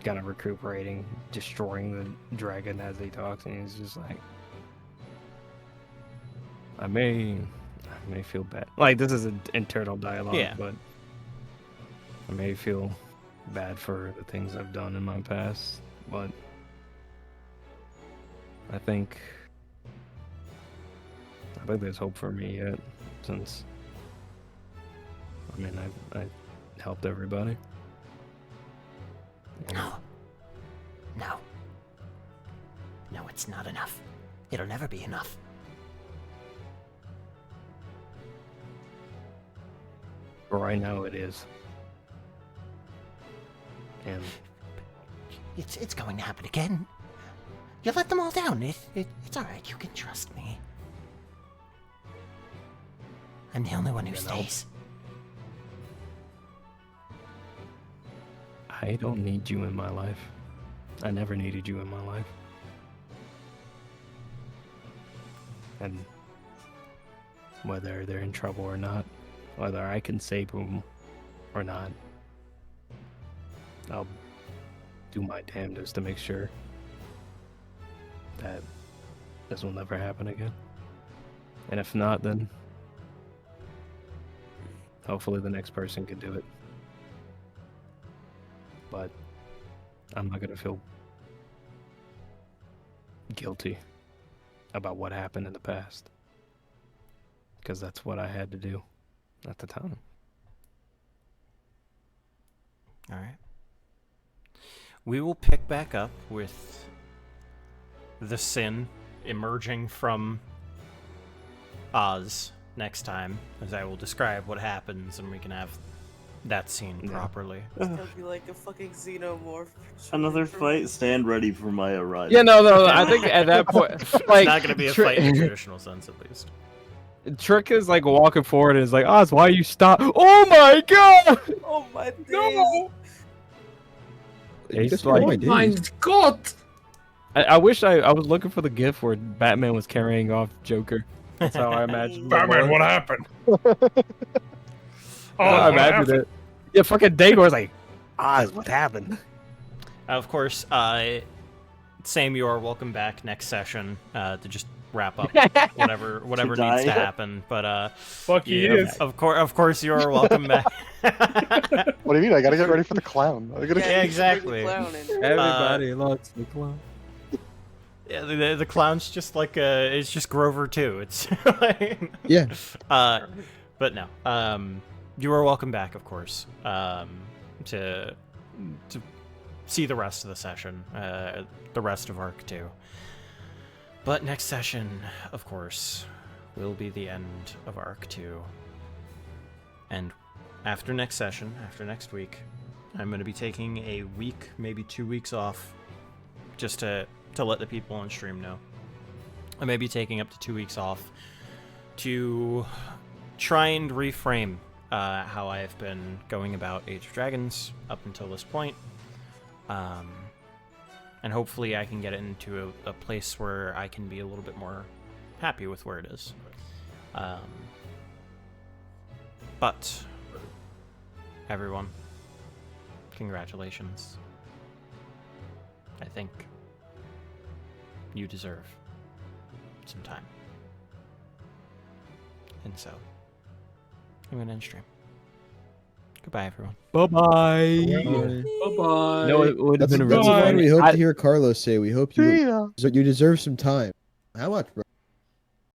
kind of recuperating, destroying the dragon as he talks, and he's just like, I may feel bad. Like, this is an internal dialogue, Yeah. but I may feel bad for the things I've done in my past, but I think there's hope for me yet, since, I mean, I helped everybody. No. No. No, it's not enough. It'll never be enough. For right now, it is. And It's going to happen again. You let them all down. It's all right. You can trust me. I'm the only one who stays. I don't need you in my life. I never needed you in my life. And whether they're in trouble or not, whether I can save them or not, I'll do my damnedest to make sure that this will never happen again. And if not, then hopefully the next person can do it. But I'm not gonna feel guilty about what happened in the past, because that's what I had to do at the time. All right. We will pick back up with the Sin emerging from Oz next time, as I will describe what happens, and we can have that scene properly. It's gonna be like a fucking xenomorph. Another fight. Stand ready for my arrival. Yeah, no. I think at that point, like, It's not gonna be a fight in the traditional sense, at least. Trick is like walking forward and is like, Oz, why you stop? Oh my god! Oh my days. No! It's Oh my like, days. My God! I wish I was looking for the gif where Batman was carrying off Joker. That's how I imagined. Batman, what happened? I what imagined happened? it. Yeah, fucking Dagor's like, Oz, what happened? Of course, Sam, you are welcome back next session to just wrap up whatever needs die. to happen. But Fuck he yeah, is. of course, you are welcome back. What do you mean? I gotta get ready for the clown. I gotta Yeah, exactly. Everybody loves the clown. Yeah, the clown's just like it's just Grover too. It's like, Yeah. But no, you are welcome back, of course, to see the rest of the session, the rest of Arc 2. But next session, of course, will be the end of Arc 2. And after next session, after next week, I'm going to be taking a week, maybe 2 weeks off, just to let the people on stream know. I may be taking up to 2 weeks off to try and reframe how I have been going about Age of Dragons up until this point. And hopefully I can get it into a place where I can be a little bit more happy with where it is. But, everyone, congratulations. I think you deserve some time. And so, I'm going to end stream. Goodbye, everyone. Bye-bye. Bye-bye. No, it would have That's been a the really line we hope I- to hear Carlos say. We hope you deserve some time. How much, bro?